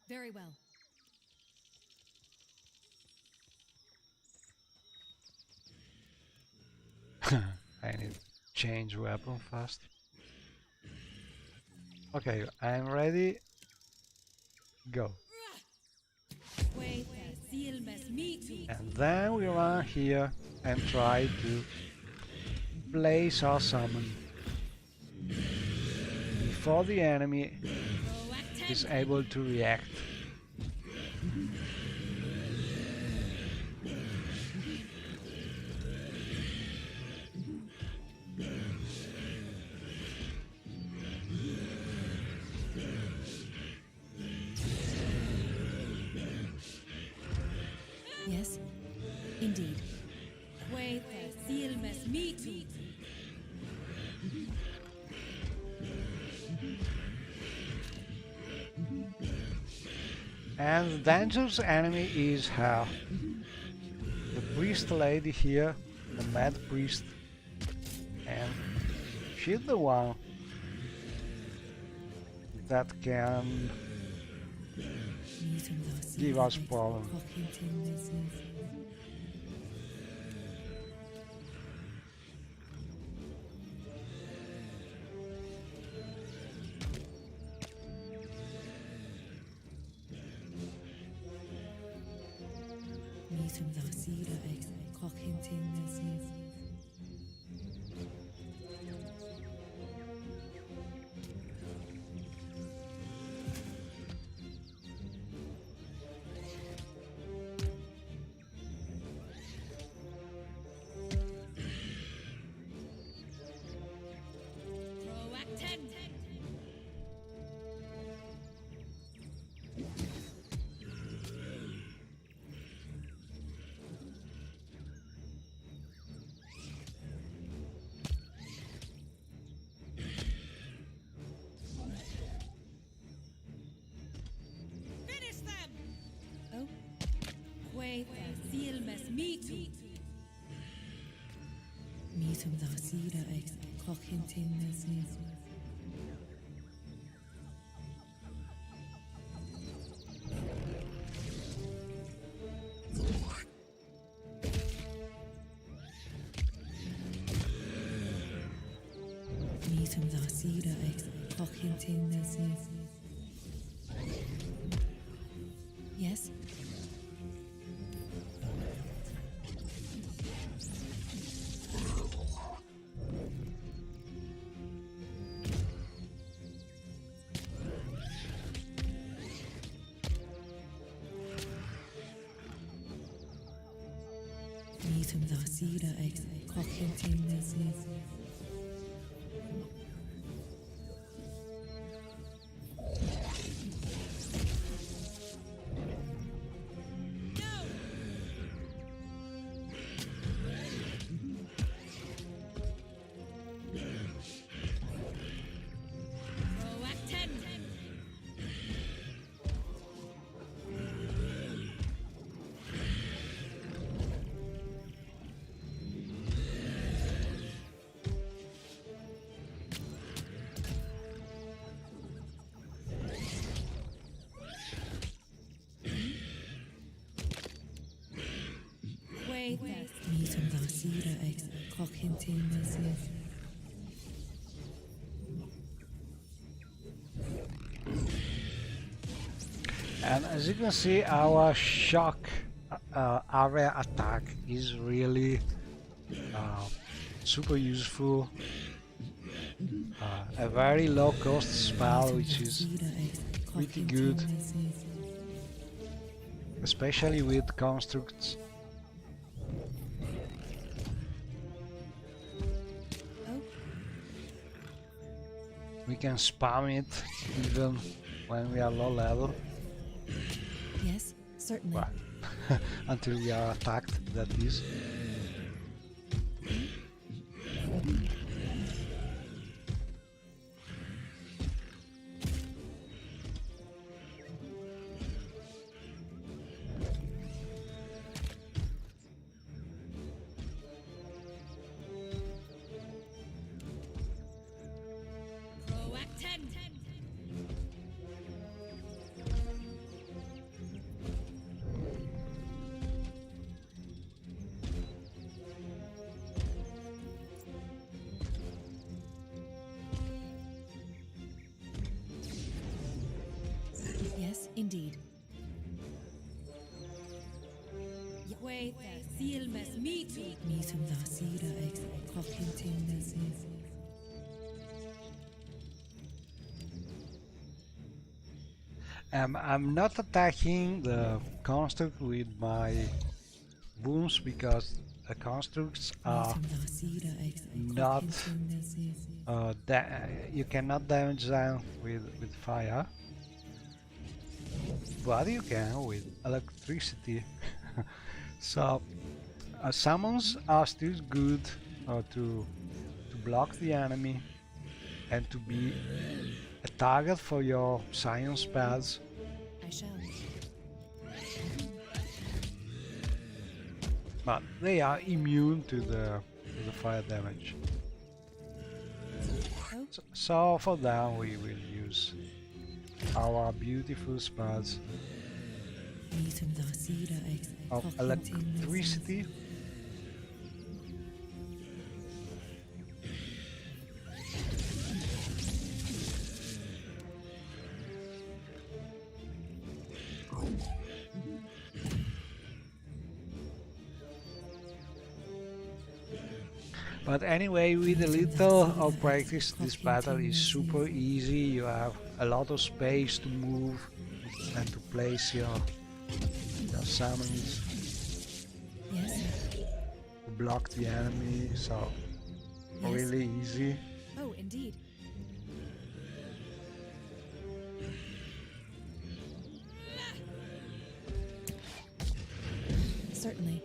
Speaker 2: Very well.
Speaker 1: I need to change weapon fast. Okay, I'm ready. Go. And then we run here and try to place our summon before the enemy is able to react.
Speaker 4: Yes, indeed.
Speaker 1: And the dangerous enemy is her. The priest lady here the Mad Priest, and she's the one that can give us problems.
Speaker 4: Yes?
Speaker 1: And as you can see, our shock area attack is really super useful. A very low cost spell, which is pretty good, especially with constructs. We can spam it even when we are low level.
Speaker 4: Yes, certainly.
Speaker 1: Well, until we are attacked, that is.
Speaker 4: Indeed.
Speaker 1: I'm not attacking the construct with my booms because the constructs are not you cannot damage them with fire, but you can with electricity. So summons are still good to block the enemy and to be a target for your science spells.
Speaker 4: I shall.
Speaker 1: but they are immune to the fire damage. So for them we will use our beautiful spells of electricity. But anyway, with a little of practice, this battle is super easy. You have a lot of space to move and to place your summons to block the enemy, so really easy.
Speaker 2: Oh, indeed.
Speaker 4: Certainly.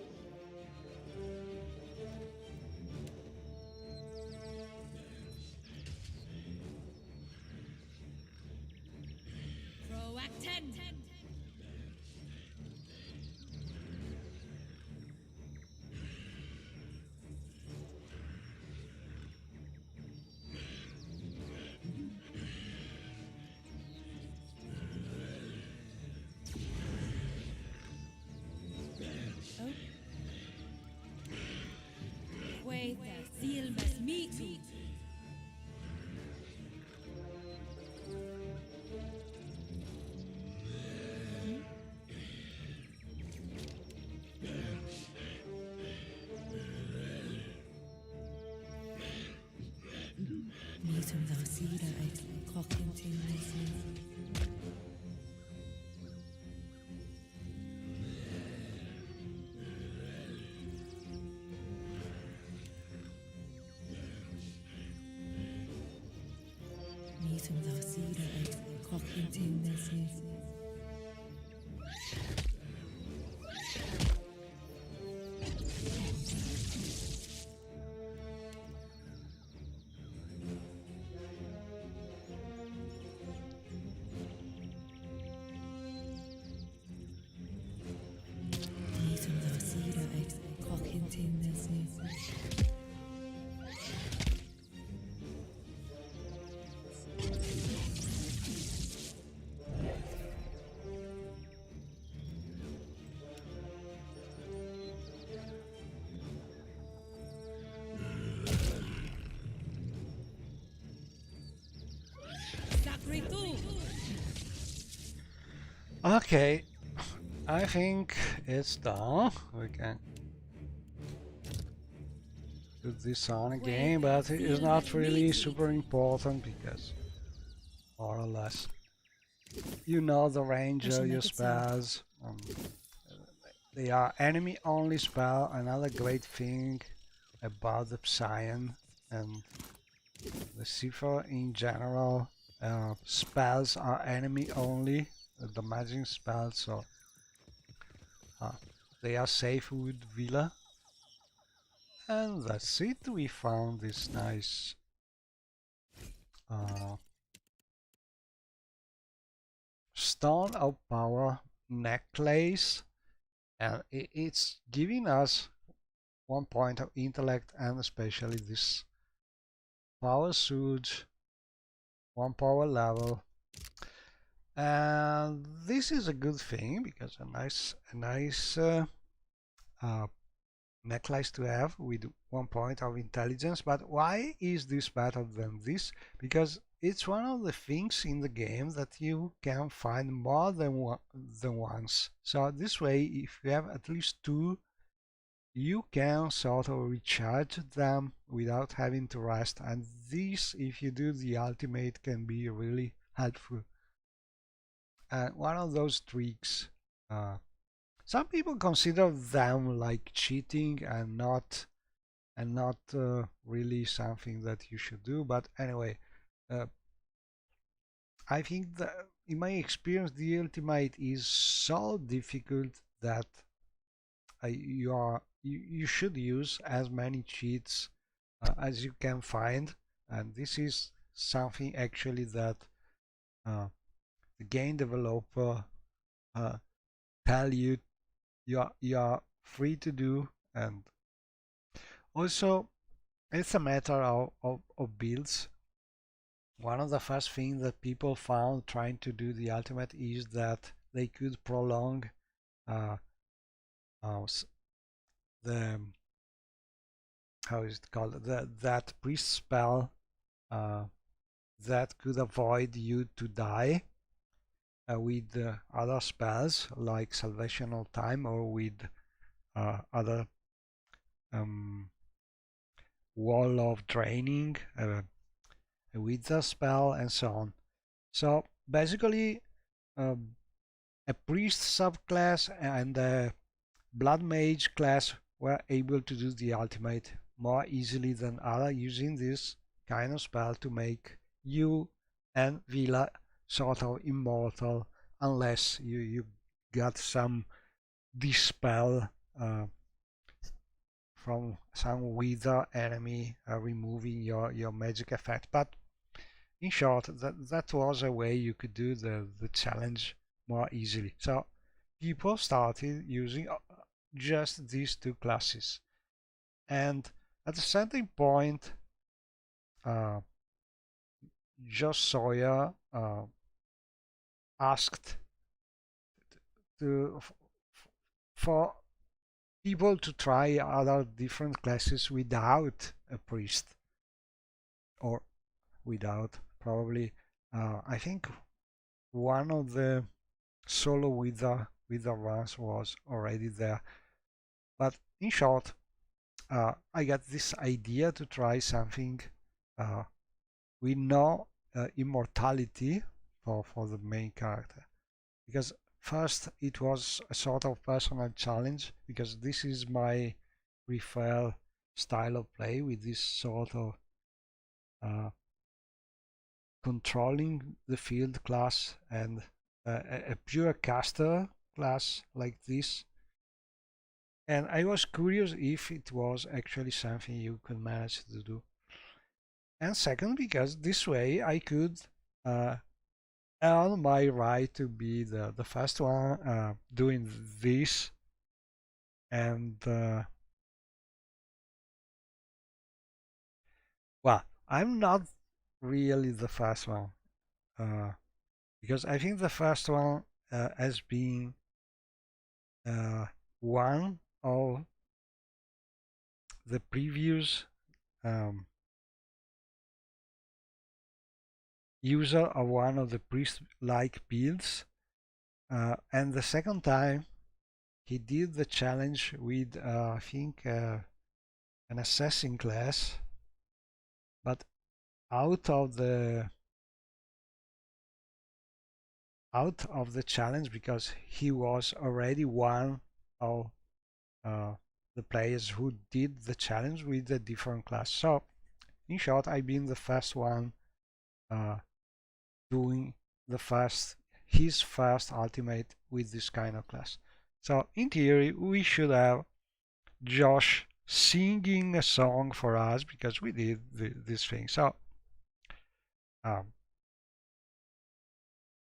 Speaker 1: Okay, I think it's done. We can put this on again, but it is not really super important because more or less you know the range of your spells. They are enemy only spell. Another great thing about the Psion and the Cipher in general, spells are enemy only, damaging spells, so they are safe with Villa. And that's it. We found this nice Stone of Power necklace, and it's giving us 1 point of intellect, and especially this power surge, 1 power level. And this is a good thing because a nice necklace to have with 1 point of intelligence. But why is this better than this? Because it's one of the things in the game that you can find more than once. So this way, if you have at least 2, you can sort of recharge them without having to rest. And this, if you do the ultimate, can be really helpful. And one of those tricks, some people consider them like cheating and not really something that you should do. But anyway, I think that in my experience, the ultimate is so difficult that you should use as many cheats as you can find, and this is something actually that the game developer tell you you are free to do, And also, it's a matter of builds. One of the first things that people found trying to do the ultimate is that they could prolong the, how is it called, that priest spell that could avoid you to die with other spells like Salvation of Time, or with other Wall of Draining, a Wither spell, and so on. So basically, a priest subclass and a blood mage class were able to do the ultimate more easily than other, using this kind of spell to make you and Vila sort of immortal, unless you got some dispel from some wither enemy removing your magic effect. But in short, that was a way you could do the challenge more easily. So people started using just these two classes, and at a certain point Josh Sawyer asked for people to try other different classes without a priest, or without probably I think one of the solo wither ones was already there. But in short, I got this idea to try something with no immortality for the main character, because first it was a sort of personal challenge, because this is my preferred style of play, with this sort of controlling the field class and a pure caster class like this. And I was curious if it was actually something you could manage to do. And second, because this way I could earn my right to be the first one doing this. And well, I'm not really the first one, because I think the first one has been one of the previous user of one of the priest-like builds, and the second time he did the challenge with I think an assassin class, but out of the challenge, because he was already one of the players who did the challenge with a different class. So in short, I've been the first one doing his first ultimate with this kind of class. So in theory, we should have Josh singing a song for us, because we did this thing. So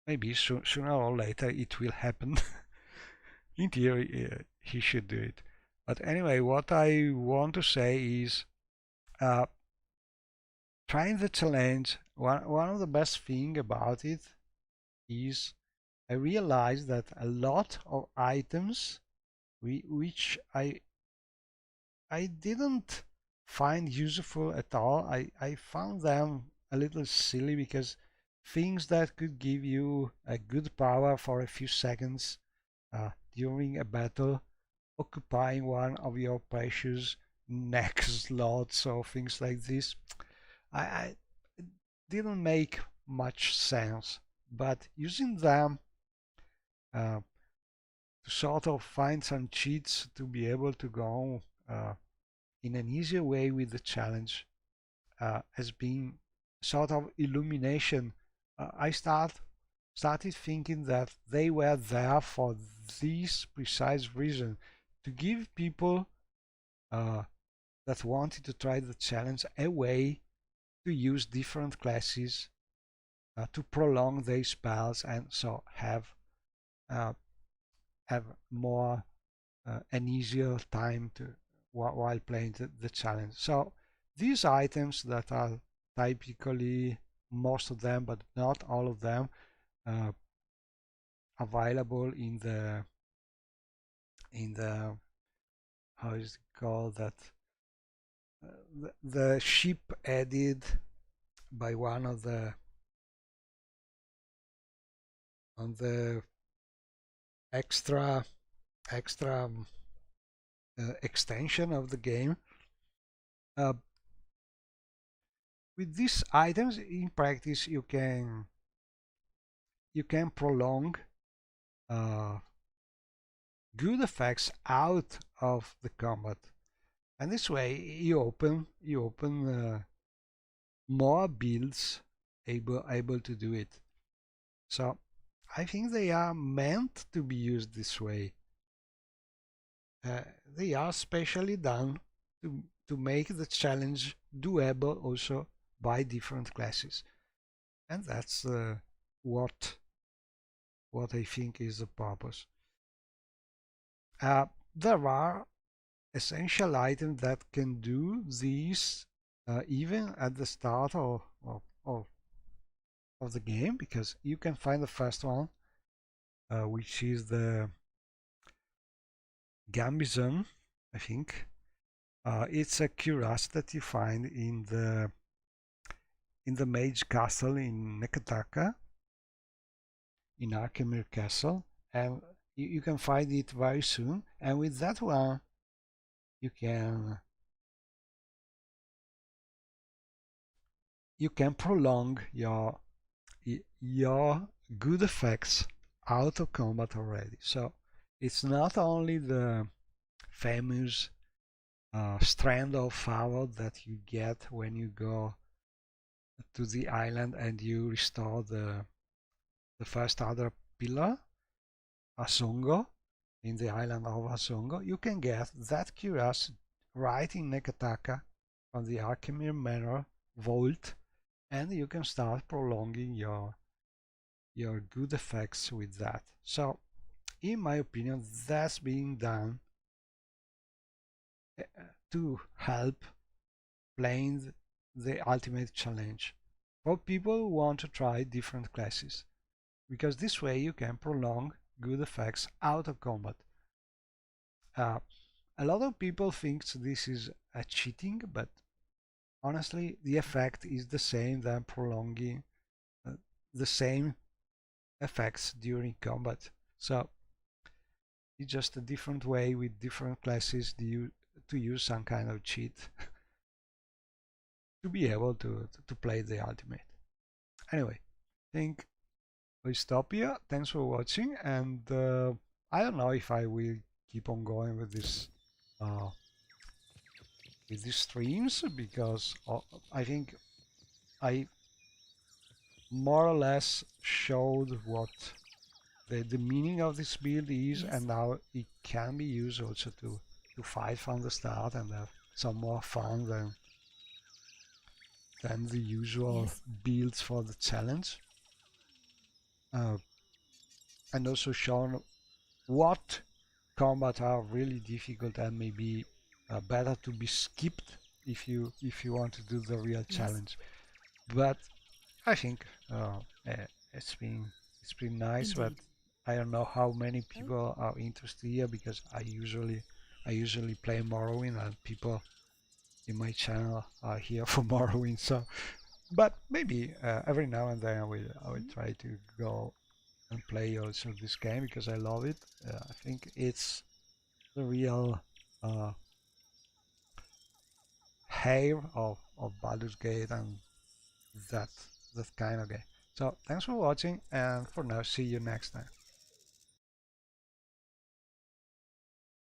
Speaker 1: maybe sooner or later it will happen. In theory, he should do it. But anyway, what I want to say is, trying the challenge, one of the best thing about it is I realized that a lot of items which I didn't find useful at all, I found them a little silly, because things that could give you a good power for a few seconds during a battle, occupying one of your precious neck slots or things like this, I didn't make much sense. But using them to sort of find some cheats to be able to go in an easier way with the challenge has been sort of illumination. I started thinking that they were there for this precise reason, to give people that wanted to try the challenge a way to use different classes to prolong their spells, and so have more an easier time while playing the challenge. So these items that are typically, most of them, but not all of them, available in the how is it called, that the ship added by one of the extra extension of the game. With these items, in practice, you can prolong good effects out of the combat, and this way you open more builds able to do it. So I think they are meant to be used this way. They are specially done to make the challenge doable also by different classes, and that's what I think is the purpose. There are essential items that can do these even at the start of the game, because you can find the first one, which is the Gambizon, I think. It's a cuirass that you find in the Mage Castle in Nekataka, in Arkemir Castle, and you can find it very soon. And with that one, you can prolong your good effects out of combat already. So it's not only the famous strand of power that you get when you go to the island and you restore the first other pillar, Asongo, in the island of Asongo. You can get that cuirass right in Nekataka on the Arkemir Manor vault, and you can start prolonging your good effects with that. So in my opinion, that's being done to help playing the ultimate challenge for people who want to try different classes, because this way you can prolong good effects out of combat. A lot of people think this is a cheating, but honestly the effect is the same than prolonging the same effects during combat. So it's just a different way with different classes to use some kind of cheat to be able to play the ultimate. Anyway, I think we stop here. Thanks for watching, and I don't know if I will keep on going with this with these streams, because I think I more or less showed what the meaning of this build is, and how it can be used also to fight from the start and have some more fun than the usual builds for the challenge. And also shown what combat are really difficult and maybe better to be skipped if you want to do the real challenge. But I think it's been nice. Indeed. But I don't know how many people are interested here, because I usually play Morrowind, and people in my channel are here for Morrowind. So, but maybe every now and then I will try to go and play also this game, because I love it. I think it's the real hair of Baldur's Gate and that kind of game. So thanks for watching, and for now, see you next time.